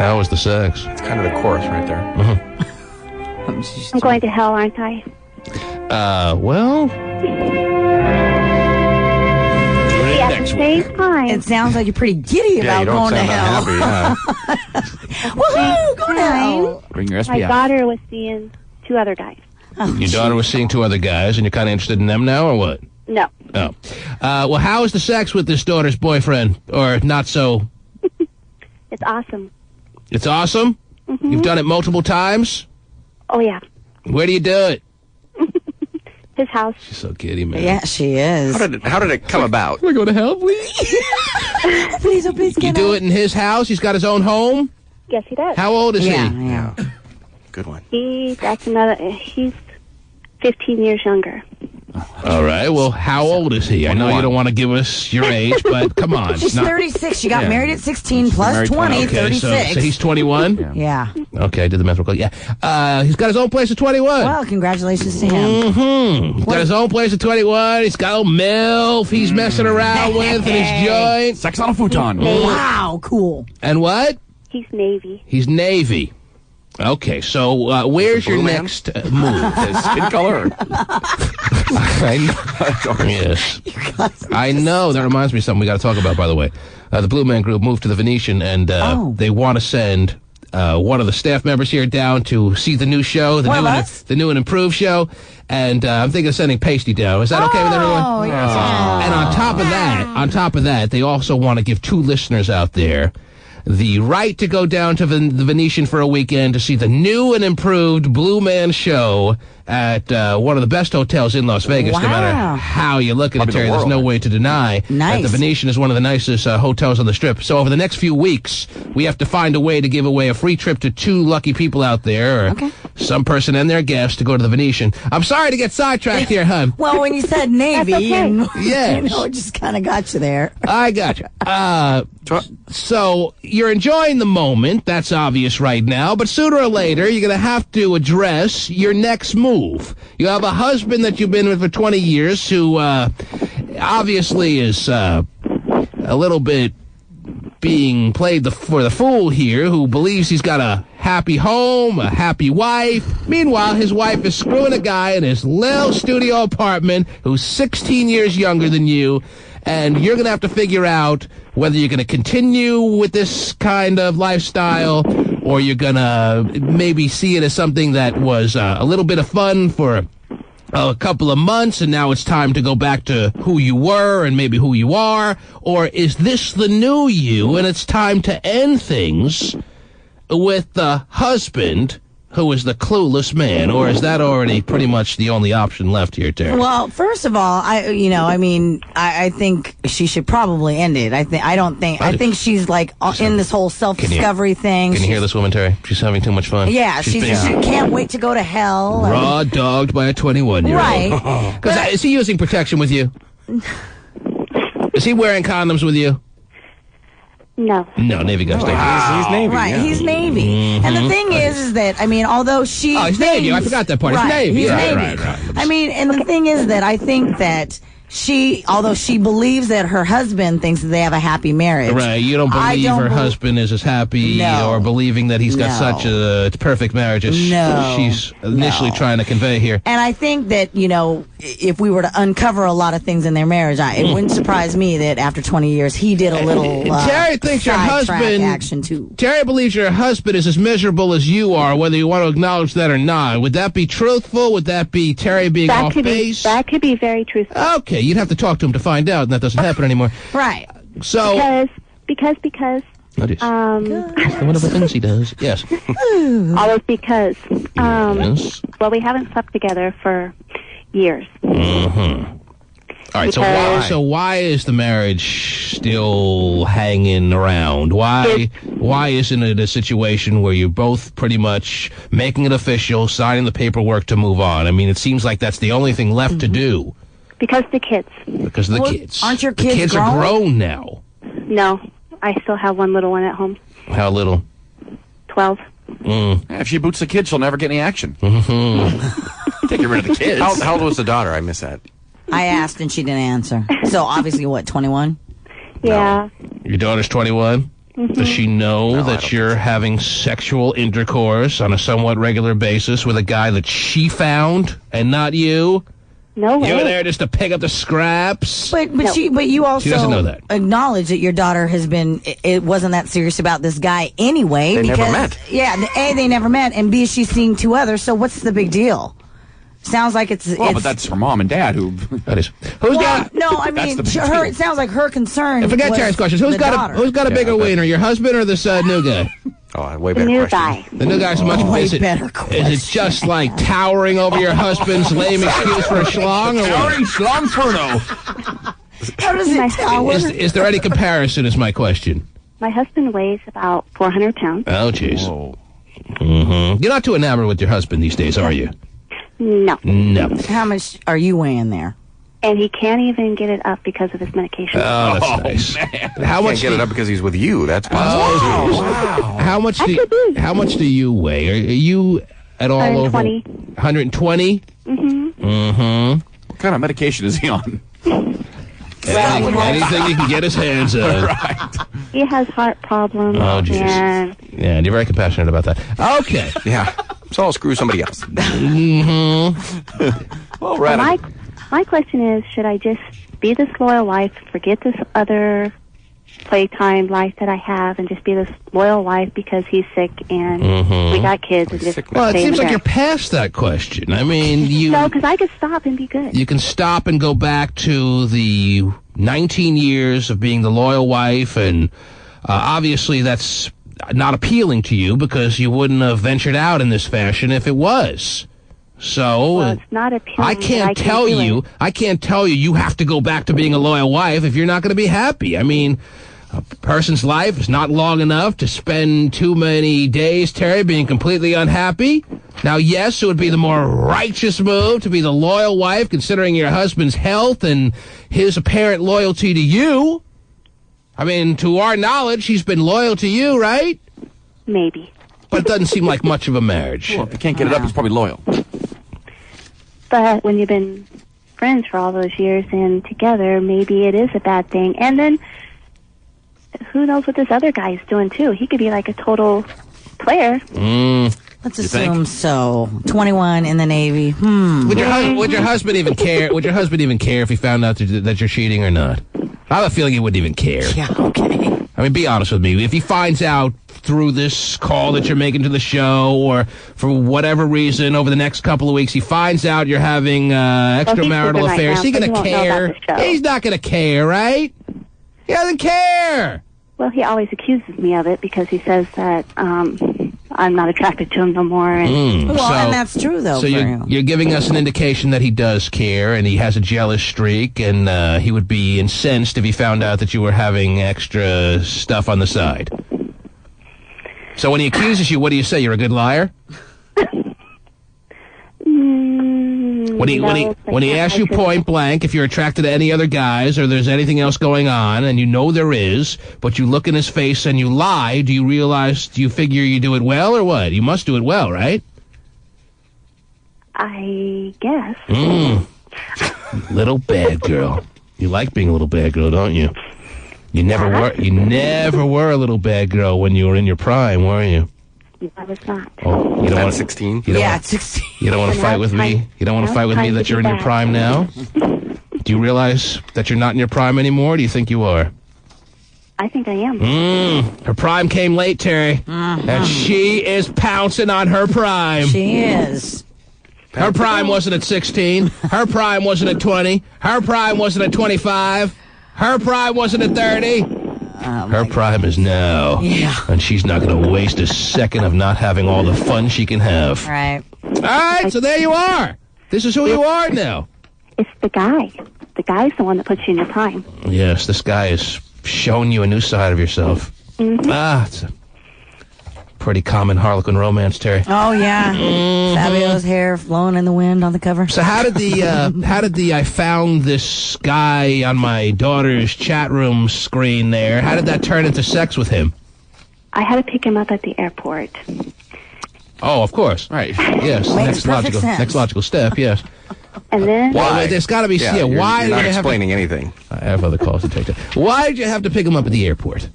How was the sex? It's kind of the chorus right there. I'm going to hell, aren't I? Well... At the same time. It sounds like you're pretty giddy about going to hell. Woohoo! Go to hell. Bring your SPF. My daughter was seeing 2 other guys. Your daughter was seeing 2 other guys, and you're kind of interested in them now, or what? No. Oh. Well, how is the sex with this daughter's boyfriend? Or not so? It's awesome. It's awesome? Mm-hmm. You've done it multiple times? Oh, yeah. Where do you do it? His house. She's so giddy, man. Yeah, she is. How did it come about? Can we go to hell, please? Please, oh, please, You do it in his house? He's got his own home? Yes, he does. How old is he? Yeah. Good one. He's 15 years younger. All right. Well, how old is he? I know you don't want to give us your age, but come on. She's 36. She got married at 16 plus 20, Okay, 36. so he's 21? Yeah. Okay, I did the math real quick. Yeah. He's got his own place at 21. Well, congratulations to him. Mm-hmm. He's got his own place at 21. He's got a little MILF he's messing around with in his joint. Sex on a futon. Wow, cool. And what? He's Navy. He's Navy. Okay, so where's your next move? His skin color. Yes. I know. That reminds me of something we got to talk about, by the way. The Blue Man Group moved to the Venetian, and they want to send one of the staff members here down to see the new show, the new and improved show. And I'm thinking of sending Pasty down. Is that okay with everyone? Oh, yeah. And on top of that, they also want to give 2 listeners out there the right to go down to the Venetian for a weekend to see the new and improved Blue Man show at one of the best hotels in Las Vegas. Wow. No matter how you look at it, Terry, there's no way to deny that the Venetian is one of the nicest hotels on the Strip. So over the next few weeks, we have to find a way to give away a free trip to 2 lucky people out there, or some person and their guests to go to the Venetian. I'm sorry to get sidetracked here, hon. Well, when you said Navy, and Yes. it just kind of got you there. I got you. So you're enjoying the moment. That's obvious right now. But sooner or later, you're going to have to address your next move. You have a husband that you've been with for 20 years who obviously is a little bit being played for the fool here, who believes he's got a happy home, a happy wife. Meanwhile, his wife is screwing a guy in his little studio apartment who's 16 years younger than you. And you're going to have to figure out whether you're going to continue with this kind of lifestyle, or you're going to maybe see it as something that was a little bit of fun for a couple of months, and now it's time to go back to who you were and maybe who you are. Or is this the new you, and it's time to end things with the husband who is the clueless man? Or is that already pretty much the only option left here, Terry? Well, first of all, I think she should probably end it. I think she's like in this whole self-discovery thing. Can you hear this woman, Terry? She's having too much fun. Yeah, she can't wait to go to hell. Raw dogged by a 21-year-old. Right. Because is he using protection with you? Is he wearing condoms with you? No. No, Navy guys. He's Navy. Right, yeah. he's Navy. And the thing is that, although she... Oh, he's Navy. I forgot that part. Right, He's Navy. he's Yeah, Navy. right. And the thing is that I think that although she believes that her husband thinks that they have a happy marriage. Right, you don't believe her husband is as happy or believing that he's got such a perfect marriage as she's initially trying to convey here. And I think that, if we were to uncover a lot of things in their marriage, it wouldn't surprise me that after 20 years he did a little Terry thinks your husband action too. Terry believes your husband is as miserable as you are, whether you want to acknowledge that or not. Would that be truthful? Would that be Terry being off base? That could be very truthful. Okay, you'd have to talk to him to find out, and that doesn't happen anymore. Right. So because that is one of the things he does. Yes. Always because yes. Well, we haven't slept together for years. Mm-hmm. All right, so why is the marriage still hanging around? Why isn't it a situation where you're both pretty much making it official, signing the paperwork to move on? I mean, it seems like that's the only thing left to do. Because the kids. Because of the kids. Aren't your kids The kids grown? are grown now. No, I still have one little one at home. How little? 12. Yeah, if she boots the kids, she'll never get any action. Mm-hmm. Take rid of the kids. How old was the daughter? I missed that. I asked and she didn't answer. So obviously, 21? Yeah. No. Your daughter's 21? Does she know that you're having sexual intercourse on a somewhat regular basis with a guy that she found and not you? No way. You were there just to pick up the scraps? But you also She doesn't know that. acknowledge that your daughter has been, it wasn't that serious about this guy anyway. They never met. Yeah, A, they never met, and B, she's seeing two others, so what's the big deal? Sounds like it's... Well, but that's her mom and dad who... That is. Who's got... No, I mean, it sounds like her concern. Forget was Terry's questions. Who's the got daughter. a bigger wiener, your husband or this new guy? Oh, way The better new question. guy. The new guy's much Way is it, better Is it just like towering over your husband's lame excuse for a schlong? Or Towering what? schlongferno. How does it tower? Is there any comparison, is my question. My husband weighs about 400 pounds. Oh, jeez. Mm-hmm. You're not too enamored with your husband these days, are you? No. No. How much are you weighing there? And he can't even get it up because of his medication. Oh, that's nice. How much Can't get it up because he's with you. That's possible. Oh, how much do you weigh? Are you at all 120. over 120? Mm-hmm. What kind of medication is he on? Anything he can get his hands on. Right. He has heart problems. Oh, jeez. And Yeah, and you're very compassionate about that. Okay. Yeah. So I'll screw somebody else. Mm-hmm. Well, right. my question is, should I just be this loyal wife, forget this other playtime life that I have, and just be this loyal wife because he's sick and we got kids and just Well, it stay in seems the like you're bed? past that question. I mean, No, because I could stop and be good. you can stop and go back to the 19 years of being the loyal wife, and obviously that's not appealing to you because you wouldn't have ventured out in this fashion if it was. So Well, it's not appealing. I can't tell you. I can't tell you. You have to go back to being a loyal wife if you're not going to be happy. I mean, a person's life is not long enough to spend too many days, Terry, being completely unhappy. Now, yes, it would be the more righteous move to be the loyal wife, considering your husband's health and his apparent loyalty to you. I mean, to our knowledge, he's been loyal to you, right? Maybe. But it doesn't seem like much of a marriage. Well, if he can't get it up, he's probably loyal. But when you've been friends for all those years and together, maybe it is a bad thing. And then who knows what this other guy is doing, too? He could be like a total player. Let's assume so. 21 in the Navy. Would your husband even care? Would your husband even care if he found out that you're cheating or not? I have a feeling he wouldn't even care. Yeah, okay. I mean, be honest with me. If he finds out through this call that you're making to the show, or for whatever reason over the next couple of weeks, he finds out you're having extramarital affairs, is he going to care? He's not going to care, right? He doesn't care. Well, he always accuses me of it because he says that I'm not attracted to him no more. And and that's true, though. So you're giving us an indication that he does care, and he has a jealous streak, and he would be incensed if he found out that you were having extra stuff on the side. So when he accuses you, what do you say? You're a good liar? When he asks you point blank if you're attracted to any other guys or there's anything else going on, and you know there is, but you look in his face and you lie, do you figure you do it well or what? You must do it well, right? I guess. Little bad girl. You like being a little bad girl, don't you? You never were a little bad girl when you were in your prime, were you? I was not. Oh, you don't want 16? Yeah, 16. You don't want to fight with me? You don't want to fight with me that you're in your prime now? Do you realize that you're not in your prime anymore, or do you think you are? I think I am. Her prime came late, Terry. And she is pouncing on her prime. She is. Her prime wasn't at 16. Her prime wasn't at 20. Her prime wasn't at 25. Her prime wasn't at 30. Her prime is now. Yeah. And she's not going to waste a second of not having all the fun she can have. Right. All right, so there you are. This is who you are now. It's the guy. The guy's the one that puts you in your prime. Yes, this guy is showing you a new side of yourself. It's a pretty common Harlequin romance, Terry. Oh, yeah. Fabio's hair flowing in the wind on the cover. So how did the I found this guy on my daughter's chat room screen there, how did that turn into sex with him? I had to pick him up at the airport. Oh, of course. Right. Yes. Makes perfect sense. Next logical step, yes. And then... Why? There's got to be... Yeah, why you're did not you have explaining anything. I have other calls to take. Why did you have to pick him up at the airport?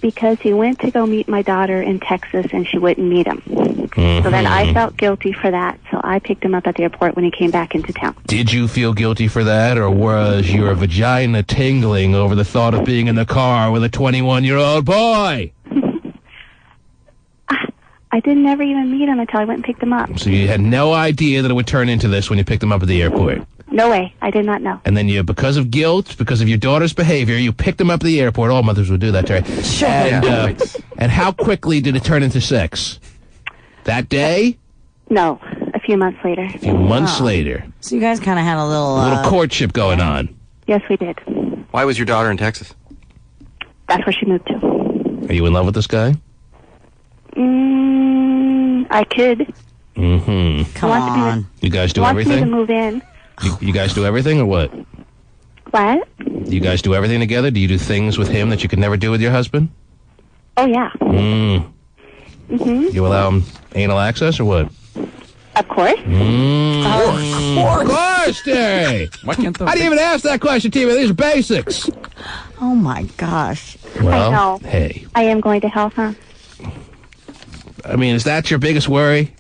because he went to go meet my daughter in Texas and she wouldn't meet him. So then I felt guilty for that, so I picked him up at the airport when he came back into town. Did you feel guilty for that, or was your vagina tingling over the thought of being in the car with a 21-year-old boy? I didn't ever even meet him until I went and picked him up. So you had no idea that it would turn into this when you picked him up at the airport? No way. I did not know. And then you, because of guilt, because of your daughter's behavior, you picked him up at the airport. All mothers would do that, Terry. Sure. And how quickly did it turn into sex? That day? No, a few months later. A few months later. So you guys kind of had a little courtship going on. Yes, we did. Why was your daughter in Texas? That's where she moved to. Are you in love with this guy? I could. Mm-hmm. Come on. You guys do wants everything? me to move in. You guys do everything, or what? What? You guys do everything together? Do you do things with him that you could never do with your husband? Oh, yeah. You allow him anal access, or what? Of course. Of course, Terry. Why can't I didn't even ask that question, Tina. These are basics. Oh, my gosh. Well, I know. hey. I am going to hell, huh? I mean, is that your biggest worry?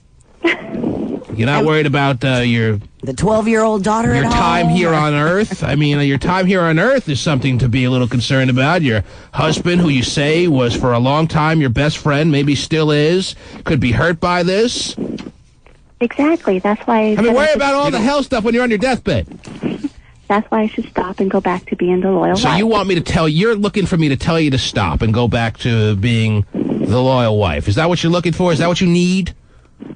You're not worried about the 12-year-old daughter your at time home? here on Earth? I mean, your time here on Earth is something to be a little concerned about. Your husband, who you say was for a long time your best friend, maybe still is, could be hurt by this. Exactly. That's why I mean, worry about all the hell stuff when you're on your deathbed. That's why I should stop and go back to being the loyal So wife. you want me to tell, you're looking for me to tell you to stop and go back to being the loyal wife. Is that what you're looking for? Is that what you need?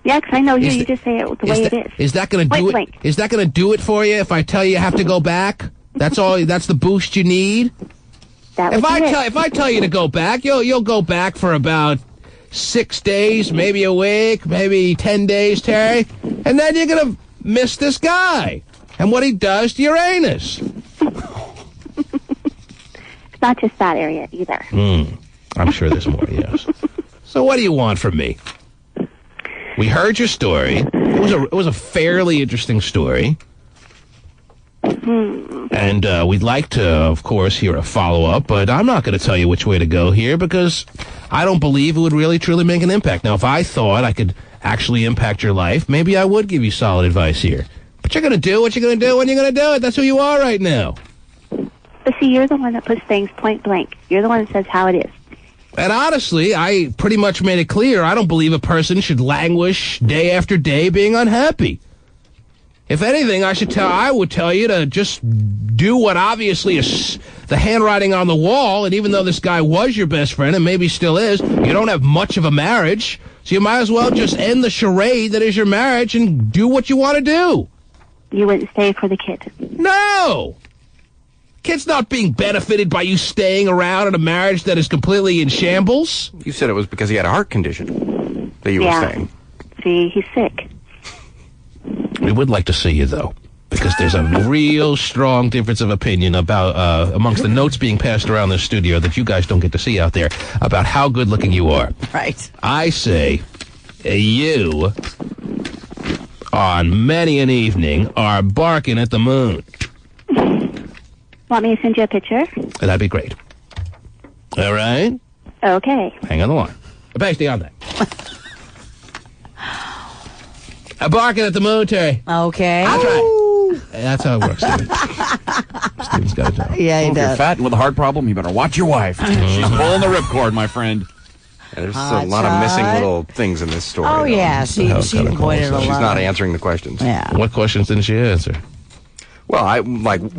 Yeah, because I know you. Is You just say it the way it is. Is that going to do it? Blink. Is that going to do it for you if I tell you have to go back? That's all. That's the boost you need. That If would I be it. tell if I tell you to go back, you'll go back for about 6 days, maybe a week, maybe 10 days, Terry, and then you're gonna miss this guy and what he does to your anus. It's not just that area either. I'm sure there's more. Yes. So what do you want from me? We heard your story. It was a fairly interesting story. And we'd like to, of course, hear a follow-up, but I'm not going to tell you which way to go here because I don't believe it would really, truly make an impact. Now, if I thought I could actually impact your life, maybe I would give you solid advice here. But you're going to do what you're going to do when you're going to do it. That's who you are right now. But see, you're the one that puts things point blank. You're the one that says how it is. And honestly, I pretty much made it clear I don't believe a person should languish day after day being unhappy. If anything, I would tell you to just do what obviously is the handwriting on the wall, and even though this guy was your best friend, and maybe still is, you don't have much of a marriage, so you might as well just end the charade that is your marriage and do what you want to do. You wouldn't stay for the kid. No! Kid's not being benefited by you staying around in a marriage that is completely in shambles. You said it was because he had a heart condition that you were saying. See, he's sick. We would like to see you, though, because there's a real strong difference of opinion about amongst the notes being passed around the studio that you guys don't get to see out there about how good-looking you are. Right. I say you, on many an evening, are barking at the moon. Want me to send you a picture? That'd be great. All right? Okay. Hang on the line. Stay on that. I'm barking at the moon, Terry. Okay. That's right. That's how it works, Steven. Steven's got to tell. Yeah, he If you're does. fat and with a heart problem, you better watch your wife. She's pulling the ripcord, my friend. Yeah, there's a lot of missing little things in this story. Oh, though. yeah. She pointed a lot. She's not answering the questions. Yeah. What questions didn't she answer? Well,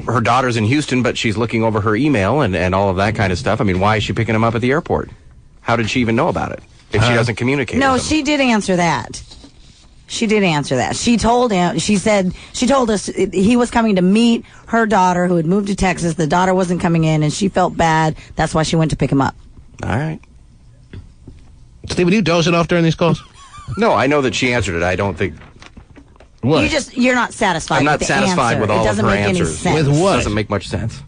her daughter's in Houston, but she's looking over her email and all of that kind of stuff. I mean, why is she picking him up at the airport? How did she even know about it if she doesn't communicate No, with him? she did answer that. She did answer that. She told him, she told us he was coming to meet her daughter who had moved to Texas. The daughter wasn't coming in, and she felt bad. That's why she went to pick him up. All right. Steve, are you dozing off during these calls? No, I know that she answered it. I don't think... What? You're not satisfied I'm with not the satisfied answer. with It all of doesn't her make any answers. sense. With what? Doesn't make much sense.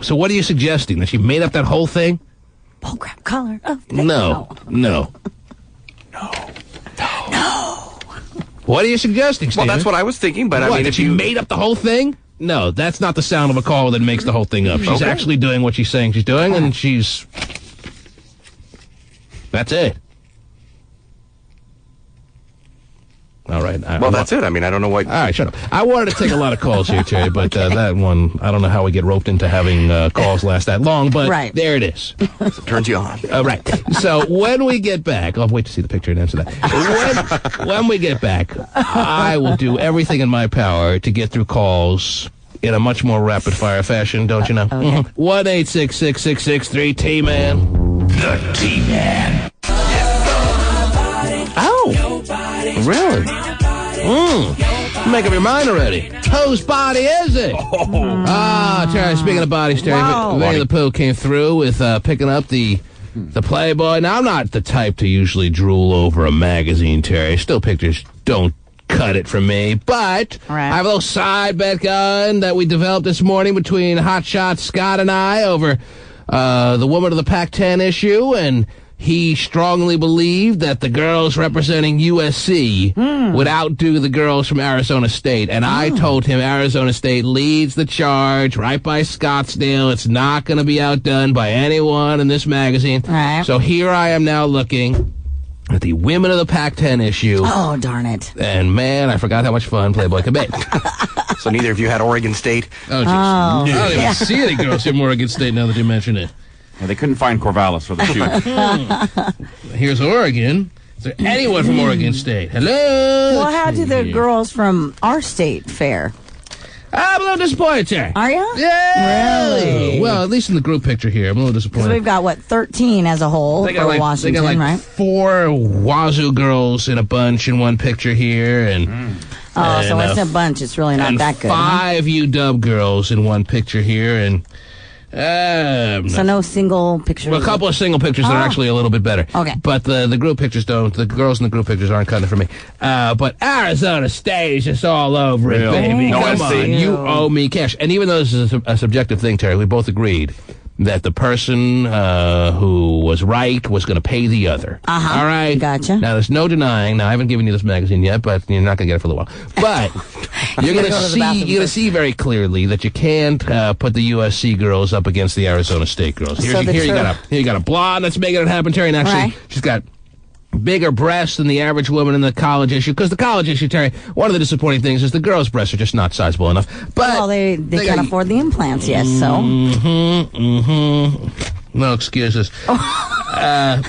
So what are you suggesting? That she made up that whole thing? Bullcrap color. Oh, No. What are you suggesting, Steve? Well, that's what I was thinking, but I mean, that if she you... made up the whole thing? No, that's not the sound of a call that makes the whole thing up. She's Okay. actually doing what she's saying she's doing, and she's That's it. All right. Well, that's it. I mean, I don't know what... All right, shut up. I wanted to take a lot of calls here, Terry, but that one, I don't know how we get roped into having calls last that long, but there it is. It turns you on. Right. So when we get back, I'll wait to see the picture and answer that. When we get back, I will do everything in my power to get through calls in a much more rapid-fire fashion, don't you know? Okay. 1-866-663-T-Man. The T-Man. Oh, really? Make up your mind already. Whose body is it? Terry, speaking of bodies, Terry, Winnie the Pooh came through with picking up the Playboy. Now, I'm not the type to usually drool over a magazine, Terry. Still pictures don't cut it for me. But I have a little side bet going that we developed this morning between Hotshot Scott and I over the Woman of the Pac-10 issue, and he strongly believed that the girls representing USC would outdo the girls from Arizona State. And I told him Arizona State leads the charge right by Scottsdale. It's not going to be outdone by anyone in this magazine. So here I am now looking at the Women of the Pac-10 issue. Oh, darn it. And, man, I forgot how much fun Playboy could be. So neither of you had Oregon State? Oh, jeez. I don't even see any girls from Oregon State now that you mention it. Yeah, they couldn't find Corvallis for the shoot. Here's Oregon. Is there anyone from Oregon State? Hello? Well, how do the girls from our state fare? I'm a little disappointed, Terry. Are you? Yeah. Really? Well, at least in the group picture here, I'm a little disappointed. Because we've got, 13 as a whole for Washington, they got right? 4 Wazoo girls in a bunch in one picture here, and so it's a bunch. It's really not that good. 5 UW girls in one picture here, and so no single pictures. Well, a couple of single pictures that are actually a little bit better. Okay. But the group pictures don't. The girls in the group pictures aren't cutting it for me. But Arizona State is just all over it, baby. No, Come on, you owe me cash. And even though this is a subjective thing, Terry, we both agreed that the person who was right was going to pay the other. All right? Gotcha. Now, there's no denying. Now, I haven't given you this magazine yet, but you're not going to get it for a little while. But you're going to see very clearly that you can't put the USC girls up against the Arizona State girls. Here you got a blonde that's making it happen, Terry, and actually she's got bigger breasts than the average woman in the college issue. Because the college issue, Terry, one of the disappointing things is the girls' breasts are just not sizable enough. But they can't afford the implants, yes, so. No excuses. And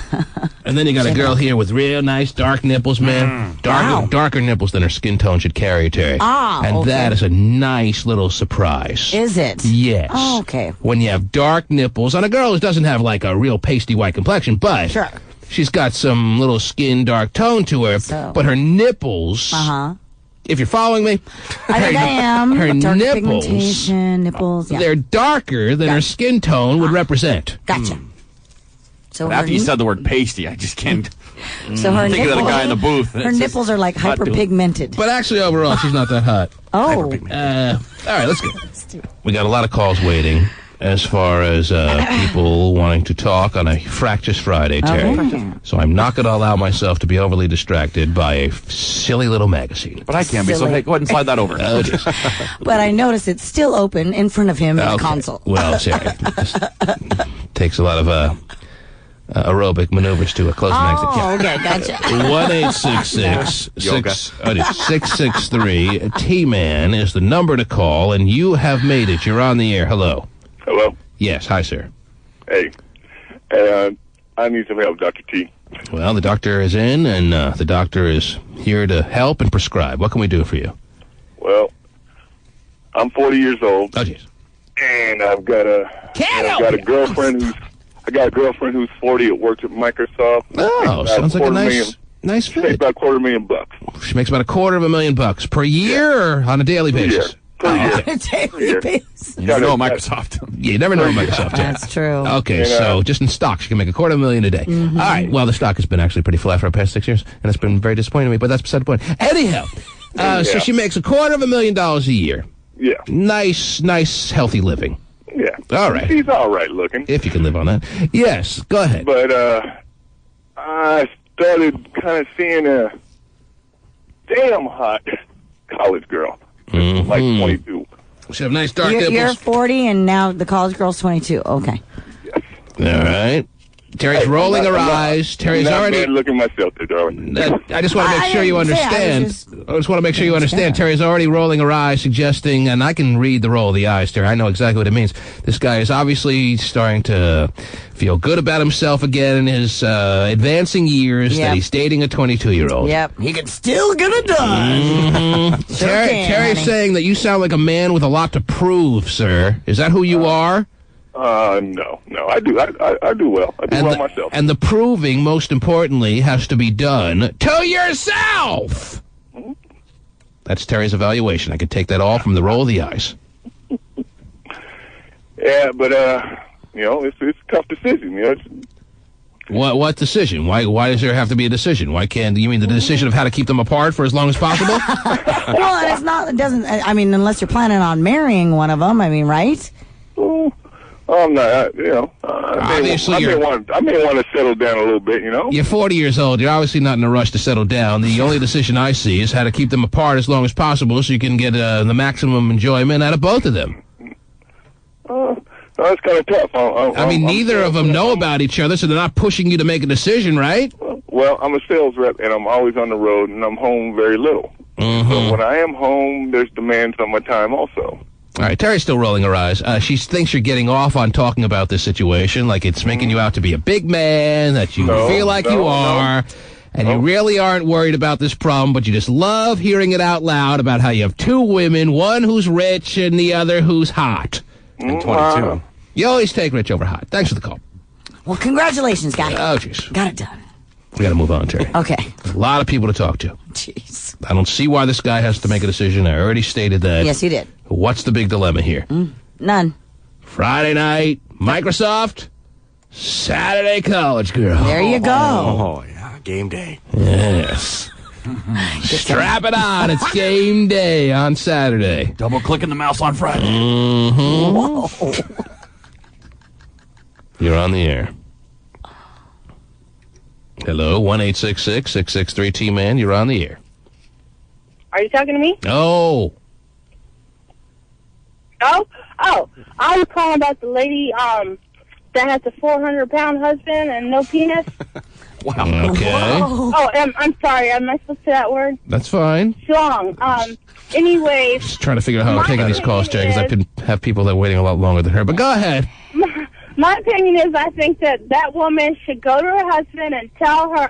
then you got a girl here with real nice dark nipples, man. Darker nipples than her skin tone should carry, Terry. And that is a nice little surprise. Is it? Yes. Oh, okay. When you have dark nipples on a girl who doesn't have like a real pasty white complexion, but she's got some little skin dark tone to her. But her nipples, if you're following me, I think I am. Her dark nipples, pigmentation, nipples, they're darker than her skin tone would represent. Gotcha. So after you said the word pasty, I just can't so her think of the guy in the booth. Her nipples are like hyperpigmented. But actually, overall, she's not that hot. Oh. All right, let's go. We got a lot of calls waiting as far as people wanting to talk on a Fractious Friday, Terry. So I'm not going to allow myself to be overly distracted by a silly little magazine. But I can be, so hey, go ahead and slide that over. But I notice it's still open in front of him in the console. Well, Terry, it takes a lot of aerobic maneuvers to close the magazine. Oh, okay, gotcha. 1-866-663 T-Man is the number to call, and you have made it. You're on the air. Hello. Hello? Yes, hi, sir. Hey, I need some help, Dr. T. Well, the doctor is in, and the doctor is here to help and prescribe. What can we do for you? Well, I'm 40 years old. Oh, jeez. And I've got a girlfriend who's 40 that works at Microsoft. Oh, sounds like a nice fit. She makes about $250,000. She makes about $250,000 per year or on a daily basis? On a daily basis. You never know Microsoft. You never know Microsoft. That's true. Okay, so just in stock, she can make $250,000 a day. All right, well, the stock has been actually pretty flat for the past 6 years, and it's been very disappointing to me, but that's beside the point. Anyhow, so she makes $250,000 a year. Yeah. Nice, healthy living. Yeah. All right. She's all right looking. If you can live on that. Yes, go ahead. But I started kind of seeing a damn hot college girl. Like 22. She have nice dark nipples. You're 40 and now the college girl's 22. Okay. Yes. All right. Terry's rolling her eyes. Terry's already looking myself there, darling. I just want to make sure you understand. I just want to make sure you understand. Terry's already rolling her eyes, suggesting, and I can read the roll of the eyes, Terry. I know exactly what it means. This guy is obviously starting to feel good about himself again in his advancing years. That he's dating a 22-year-old. Yep, he can still get it done. Terry's saying that you sound like a man with a lot to prove, sir. Is that who you are? No. I do well. I do well myself. And the proving, most importantly, has to be done to yourself. That's Terry's evaluation. I could take that all from the roll of the eyes. Yeah, but it's a tough decision. What decision? Why does there have to be a decision? Why can't you mean the decision of how to keep them apart for as long as possible? Well, and it's not. It doesn't. I mean, unless you're planning on marrying one of them. I mean, right? I'm not, obviously I may want to settle down a little bit, You're 40 years old. You're obviously not in a rush to settle down. The only decision I see is how to keep them apart as long as possible so you can get the maximum enjoyment out of both of them. That's kind of tough. I mean, neither of them know about each other, so they're not pushing you to make a decision, right? Well, I'm a sales rep, and I'm always on the road, and I'm home very little. So when I am home, there's demands on my time also. All right, Terry's still rolling her eyes. She thinks you're getting off on talking about this situation, like it's making you out to be a big man, that you feel like you are, and you really aren't worried about this problem, but you just love hearing it out loud about how you have two women, one who's rich and the other who's hot. And 22. You always take rich over hot. Thanks for the call. Well, congratulations, guy. Oh, jeez. Got it done. We got to move on, Terry. Okay. There's a lot of people to talk to. Jeez. I don't see why this guy has to make a decision. I already stated that. Yes, you did. What's the big dilemma here? None. Friday night, Microsoft, Saturday college girl. There you go. Oh, yeah, game day. Yes. Strap it on. It's game day on Saturday. Double clicking the mouse on Friday. Whoa. You're on the air. Hello, 1-866-663-T-MAN. You're on the air. Are you talking to me? No. Oh, I was calling about the lady that has a 400-pound husband and no penis. Wow. Okay. Oh, I'm sorry. Am I supposed to say that word? That's fine. Schlong. Anyways. Just trying to figure out how I'm taking these calls, Jay, because I could have people that are waiting a lot longer than her. But go ahead. My opinion is I think that woman should go to her husband and tell her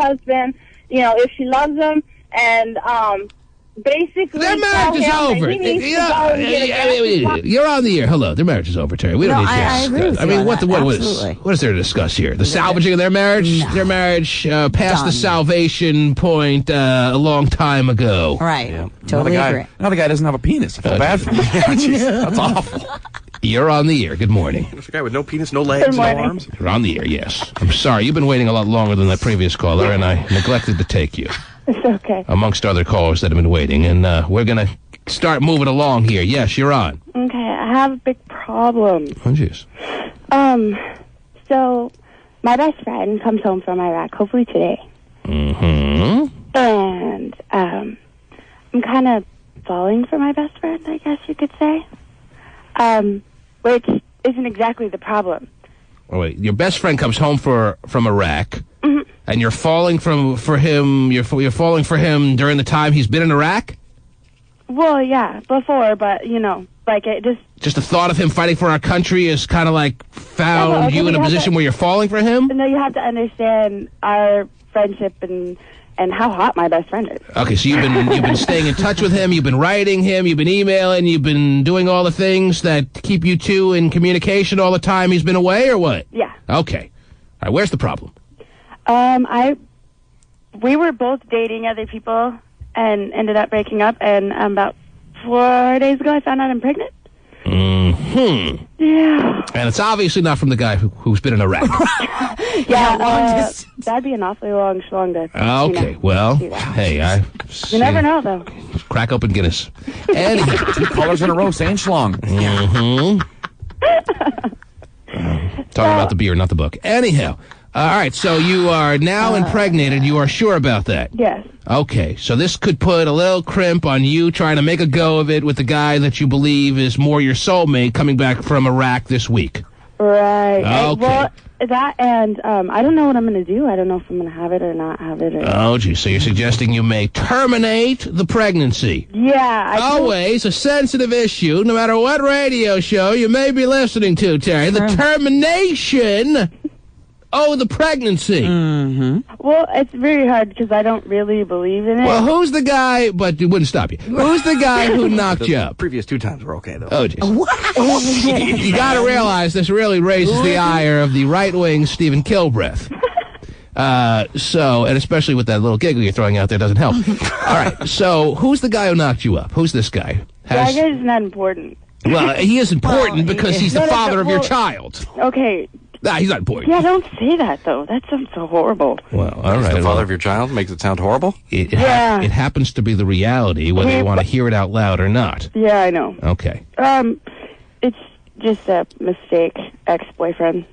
husband, if she loves him, and basically their marriage is over. You're on the air. Hello, their marriage is over, Terry. We don't need to discuss. agree with I mean, you what is there to discuss here? The salvaging of their marriage? No. Their marriage passed the salvation point a long time ago. Right. Yeah. Totally agree. Now the guy doesn't have a penis. I feel bad for him. That's awful. You're on the air. Good morning. There's a guy with no penis, no legs, no arms. You're on the air, yes. I'm sorry. You've been waiting a lot longer than that previous caller, and I neglected to take you. It's okay. Amongst other callers that have been waiting, and we're going to start moving along here. Yes, you're on. Okay, I have a big problem. Oh, jeez. So my best friend comes home from Iraq, hopefully today. Mm-hmm. And I'm kind of falling for my best friend, I guess you could say. Which isn't exactly the problem. Oh, wait. Your best friend comes home from Iraq, and you're falling for him. You're falling for him during the time he's been in Iraq. Well, yeah, before, but like it just the thought of him fighting for our country is kind of like found you in a position where you're falling for him. No, you have to understand our friendship and how hot my best friend is. Okay, so you've been staying in touch with him, you've been writing him, you've been emailing, you've been doing all the things that keep you two in communication all the time he's been away, or what? Yeah. Okay. All right, where's the problem? We were both dating other people and ended up breaking up, and about 4 days ago I found out I'm pregnant. Mm-hmm. Yeah. And it's obviously not from the guy who's been in Iraq. Yeah, that'd be an awfully long schlong to okay, well, hey, you never know, though. Crack open Guinness. Anyhow. 2 callers in a row saying schlong. Mm-hmm. Talking about the beer, not the book. Anyhow. All right, so you are now impregnated. You are sure about that? Yes. Okay, so this could put a little crimp on you trying to make a go of it with the guy that you believe is more your soulmate coming back from Iraq this week. Right. Okay. Well, That and I don't know what I'm going to do. I don't know if I'm going to have it or not have it. Or... Oh, gee. So you're suggesting you may terminate the pregnancy? Yeah. Always a sensitive issue, no matter what radio show you may be listening to, Terry. The termination of the pregnancy. Mm-hmm. Well, it's very hard because I don't really believe in it. Well, who's the guy, but it wouldn't stop you. Who's the guy who knocked you up? Previous 2 times were okay, though. Oh, jeez. You got to realize this really raises the ire of the right-wing Stephen Kilbreth. And especially with that little giggle you're throwing out there doesn't help. All right, so who's the guy who knocked you up? Who's this guy? That guy's not important. Well, he is important because he's the father of your child. Okay. Nah, he's not important. Yeah, don't say that, though. That sounds so horrible. Well, all right. The father of your child makes it sound horrible? It happens to be the reality, whether you want to hear it out loud or not. Yeah, I know. Okay. It's just a mistake, ex-boyfriend.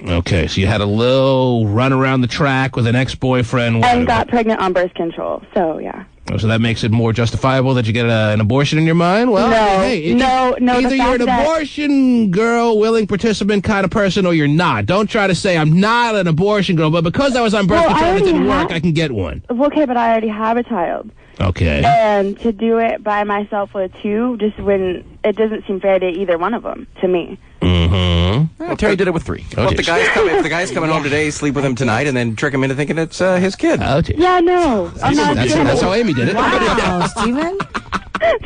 Okay, so you had a little run around the track with an ex-boyfriend. And got pregnant on birth control, so yeah. So that makes it more justifiable that you get an abortion in your mind? Well, no, hey, no. Either you're an abortion girl, willing participant kind of person, or you're not. Don't try to say I'm not an abortion girl, but because I was on birth control and it didn't work, I can get one. Okay, but I already have a child. Okay. And to do it by myself with 2, just when it doesn't seem fair to either one of them, to me. Mm-hmm. Well, Terry did it with 3. Well, if the guy's coming home today, sleep with him tonight, and then trick him into thinking it's his kid. Yeah, no. I'm not that's how Amy did it. Wow, Stephen?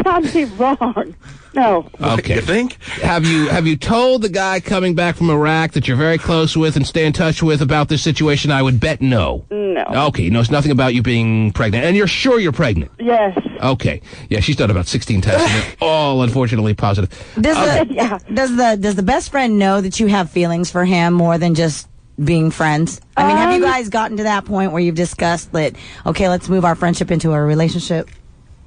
That's wrong. No. Okay. You think? Have you told the guy coming back from Iraq that you're very close with and stay in touch with about this situation? I would bet no. No. Okay, he knows nothing about you being pregnant. And you're sure you're pregnant? Yes. Okay. Yeah, she's done about 16 tests, and they're all unfortunately positive. Does the best friend know that you have feelings for him more than just being friends? I mean, have you guys gotten to that point where you've discussed that, okay, let's move our friendship into a relationship?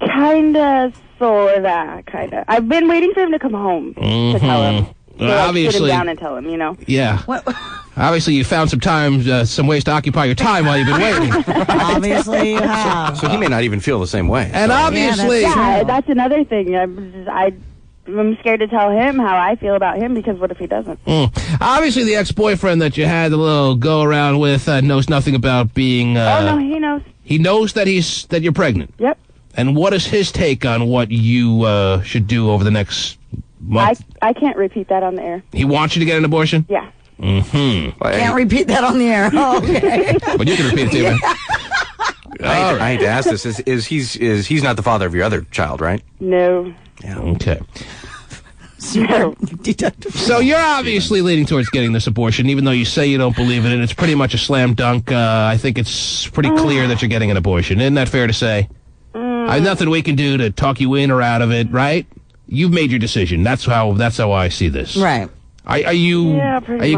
Kinda, sorta, kinda. I've been waiting for him to come home to tell him. So Obviously. Sit him down and tell him, you know? Yeah. Obviously, you found some ways to occupy your time while you've been waiting. Obviously, you have. So he may not even feel the same way. And obviously... Yeah, that's another thing. I'm scared to tell him how I feel about him because what if he doesn't? Obviously, the ex-boyfriend that you had the little go-around with knows nothing about being... oh, no, he knows. He knows that you're pregnant? Yep. And what is his take on what you should do over the next month? I can't repeat that on the air. He wants you to get an abortion? Yeah. Mm-hmm. Can't repeat that on the air. Oh, okay. But you can repeat it too, man. I hate to ask this. Is he's not the father of your other child, right? No. Yeah. Okay. No. So you're obviously leaning towards getting this abortion, even though you say you don't believe in it. It's pretty much a slam dunk. I think it's pretty clear that you're getting an abortion. Isn't that fair to say? There's nothing we can do to talk you in or out of it, right? You've made your decision. That's how I see this. Right. Are you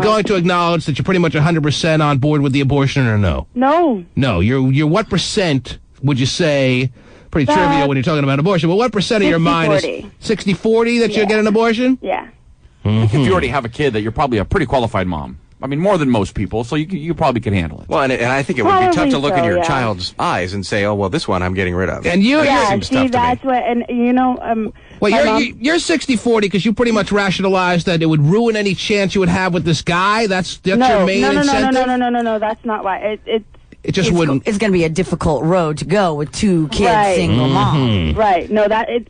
going to acknowledge that you're pretty much 100% on board with the abortion or no? No. No. You're what percent would you say? Pretty trivial when you're talking about abortion, but what percent of your mind is 60-40 that you'll get an abortion? Yeah. If you already have a kid, that you're probably a pretty qualified mom. I mean, more than most people, so you probably can handle it. Well, and I think it would be tough to look in your child's eyes and say, oh, well, this one I'm getting rid of. And see, that's what, and you know, well, you're 60-40 because you pretty much rationalized that it would ruin any chance you would have with this guy. That's your main incentive? No, that's not why. It just wouldn't. It's going to be a difficult road to go with 2 kids, single mom. Right. No, having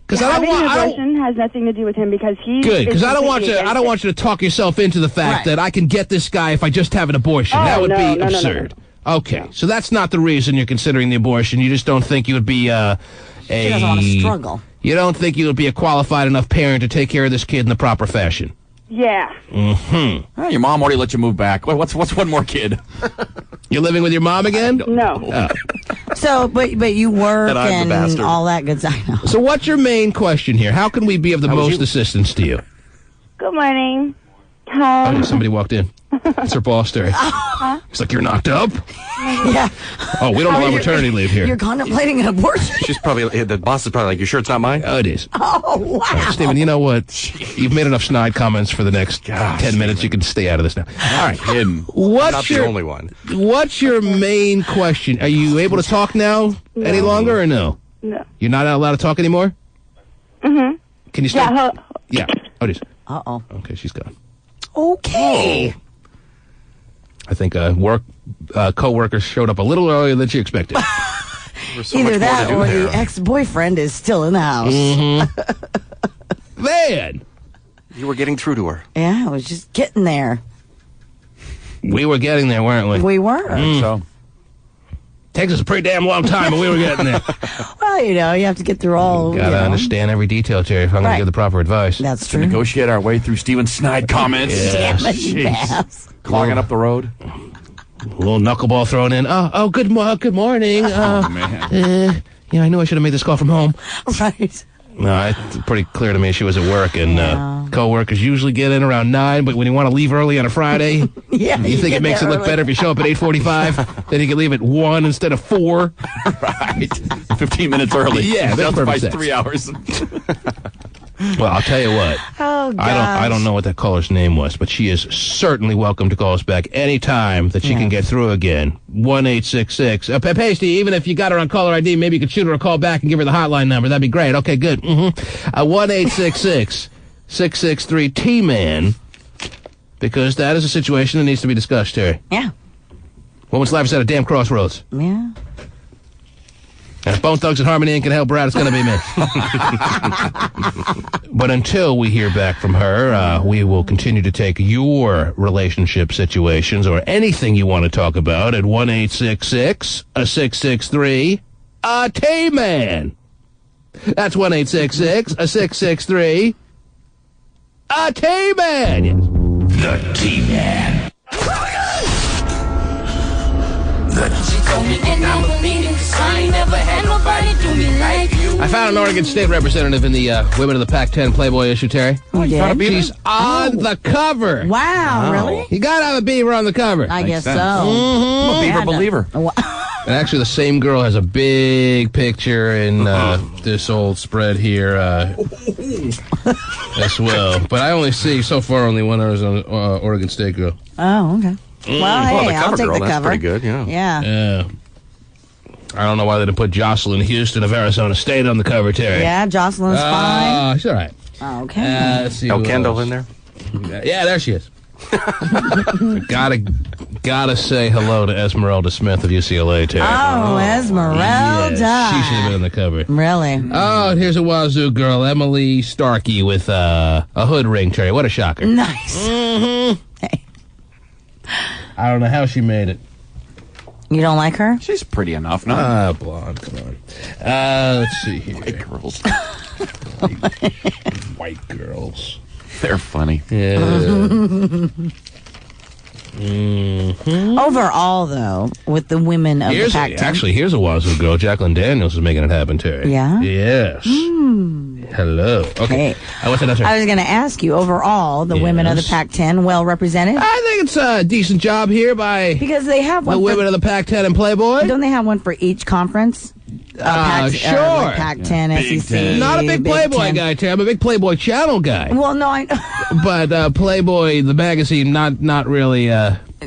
an abortion has nothing to do with him because he. Good, because I don't want you to talk yourself into the fact that I can get this guy if I just have an abortion. That would be absurd. Okay, so that's not the reason you're considering the abortion. You just don't think you would be She doesn't want to struggle. You don't think you would be a qualified enough parent to take care of this kid in the proper fashion. Yeah. Mm-hmm. Your mom already let you move back. What's one more kid? You're living with your mom again? No. So, but you work and all that good stuff. So what's your main question here? How can we be of the most assistance to you? Good morning. Somebody walked in. It's her boss, Terry. He's like, you're knocked up? Yeah. Oh, we don't allow maternity leave here. You're contemplating an abortion? The boss is probably like, you sure it's not mine? Oh, it is. Oh, wow. Stephen, you know what? You've made enough snide comments for the next 10 minutes. You can stay out of this now. All right. Not the only one. What's your main question? Are you able to talk now any longer or no? No. You're not allowed to talk anymore? Mm-hmm. Can you stop? Yeah. Oh, it is. Uh-oh. Okay, she's gone. Okay. I think co-worker showed up a little earlier than she expected. Either that or the ex-boyfriend is still in the house. Mm-hmm. Man! You were getting through to her. Yeah, I was just getting there. We were getting there, weren't we? We were. So. Takes us a pretty damn long time, but we were getting there. Well, you have to get through all. Gotta understand every detail, Terry, if I'm going to give the proper advice. That's true. To negotiate our way through Steven Snide comments. Yes. Clogging up the road. A little knuckleball thrown in. Good morning. Man. Yeah, I knew I should have made this call from home. Right. No, it's pretty clear to me she was at work, and co-workers usually get in around 9, but when you want to leave early on a Friday, you think it makes it look better if you show up at 8:45, then you can leave at 1 instead of 4. Right. 15 minutes early. Yeah, that's justifies perfect 3 hours. Well, I'll tell you what. Oh, gosh. I don't know what that caller's name was, but she is certainly welcome to call us back anytime that she can get through again. 1-866. Pasty, even if you got her on caller ID, maybe you could shoot her a call back and give her the hotline number. That'd be great. Okay, good. 1-866-663-T-MAN, because that is a situation that needs to be discussed, Terry. Yeah. Woman's life is at a damn crossroads. Yeah. And if Bone Thugs and Harmony ain't gonna help her out, it's gonna be me. But until we hear back from her, we will continue to take your relationship situations or anything you want to talk about at 1-866-663-T-MAN. That's 1-866-663-T-MAN. Yes. The T-Man. I found an Oregon State representative in the Women of the Pac-10 Playboy issue, Terry. Oh, yeah? She's on the cover. Wow, really? You gotta have a beaver on the cover. I guess so. I'm a beaver believer. And actually, the same girl has a big picture in this old spread here as well. But I only see, so far, only one Oregon State girl. Oh, okay. Well, hey, I'll take the that's cover. pretty good, yeah. Yeah. I don't know why they didn't put Jocelyn Houston of Arizona State on the cover, Terry. Yeah, Jocelyn's fine. She's all right. Oh, okay. Let's see. Kendall in there? Yeah, there she is. Gotta say hello to Esmeralda Smith of UCLA, Terry. Oh, Esmeralda. Yes, she should have been on the cover. Really? Oh, and here's a Wazoo girl, Emily Starkey, with a hood ring, Terry. What a shocker. Nice. Mm-hmm. Hey. I don't know how she made it. You don't like her? She's pretty enough, no? Blonde, come on. Let's see here. White girls. White girls. They're funny. Yeah. Overall, though, with the women of the Pac-10. Actually, here's a Wazoo girl. Jacqueline Daniels is making it happen, Terry. Yeah? Yes. Hello. Okay. What's that? I was going to ask you, overall, the women of the Pac-10 well represented? I think it's a decent job here by because they have one the women of the Pac-10 and Playboy. Don't they have one for each conference? Sure. Like Pac-10, SEC. Not a big Playboy guy, Terry. I'm a big Playboy Channel guy. Well, no, I know. But Playboy, the magazine, not really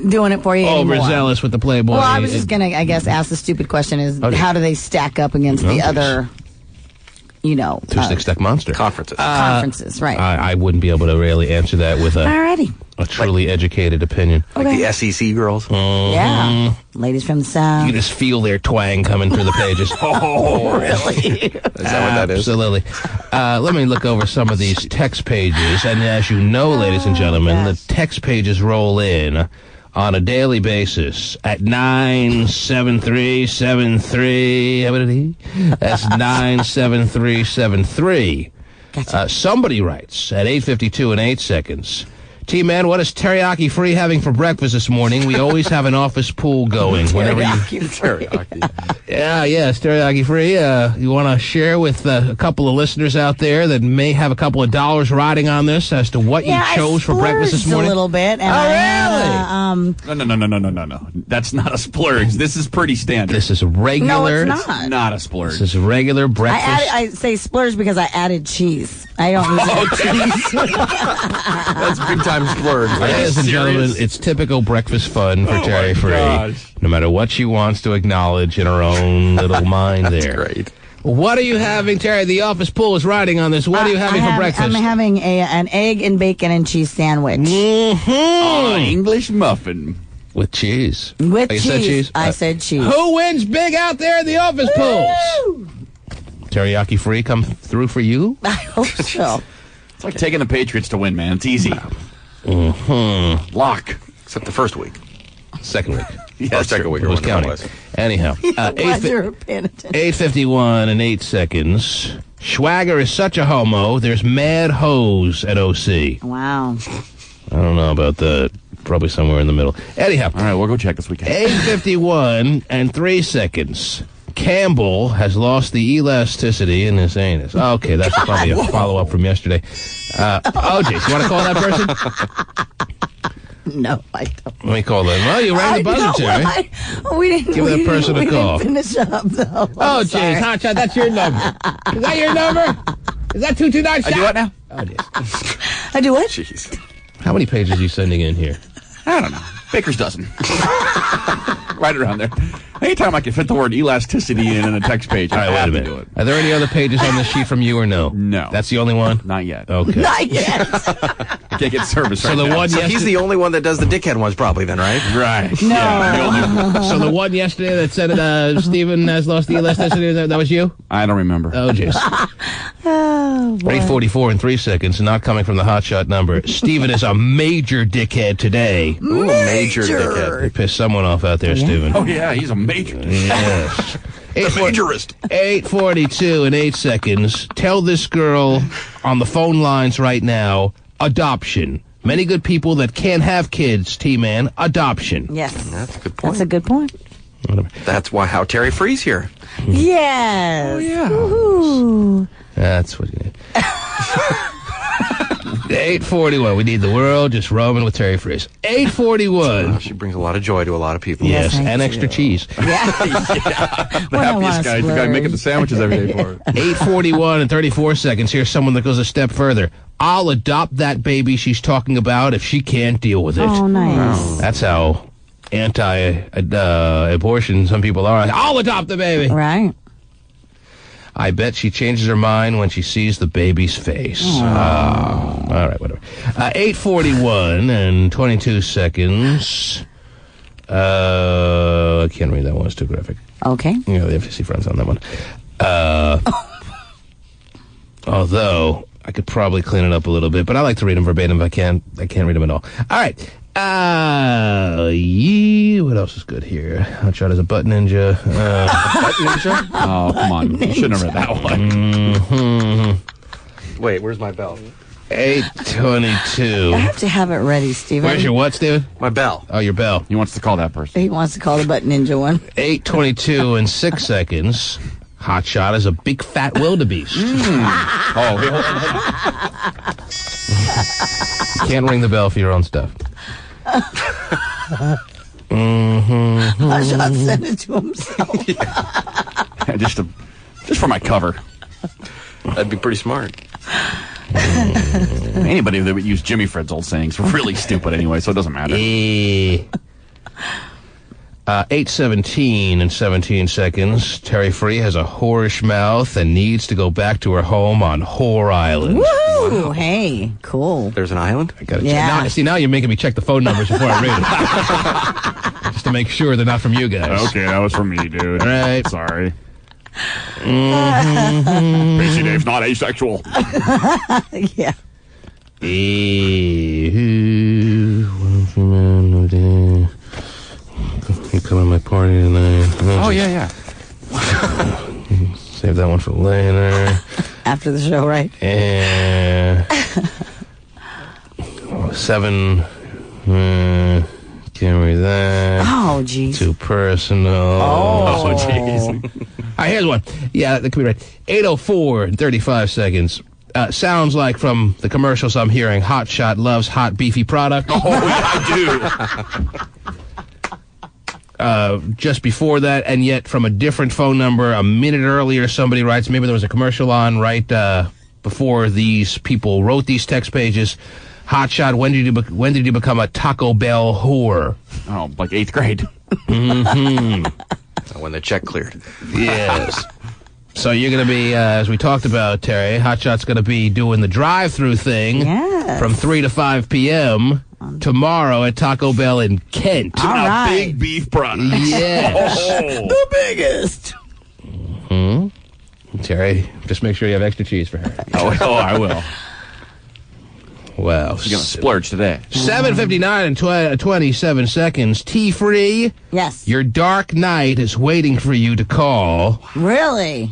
doing it for you anymore. Overzealous with the Playboy. Well, I was just going to, I guess, ask the stupid question is, how do they stack up against the other, Two-stick monster. Conferences. Conferences, right. I wouldn't be able to really answer that with a truly educated opinion. Like the SEC girls? Yeah. Ladies from the South. You can just feel their twang coming through the pages. Oh, really? Is that what that is? Absolutely. Let me look over some of these text pages. And as you know, ladies and gentlemen, the text pages roll in on a daily basis at 97373. How many? That's 97373. Gotcha. Somebody writes at 8:52 and 8 seconds. T-Man, what is teriyaki free having for breakfast this morning? We always have an office pool going. Teriyaki. Yeah, it's teriyaki free. You want to share with a couple of listeners out there that may have a couple of dollars riding on this as to what you chose for breakfast this morning? A little bit. And No. That's not a splurge. This is pretty standard. This is regular. No, it's not. Not a splurge. This is regular breakfast. I say splurge because I added cheese. I don't use cheese. That's big time splurge. Ladies and gentlemen, it's typical breakfast fun for Terry Free. Gosh. No matter what she wants to acknowledge in her own little mind there. That's great. What are you having, Terry? The office pool is riding on this. What are you having for breakfast? I'm having an egg and bacon and cheese sandwich. English muffin. With cheese. With You cheese. said cheese? I said cheese. Who wins big out there in the office pools? Teriyaki free come through for you? I hope so. It's like taking the Patriots to win, man. It's easy. Mm-hmm. Lock. Except the first week. Second week. Or second week. It was counting. Anyhow. Glad you were paying attention. 8:51 and 8 seconds. Schwager is such a homo, there's mad hoes at OC. Wow. I don't know about that. Probably somewhere in the middle. Anyhow. All right, we'll go check this weekend. 8:51 and 3 seconds. Campbell has lost the elasticity in his anus. Okay, that's probably a follow-up from yesterday. OJ, you want to call that person? No, I don't. Let me call them. Well, you rang the buzzer, Terry. We didn't. Give that person a call. We didn't finish up, though. Oh, jeez, Hotshot, that's your number. Is that your number? Is that 229? I do what now? Oh, jeez. I do what? Jeez. How many pages are you sending in here? I don't know. Baker's dozen. Right around there. Anytime I can fit the word elasticity in a text page, All right, I wait a have to minute. do it. Are there any other pages on this sheet from you or no? No. That's the only one? Not yet. Okay. Not yet. I can't get service So right the now. one So yesterday, he's the only one that does the dickhead ones, probably, then, right? Right. No. Yeah, so the one yesterday that said Stephen has lost the elasticity, that was you? I don't remember. Oh, jeez. Oh, boy. 8:44 in 3 seconds, not coming from the hotshot number. Stephen is a major dickhead today. Ooh, major dickhead. He pissed someone off out there, Stephen. Oh, yeah, he's a major. Yes. The majorist. 8:42 in 8 seconds. Tell this girl on the phone lines right now, adoption. Many good people that can't have kids, T-Man, adoption. Yes. That's a good point. That's a good point. That's why how Terry Free's here. Yes. Oh, yeah. Woohoo. That's what you need. 8:41. We need the world just roaming with Terry Freeze. 8:41. She brings a lot of joy to a lot of people. Yes, Yes, I and do. extra cheese. The happiest guy is the guy making the sandwiches every day for her. 8:41 and 34 seconds. Here's someone that goes a step further. I'll adopt that baby she's talking about if she can't deal with it. Oh, nice. That's how anti-abortion some people are. I'll adopt the baby. Right. I bet she changes her mind when she sees the baby's face. All right, whatever. 8:41 and 22 seconds. I can't read that one. It's too graphic. Okay. You know, the FCC friends on that one. Although, I could probably clean it up a little bit, but I like to read them verbatim if I can. I can't read them at all. All right. What else is good here? Hotshot is a butt ninja. Button ninja? Oh, come on. You shouldn't have read that one. Mm-hmm. Wait, where's my bell? 8:22. I have to have it ready, Steven. Where's your what, Steven? My bell. Oh, your bell. He wants to call that person. He wants to call the butt ninja one. 8:22 and 6 seconds. Hotshot is a big fat wildebeest. Oh, You can't ring the bell for your own stuff. Hotshot sent it to himself. just for my cover. That'd be pretty smart. Anybody that would use Jimmy Fred's old sayings are really stupid anyway, so it doesn't matter. 8:17 and 17 seconds. Terry Free has a whorish mouth and needs to go back to her home on Whore Island. Woo! Hey, cool. There's an island? I gotta Yeah. check. Now you're making me check the phone numbers before I read it. Just to make sure they're not from you guys. Okay, that was from me, dude. All right. Sorry. Pacey Dave's not asexual. Yeah. You come to my party tonight. Oh, yeah. Save that one for later. After the show, right? And 7. Can't read that. Oh, jeez. Too personal. Oh, jeez. All right, here's one. Yeah, that could be right. 8:04 and 35 seconds. Sounds like from the commercials I'm hearing, Hot Shot loves hot, beefy product. Oh, yeah, I do. Just before that, and yet from a different phone number, a minute earlier, somebody writes, maybe there was a commercial on right before these people wrote these text pages. Hotshot, when did you become a Taco Bell whore? Oh, like 8th grade. When the check cleared. Yes. So you're going to be, as we talked about, Terry, Hotshot's going to be doing the drive-through thing Yes. from 3 to 5 p.m. On tomorrow at Taco Bell in Kent. All right. Big beef products. Yes. The biggest. Terry, just make sure you have extra cheese for her. Oh, I will. Wow. You're going to splurge today. 7:59 and 27 seconds. T-Free. Yes. Your dark night is waiting for you to call. Really?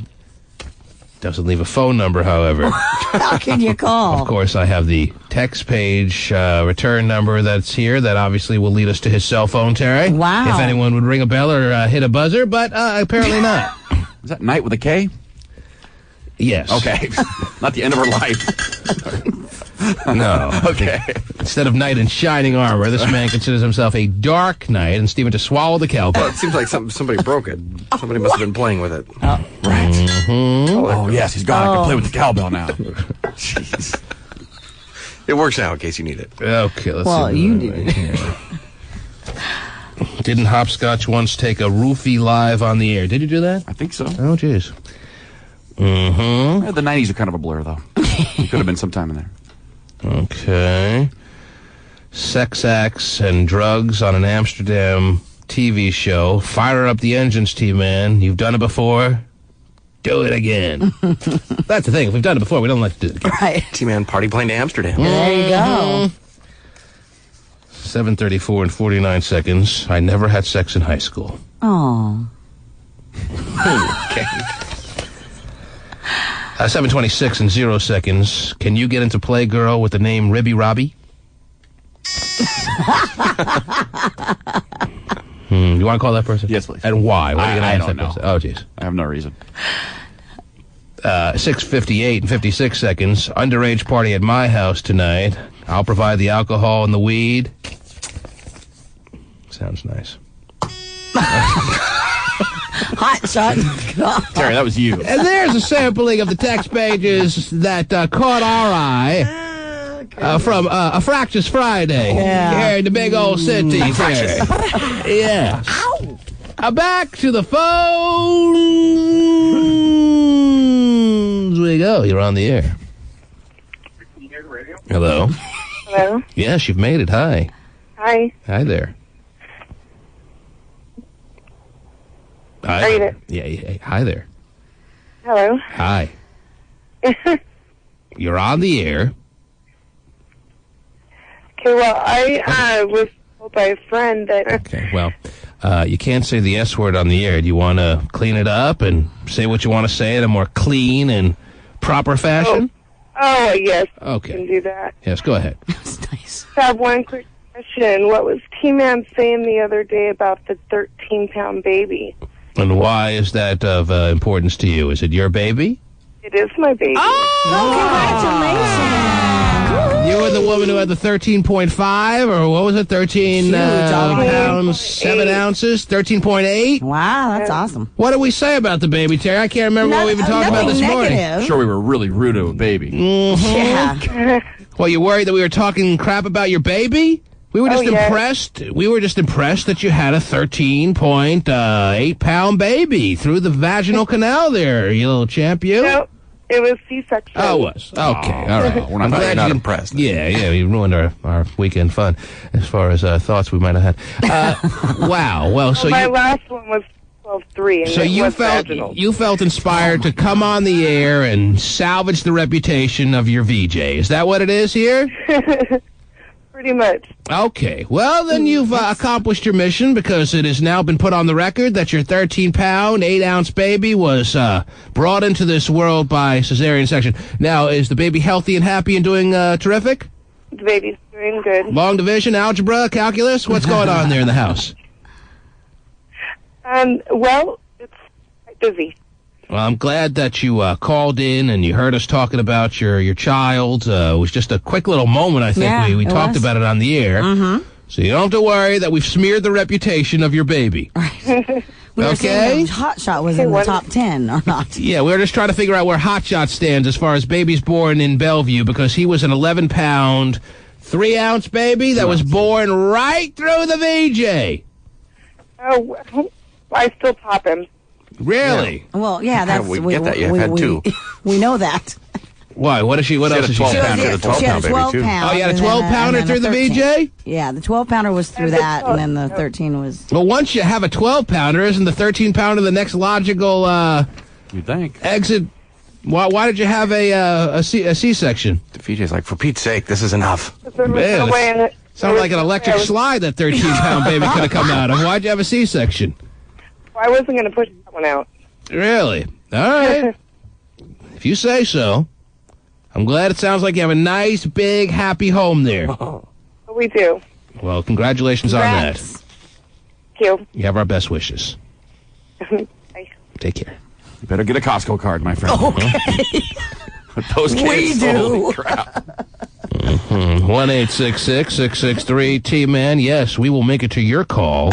Doesn't leave a phone number, however. How can you call? Of course, I have the text page return number that's here that obviously will lead us to his cell phone, Terry. Wow. If anyone would ring a bell or hit a buzzer, but apparently not. Is that night with a K? Yes. Okay. Not the end of her life. No. Okay. Instead of knight in shining armor, this man considers himself a dark knight, and Stephen just swallowed the cowbell. Well, it seems like somebody broke it. Somebody must have been playing with it. Right. Oh, yes, he's gone. I can play with the cowbell now. Jeez. It works now in case you need it. Okay, let's see. Well, you did it. Didn't Hopscotch once take a roofie live on the air? Did you do that? I think so. Oh, jeez. Yeah, the 90s are kind of a blur, though. It could have been sometime in there. Okay. Sex acts and drugs on an Amsterdam TV show. Fire up the engines, T-Man. You've done it before. Do it again. That's the thing. If we've done it before, we don't like to do it again. Right. T-Man party plane to Amsterdam. There you go. 7:34 and 49 seconds. I never had sex in high school. Oh. Okay. 7:26 and 0 seconds. Can you get into Playgirl with the name Ribby Robbie? You want to call that person? Yes, please. And why? What are you gonna I ask don't that know. person? Oh, jeez. I have no reason. 6:58 and 56 seconds. Underage party at my house tonight. I'll provide the alcohol and the weed. Sounds nice. Hot shot. Terry, that was you. And there's a sampling of the text pages that caught our eye from a Fractious Friday here in the big old city. Terry. Yeah. Back to the phones we go. You're on the air. Hello. Hello. Yes, you've made it. Hi. Hi. Hi there. Hi. Are you there? Yeah. Hi there. Hello. Hi. You're on the air. Okay, well, I was told by a friend that... Okay, well, you can't say the S word on the air. Do you want to clean it up and say what you want to say in a more clean and proper fashion? Oh, yes. Okay. You can do that. Yes, go ahead. That's nice. I have one quick question. What was T-Man saying the other day about the 13-pound baby? And why is that of importance to you? Is it your baby? It is my baby. Congratulations. You were the woman who had the 13.5, or what was it, 13 pounds, 7 ounces, 13.8? Wow, that's awesome. What did we say about the baby, Terry? I can't remember what we even talked about this morning. I'm sure we were really rude to a baby. Yeah. Well, you worried that we were talking crap about your baby? We were just impressed. We were just impressed that you had a 13.8-pound baby through the vaginal canal there, you little champ, you. No, it was C-section. Oh, it was. Okay, all right. We're not, not impressed. Yeah, you ruined our weekend fun as far as thoughts we might have had. Wow. Well, so my last one was 12.3. So you felt inspired to come on the air and salvage the reputation of your VJ. Is that what it is here? Pretty much. Okay. Well, then you've accomplished your mission because it has now been put on the record that your 13-pound, 8-ounce baby was brought into this world by cesarean section. Now, is the baby healthy and happy and doing terrific? The baby's doing good. Long division, algebra, calculus? What's going on there in the house? Well, it's quite busy. Well, I'm glad that you called in and you heard us talking about your child. It was just a quick little moment, I think. We talked about it on the air. Mm-hmm. So you don't have to worry that we've smeared the reputation of your baby. We were saying if Hot Shot was in the top 10 or not. Yeah, we were just trying to figure out where Hot Shot stands as far as babies born in Bellevue, because he was an 11-pound, 3-ounce baby that was born right through the VJ. Oh, I still pop him. Really? Well, yeah, that's... we get that. You've had two. We know that. Why? What else did she She had a 12 Oh, you had a 12-pounder through the VJ? Yeah, the 12-pounder was through that, and then the 13 was... Well, once you have a 12-pounder, isn't the 13-pounder the next logical you think exit? Why did you have a C-section? The VJ's like, for Pete's sake, this is enough. Man, sounds like an electric slide that 13-pound baby could have come out of. Why'd you have a C-section? I wasn't going to push that one out. Really? All right. If you say so. I'm glad it sounds like you have a nice, big, happy home there. We do. Well, congratulations on that. Thank you. You have our best wishes. Take care. You better get a Costco card, my friend. Okay. Those kids, We do. holy crap. 1-866-663-T-Man. Yes, we will make it to your call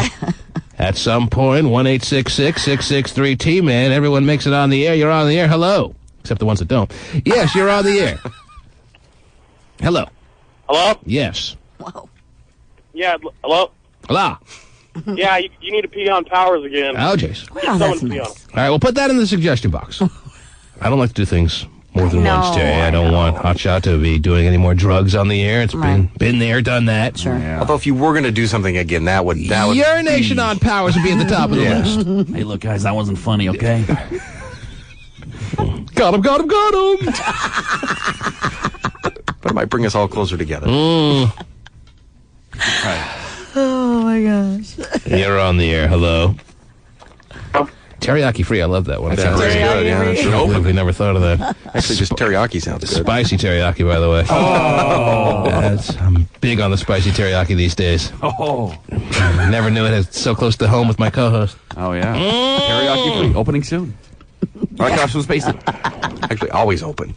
at some point. 1-866-663-T-Man. Everyone makes it on the air. You're on the air. Hello. Except the ones that don't. Yes, you're on the air. Hello. Hello? Yes. Yeah, hello? Hello. Yeah, you need to pee on Powers again. Oh, jeez. Get someone to pee on him. All right, we'll put that in the suggestion box. I don't like to do things more than once, Terry. I don't want Hotshot to be doing any more drugs on the air. It's been there, done that. Sure. Yeah. Although if you were going to do something again, that would Urination on Powers would be at the top of the list. Hey, look, guys, that wasn't funny, okay? Got him. But it might bring us all closer together. Right. Oh, my gosh. You're on the air. Hello. Teriyaki free. I love that one. That sounds Teriyaki good, yeah. free. We never thought of that. Actually, just teriyaki sounds good. Spicy teriyaki, by the way. Oh. I'm big on the spicy teriyaki these days. Oh. Never knew it was so close to home with my co-host. Oh, yeah. Teriyaki free. Opening soon. All right, Cops from Spacey. Actually, always open.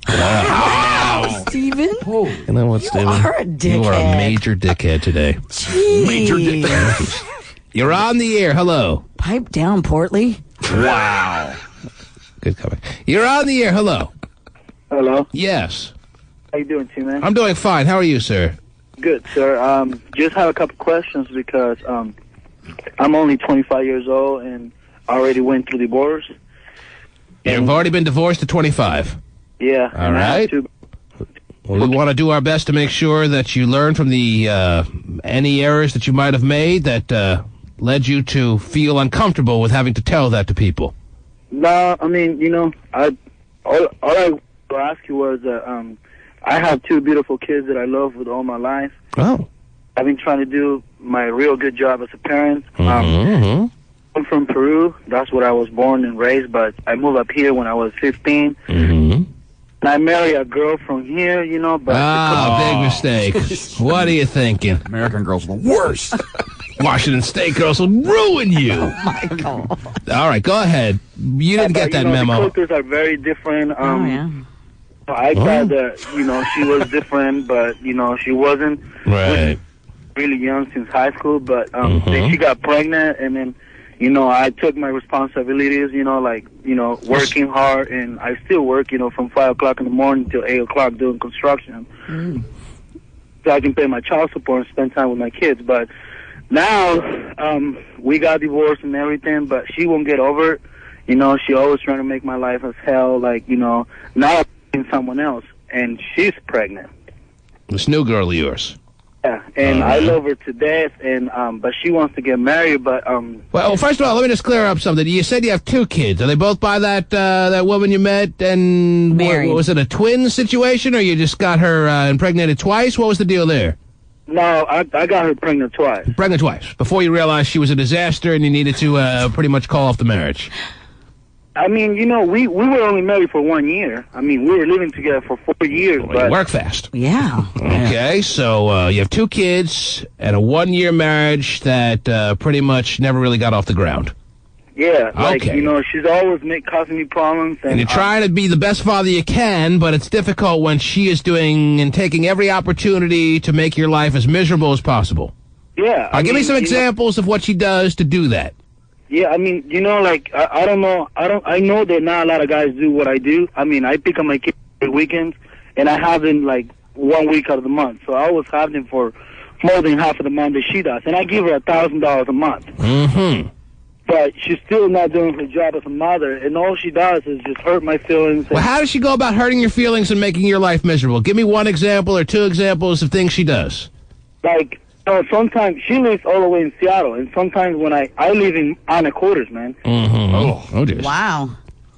Wow, Steven. You know what, Steven? are a dickhead. You are a major dickhead today. Jeez. Major dickhead. You're on the air. Hello. Pipe down, Portly. Wow. Good cover. You're on the air. Hello. Hello. Yes. How you doing, T-Man? I'm doing fine. How are you, sir? Good, sir. Just have a couple questions because I'm only 25 years old and already went through divorce. You've already been divorced at 25. Yeah. All right. Well, we want to do our best to make sure that you learn from the any errors that you might have made that led you to feel uncomfortable with having to tell that to people. No, I mean, all I wanted to ask you was that I have two beautiful kids that I love with all my life. Oh. I've been trying to do my real good job as a parent. Mm-hmm. I'm from Peru. That's where I was born and raised, but I moved up here when I was 15. Mm-hmm. And I married a girl from here, but... big mistake. What are you thinking? American girls are the worst. Washington State girls will ruin you. Oh, my God. All right, go ahead. You didn't get that memo. The cultures are very different. yeah. I thought that, she was different, but, she wasn't. Right. Really young since high school, but then she got pregnant, and then, I took my responsibilities, working hard, and I still work, from 5 o'clock in the morning till 8 o'clock doing construction. So I can pay my child support and spend time with my kids. But now, we got divorced and everything, but she won't get over it. She always trying to make my life as hell, now I'm in someone else, and she's pregnant. This new girl of yours. Yeah, and I love her to death, and but she wants to get married, but Well, first of all, let me just clear up something. You said you have two kids. Are they both by that that woman you met? And married? Was it a twin situation, or you just got her impregnated twice? What was the deal there? No, I got her pregnant twice. Pregnant twice before you realized she was a disaster and you needed to pretty much call off the marriage. I mean, we were only married for 1 year. I mean, we were living together for 4 years. Well, but you work fast. Yeah. Okay, so you have two kids and a 1 year marriage that pretty much never really got off the ground. Yeah, Okay. she's always causing me problems. And you're trying to be the best father you can, but it's difficult when she is doing and taking every opportunity to make your life as miserable as possible. Yeah. Give me some examples of what she does to do that. Yeah, I mean, I don't know. I know that not a lot of guys do what I do. I mean, I pick up my kids every weekend, and I have them 1 week out of the month. So I always have them for more than half of the month that she does, and I give her $1,000 a month. Mm-hmm. But she's still not doing her job as a mother, and all she does is just hurt my feelings. Well, how does she go about hurting your feelings and making your life miserable? Give me one example or two examples of things she does. Like, sometimes she lives all the way in Seattle, and sometimes when I live in Anna Quarters, man. Mm-hmm. Oh, dear. Wow.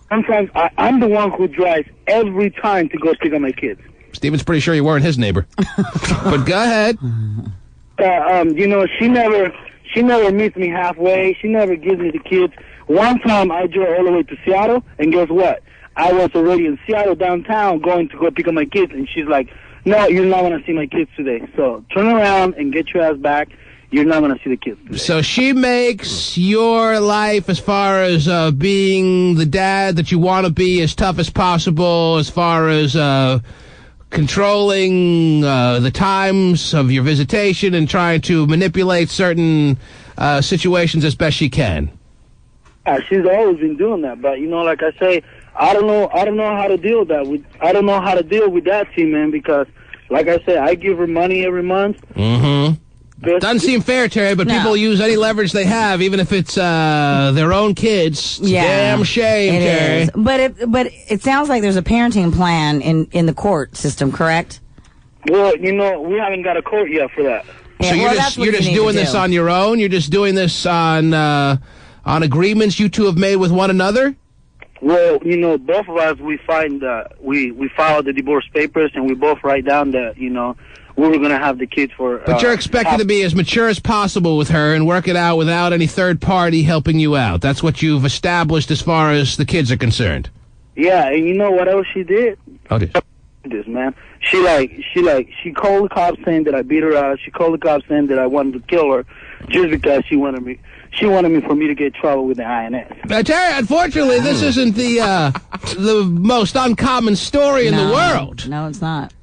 Sometimes I'm the one who drives every time to go pick up my kids. Steven's pretty sure you weren't his neighbor. But go ahead. You know, she never meets me halfway. She never gives me the kids. One time I drove all the way to Seattle, and guess what? I was already in Seattle downtown going to go pick up my kids, and she's like, no, you're not going to see my kids today. So turn around and get your ass back. You're not going to see the kids today. So she makes your life, as far as being the dad that you want to be, as tough as possible, as far as controlling the times of your visitation and trying to manipulate certain situations as best she can. She's always been doing that, but you know, like I say, I don't know how to deal with that. I don't know how to deal with that, man, because, like I say, I give her money every month. Mm-hmm. Doesn't seem fair, Terry, but people use any leverage they have, even if it's their own kids. It's a damn shame, Terry. Is. But it sounds like there's a parenting plan in the court system, correct? Well, you know, we haven't got a court yet for that. So you're just doing this on your own? You're just doing this on agreements you two have made with one another? Well, you know, both of us, we filed the divorce papers, and we both write down that, you know, we were going to have the kids for... But you're expected to be as mature as possible with her and work it out without any third party helping you out. That's what you've established as far as the kids are concerned. Yeah, and you know what else she did? Oh, dear. This, man. She called the cops saying that I beat her out. She called the cops saying that I wanted to kill her just because she wanted me for me to get in trouble with the INS. Terry, unfortunately, this isn't the most uncommon story in the world. No, it's not.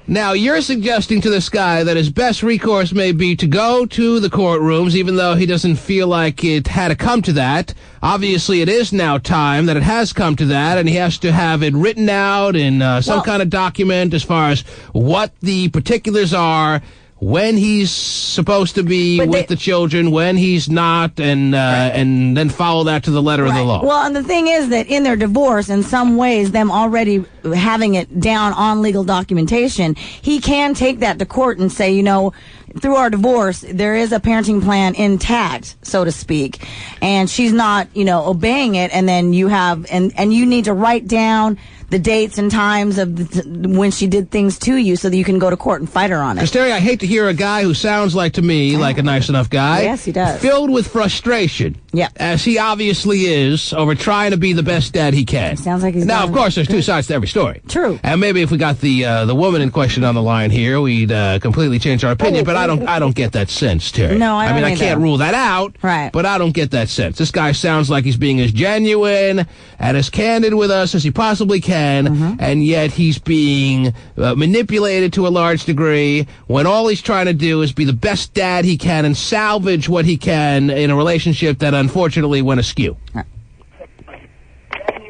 Now, you're suggesting to this guy that his best recourse may be to go to the courtrooms, even though he doesn't feel like it had to come to that. Obviously, it is now time that it has come to that, and he has to have it written out in some kind of document as far as what the particulars are, when he's supposed to be with the children, when he's not, and then follow that to the letter of the law. Well, and the thing is that in their divorce, in some ways, them already having it down on legal documentation, he can take that to court and say, you know, through our divorce, there is a parenting plan intact, so to speak, and she's not, you know, obeying it, and then you have, and you need to write down the dates and times of when she did things to you so that you can go to court and fight her on it. Because, Terry, I hate to hear a guy who sounds like to me like a nice enough guy. Yes, he does. Filled with frustration. Yeah. As he obviously is over trying to be the best dad he can. Sounds like he's Now, of course, there's two sides to every story. True. And maybe if we got the woman in question on the line here, we'd completely change our opinion. But I don't get that sense, Terry. No, I don't mean, I either. can't rule that out. Right. But I don't get that sense. This guy sounds like he's being as genuine and as candid with us as he possibly can, and yet he's being manipulated to a large degree when all he's trying to do is be the best dad he can and salvage what he can in a relationship that unfortunately went askew.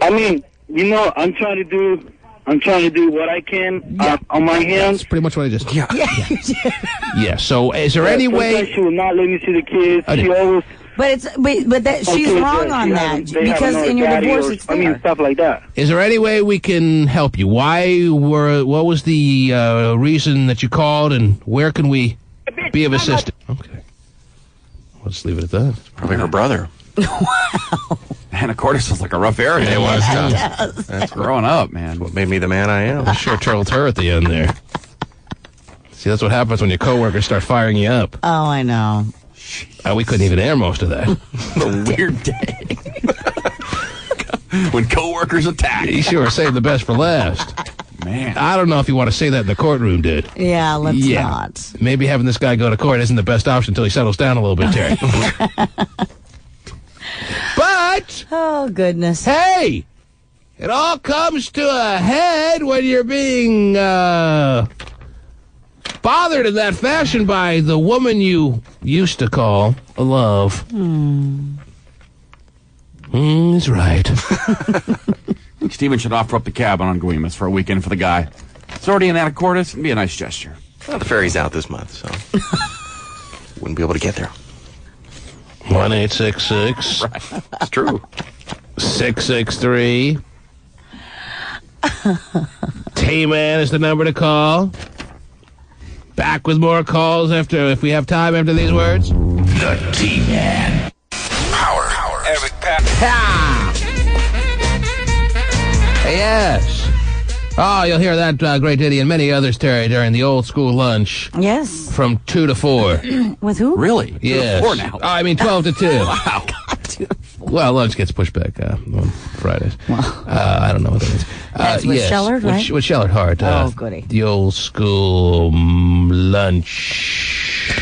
I mean, you know, I'm trying to do what I can on my hands. That's pretty much what I just... Yeah. So is there any way... She will not let me see the kids. She always... But she's wrong on that because in your divorce, it's there. I mean, stuff like that. Is there any way we can help you? What was the reason that you called, and where can we be of assistance? Okay. Let's leave it at that. Probably her brother. Wow. Anna Quarter sounds like a rough area. It was tough. That's growing up, man. What made me the man I am. I sure trolled her at the end there. See, that's what happens when your coworkers start firing you up. Oh, I know. We couldn't even air most of that. A weird day. When coworkers attack. You sure saved the best for last. Man. I don't know if you want to say that in the courtroom, dude. Yeah, let's not. Maybe having this guy go to court isn't the best option until he settles down a little bit, Terry. But... Oh, goodness. Hey! It all comes to a head when you're being, bothered in that fashion by the woman you used to call a love. He's right. Steven should offer up the cabin on Guimas for a weekend for the guy. It's already in Anacortes. It'd be a nice gesture. Well, the ferry's out this month, so wouldn't be able to get there. 1-866. Right. It's true. 663. T-Man is the number to call. Back with more calls if we have time after these words. The T-Man. Power. Eric Pack. Yes. Oh, you'll hear that great ditty and many others, Terry, during the old school lunch. Yes. From 2 to 4. With who? Really? Yes. 2 to 4 now. Oh, I mean 12 to 2. Wow. Well, lunch gets pushed back on Fridays. I don't know what that means. That's with Shellard, right? With Shellard Hart. Oh, goody. The old school lunch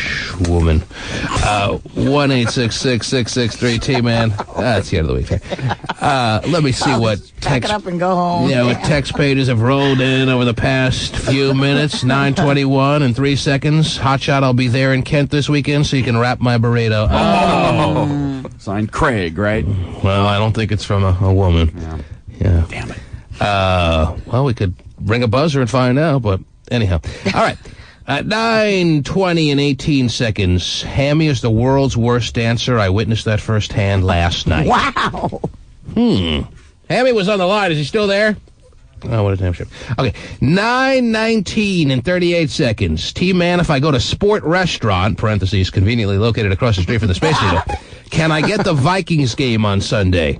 woman. 1-866-663-T-Man. That's the end of the week. Let me see what Pack it up and go home. Yeah, what text pages have rolled in over the past few minutes. 9:21 and 3 seconds. Hotshot, I'll be there in Kent this weekend, so you can wrap my burrito. Oh. Signed Craig, right? Well, I don't think it's from a woman. Yeah. Damn it. Well, we could ring a buzzer and find out, but anyhow. All right. At 9:20 and 18 seconds, Hammy is the world's worst dancer. I witnessed that firsthand last night. Wow. Hammy was on the line. Is he still there? Oh, what a damn shame. Okay, 9:19 and 38 seconds. T-Man, if I go to Sport Restaurant, parentheses, conveniently located across the street from the Space Needle, can I get the Vikings game on Sunday?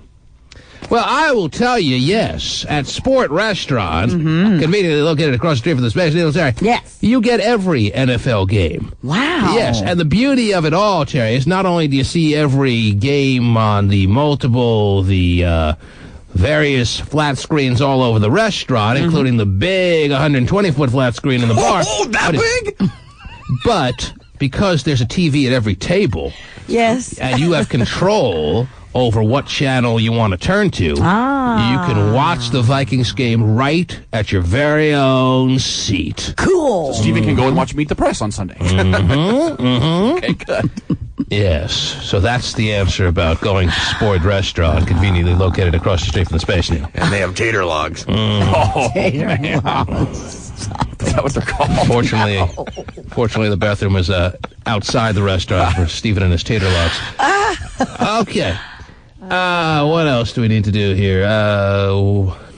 Well, I will tell you, yes. At Sport Restaurant, conveniently located across the street from the Space Needle, Terry. Yes. You get every NFL game. Wow. Yes, and the beauty of it all, Terry, is not only do you see every game on the various flat screens all over the restaurant, including the big 120-foot flat screen in the bar. Oh, that big? But because there's a TV at every table, yes, and you have control over what channel you want to turn to, you can watch the Vikings game right at your very own seat. Cool. So Stevie can go and watch Meet the Press on Sunday. Okay, good. Yes, so that's the answer about going to Sport Restaurant, conveniently located across the street from the Space Needle. And they have tater logs. Oh, Tater man. logs. Is that what they're called? Fortunately, the bathroom is outside the restaurant for Stephen and his tater logs. Okay. What else do we need to do here?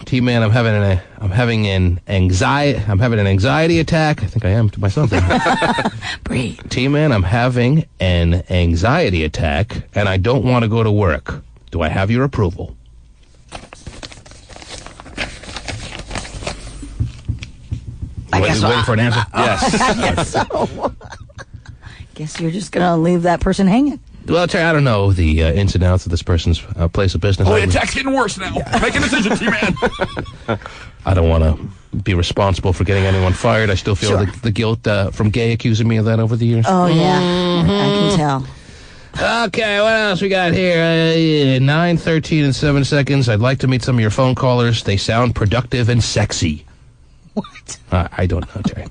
T-Man, I'm having an anxiety attack. I think I am to myself. Breathe. T-Man, I'm having an anxiety attack, and I don't want to go to work. Do I have your approval? Waiting for an answer? Yes. I guess so. Guess you're just going to leave that person hanging. Well, Terry, I don't know the ins and outs of this person's place of business. Oh, the attack's getting worse now. Make a decision, T-Man. I don't want to be responsible for getting anyone fired. I still feel the guilt from Gay accusing me of that over the years. Oh, yeah. I can tell. Okay, what else we got here? 9:13 and 7 seconds. I'd like to meet some of your phone callers. They sound productive and sexy. What? I don't know, Terry.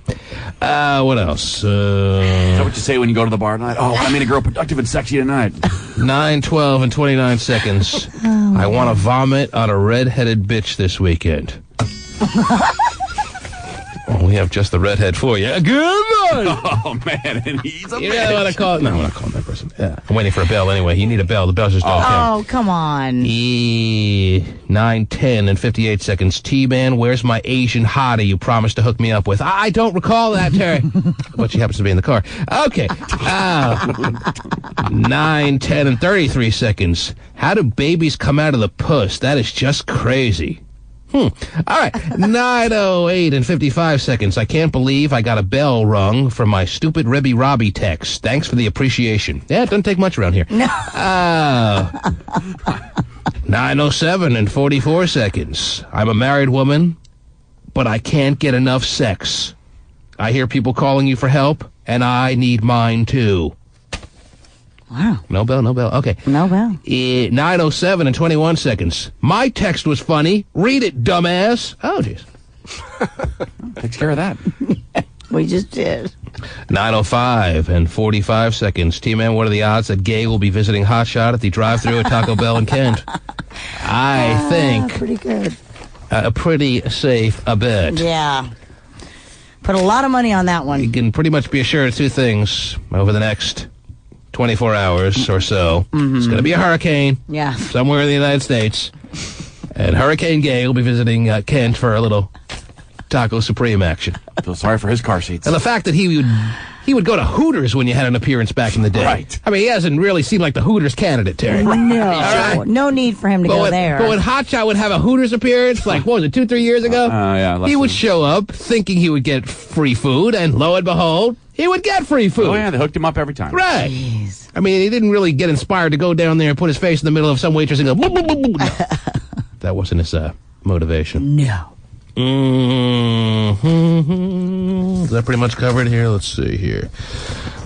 What else? Is that what you say when you go to the bar tonight? Oh, I mean a girl productive and sexy tonight. 9:12 and 29 seconds. I want to vomit on a red-headed bitch this weekend. Well, we have just the redhead for you. Good morning! Oh, man, and he's a You really want to call it? No, I'm not calling that person. I'm waiting for a bell anyway. You need a bell. The bell's just okay. Oh, come on. 9:10 and 58 seconds. T-Man, where's my Asian hottie you promised to hook me up with? I don't recall that, Terry. But she happens to be in the car. Okay. 9:10 and 33 seconds. How do babies come out of the puss? That is just crazy. All right. 9:08 and 55 seconds. I can't believe I got a bell rung from my stupid Ribby Robbie text. Thanks for the appreciation. Yeah, it doesn't take much around here. No. 9:07 and 44 seconds. I'm a married woman, but I can't get enough sex. I hear people calling you for help, and I need mine too. Wow. No bell, no bell. Okay. No bell. 9:07 and 21 seconds. My text was funny. Read it, dumbass. Oh, jeez. Takes care of that. We just did. 9:05 and 45 seconds. T-Man, what are the odds that Gay will be visiting Hotshot at the drive-thru at Taco Bell in Kent? I think pretty good. A pretty safe a bet. Yeah. Put a lot of money on that one. You can pretty much be assured of two things over the next 24 hours or so. It's going to be a hurricane. Yeah. Somewhere in the United States. And Hurricane Gay will be visiting Kent for a little Taco Supreme action. I feel sorry for his car seats. And the fact that he would go to Hooters when you had an appearance back in the day. Right. I mean, he hasn't really seemed like the Hooters candidate, Terry. No. No need for him to go there. But when Hotshot would have a Hooters appearance, like, what was it, 2-3 years ago? Yeah. He would show up thinking he would get free food, and lo and behold, he would get free food. Oh, yeah, they hooked him up every time. Right. Jeez. I mean, he didn't really get inspired to go down there and put his face in the middle of some waitress and go, boo, boo, boo, boo. No. That wasn't his motivation. No. Mm-hmm. Is that pretty much covered here? Let's see here.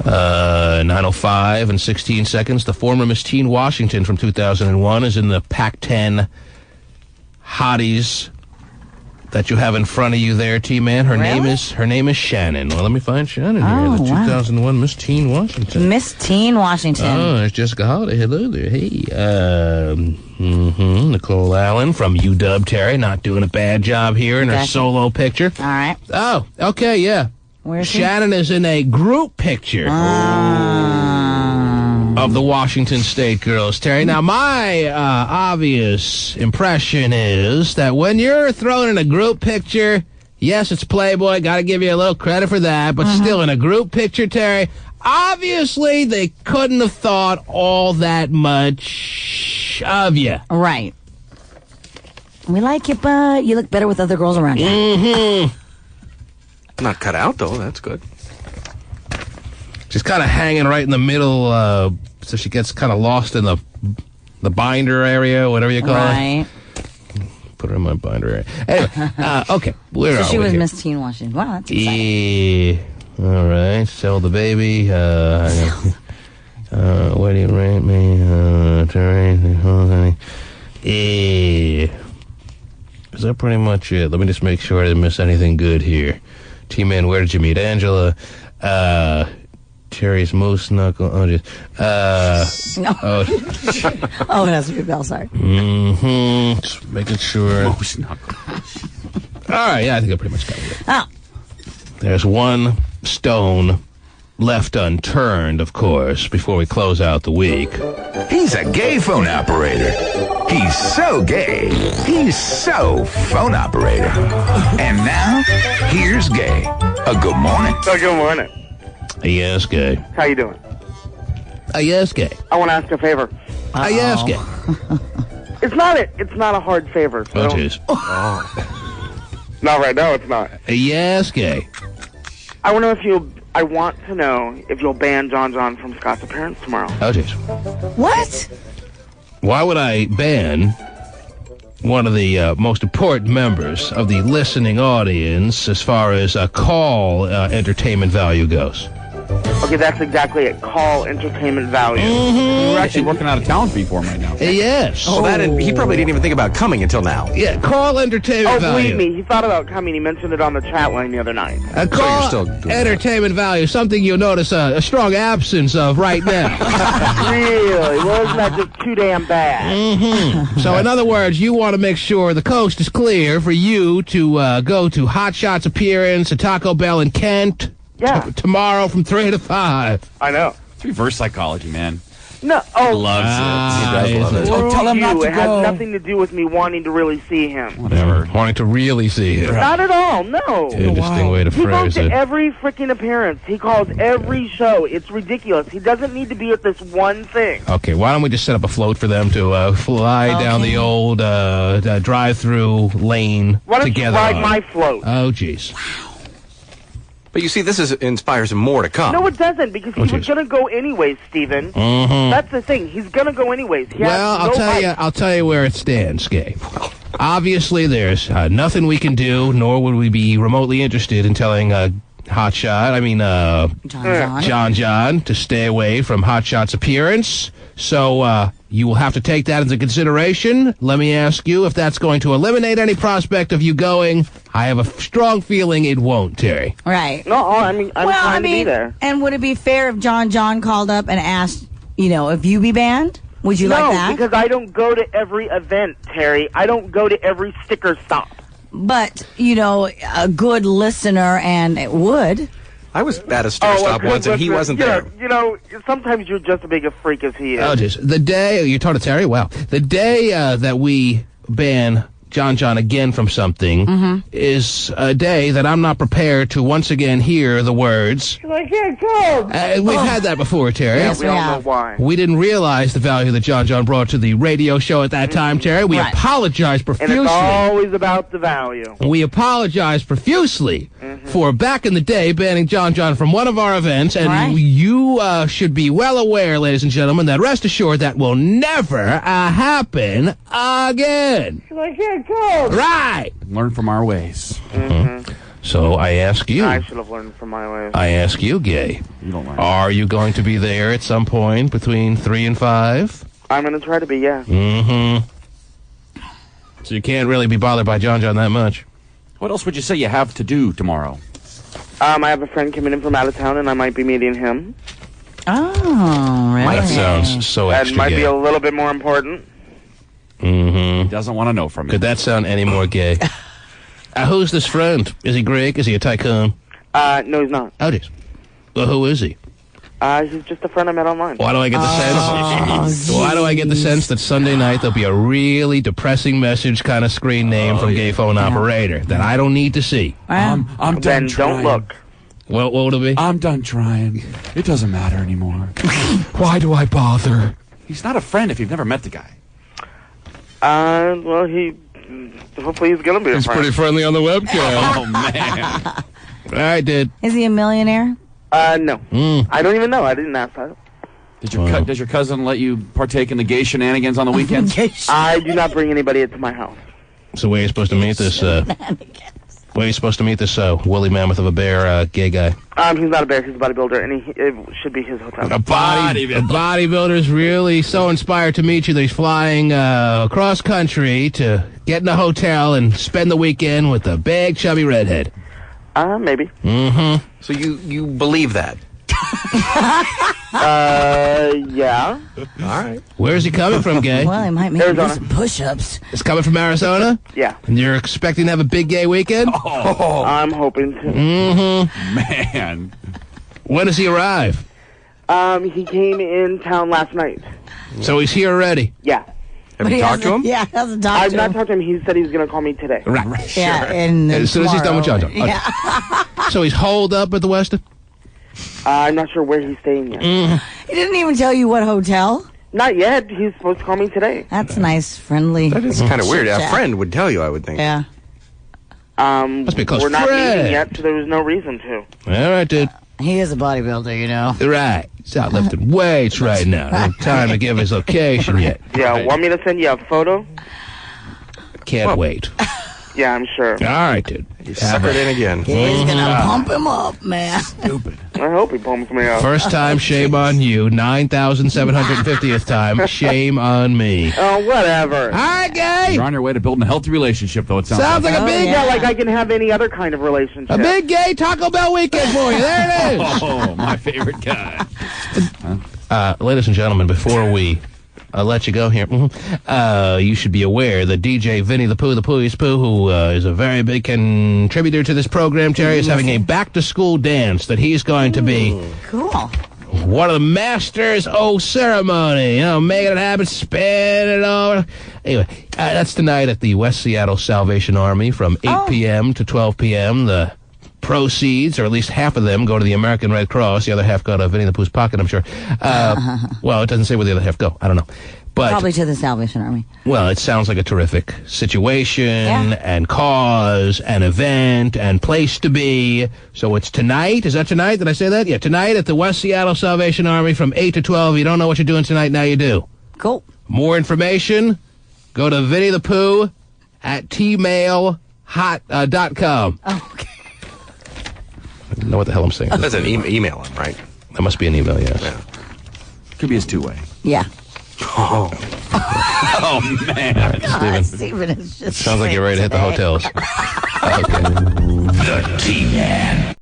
9:05 and 16 seconds. The former Miss Teen Washington from 2001 is in the Pac-10 hotties that you have in front of you there, T-Man. Her name is Shannon. Well, let me find Shannon here. The 2001 Miss Teen Washington. Miss Teen Washington. Oh, there's Jessica Holiday. Hello there. Hey. Nicole Allen from UW, Terry. Not doing a bad job here in her solo picture. All right. Oh, okay, yeah. Where's Shannon is in a group picture of the Washington State girls, Terry. Now, my obvious impression is that when you're thrown in a group picture, yes, it's Playboy, got to give you a little credit for that, but still in a group picture, Terry, obviously they couldn't have thought all that much of you. Right. We like you, but you look better with other girls around you. Mm-hmm. Not cut out, though. That's good. She's kind of hanging right in the middle, so she gets kind of lost in the binder area, whatever you call it. Put her in my binder area. Anyway, okay. Where are she we was here? Miss Teen Washington. Wow, that's exciting. Yeah. All right. Sell the baby. Where do you rate me? Is that pretty much it? Let me just make sure I didn't miss anything good here. T-Man, where did you meet Angela? Terry's Moose Knuckle. Oh, just, no. Oh, that's your bell. Sorry. Mm-hmm. Just making sure. Moose Knuckle. All right. Yeah, I think I pretty much got it. Oh. There's one stone left unturned, of course, before we close out the week. He's a gay phone operator. He's so gay. He's so phone operator. And now, here's Gay. Good morning. So good morning. Yes, Gay. How you doing? Yes, Gay. I want to ask a favor. Yes, Gay. It's not a hard favor. So jeez. Not right now. It's not. Yes, Gay. I want to know if you'll ban John from Scott's appearance tomorrow. Oh, jeez. What? Why would I ban one of the most important members of the listening audience as far as call entertainment value goes? Okay, that's exactly it. Call entertainment value. Mm-hmm. We're actually working out of town for you for him right now. Yes. Well, he probably didn't even think about coming until now. Yeah, call entertainment value. Believe me, he thought about coming. He mentioned it on the chat line the other night. Call entertainment value, something you'll notice a strong absence of right now. Really? Well, isn't that just too damn bad? Mm-hmm. So, in other words, you want to make sure the coast is clear for you to go to Hot Shot's appearance at Taco Bell in Kent. Yeah. Tomorrow from 3 to 5. I know. It's reverse psychology, man. No. He loves it. He does love it. Oh, Tell him not to It has go. nothing to do with me wanting to really see him. Whatever. Wanting to really see him. Not at all. No. Interesting way to He goes phrase to it. every freaking appearance. He calls every show. It's ridiculous. He doesn't need to be at this one thing. Okay, why don't we just set up a float for them to fly down the old drive-through lane Why don't together? you ride my float? Oh, jeez. But you see, this inspires him more to come. No, it doesn't, because he was going to go anyways, Steven. Mm-hmm. That's the thing. He's going to go anyways. He Well, has no I'll tell you where it stands, Gay. Obviously, there's nothing we can do, nor would we be remotely interested in telling John, to stay away from Hot Shot's appearance. So you will have to take that into consideration. Let me ask you if that's going to eliminate any prospect of you going. I have a strong feeling it won't, Terry. Right. No, I'm trying to be there. And would it be fair if John called up and asked, if you be banned? Would you like that? No, because I don't go to every event, Terry. I don't go to every sticker stop. But, a good listener, and it would. I was at a Stir Stop once, and he wasn't there. You know, sometimes you're just as big a freak as he is. Oh, just the day you're talking to Terry. Wow, the day that we ban John again from something is a day that I'm not prepared to once again hear the words. I can't come. We've had that before, Terry. Yeah, we all know why. We didn't realize the value that John brought to the radio show at that time, Terry. We apologize profusely. And it's always about the value. We apologize profusely for back in the day banning John from one of our events, and you should be well aware, ladies and gentlemen, that rest assured that will never happen again. I can't come. Right. Learn from our ways. So I ask you. I should have learned from my ways. I ask you, Gay. You don't learn. Are you going to be there at some point between 3 and 5? I'm going to try to be, yeah. So you can't really be bothered by John that much. What else would you say you have to do tomorrow? I have a friend coming in from out of town, and I might be meeting him. Oh, really? That sounds so extra That might gay. be a little bit more important. He doesn't want to know from you. Could that sound any more gay? Who's this friend? Is he Greg? Is he a tycoon? No, he's not. Oh, geez. Well, who is he? He's just a friend I met online. Why do I get the sense? Why do I get the sense that Sunday night there'll be a really depressing message kind of screen name from Gay Phone Operator that I don't need to see? I'm done Then trying. don't look. What would it be? I'm done trying. It doesn't matter anymore. Why do I bother? He's not a friend if you've never met the guy. Well, hopefully he's going to be a He's friend. pretty friendly on the webcam. Oh, man. All right, dude. Is he a millionaire? No. I don't even know. I didn't ask that. Does your cousin let you partake in the gay shenanigans on the weekends? I do not bring anybody into my house. So where are you supposed to meet this? Where are you supposed to meet this woolly mammoth of a bear gay guy? He's not a bear. He's a bodybuilder, and it should be his hotel. A bodybuilder's really so inspired to meet you that he's flying across country to get in a hotel and spend the weekend with a big, chubby redhead. Maybe. So you believe that? Yeah. All right. Where is he coming from, Gay? Well, he might make Arizona. some push-ups. It's coming from Arizona? Yeah. And you're expecting to have a big gay weekend? I'm hoping to. Man. When does he arrive? He came in town last night. So he's here already? Yeah. Have you talked to him? Yeah, hasn't talked I've to not him. talked to him. He said he's going to call me today. Right. Yeah, and then As soon as he's done with John. tomorrow. Okay. Yeah. So he's holed up at the Westin? I'm not sure where he's staying yet. He didn't even tell you what hotel? Not yet. He's supposed to call me today. That's nice, friendly. That is kind of weird. A chit-chat. friend would tell you, I would think. Yeah. Must be a close We're not friend. meeting yet, so there was no reason to. All right, dude. He is a bodybuilder, you know. Right. He's out lifting weights right now. No time to give his location yet. Yeah, want me to send you a photo? Can't wait. Yeah, I'm sure. All right, dude. You suckered in again. He's gonna pump him up, man. Stupid. I hope he pumps me up. First time, shame on you. 9,750th time, shame on me. Oh, whatever. All right, gay. You're on your way to building a healthy relationship, though, it sounds Sounds like a big, Yeah, like I can have any other kind of relationship. a big gay Taco Bell weekend for you. There it is. Oh, my favorite guy. Ladies and gentlemen, before we let you go here, you should be aware that DJ Vinny the Pooh's Pooh, who is a very big contributor to this program, Terry, is having a back-to-school dance that he's going to be Cool. one of the masters of ceremony. You know, making it happen, spin it over. Anyway, that's tonight at the West Seattle Salvation Army from 8 p.m. to 12 p.m. The proceeds, or at least half of them, go to the American Red Cross. The other half go to Vinny the Pooh's pocket, I'm sure. Well, it doesn't say where the other half go. I don't know. But, Probably to the Salvation Army. well, it sounds like a terrific situation and cause and event and place to be. So it's tonight. Is that tonight? Did I say that? Yeah, tonight at the West Seattle Salvation Army from 8 to 12. You don't know what you're doing tonight, now you do. Cool. More information, go to Vinny the Pooh at tmailhot.com. Oh, okay. I don't know what the hell I'm saying. That's an email him, right? That must be an email, yes. Could be his two-way. Yeah. Oh. Oh, man. Steven, Steven is just sounds like you're ready to hit the hotels. Okay. The T-Man.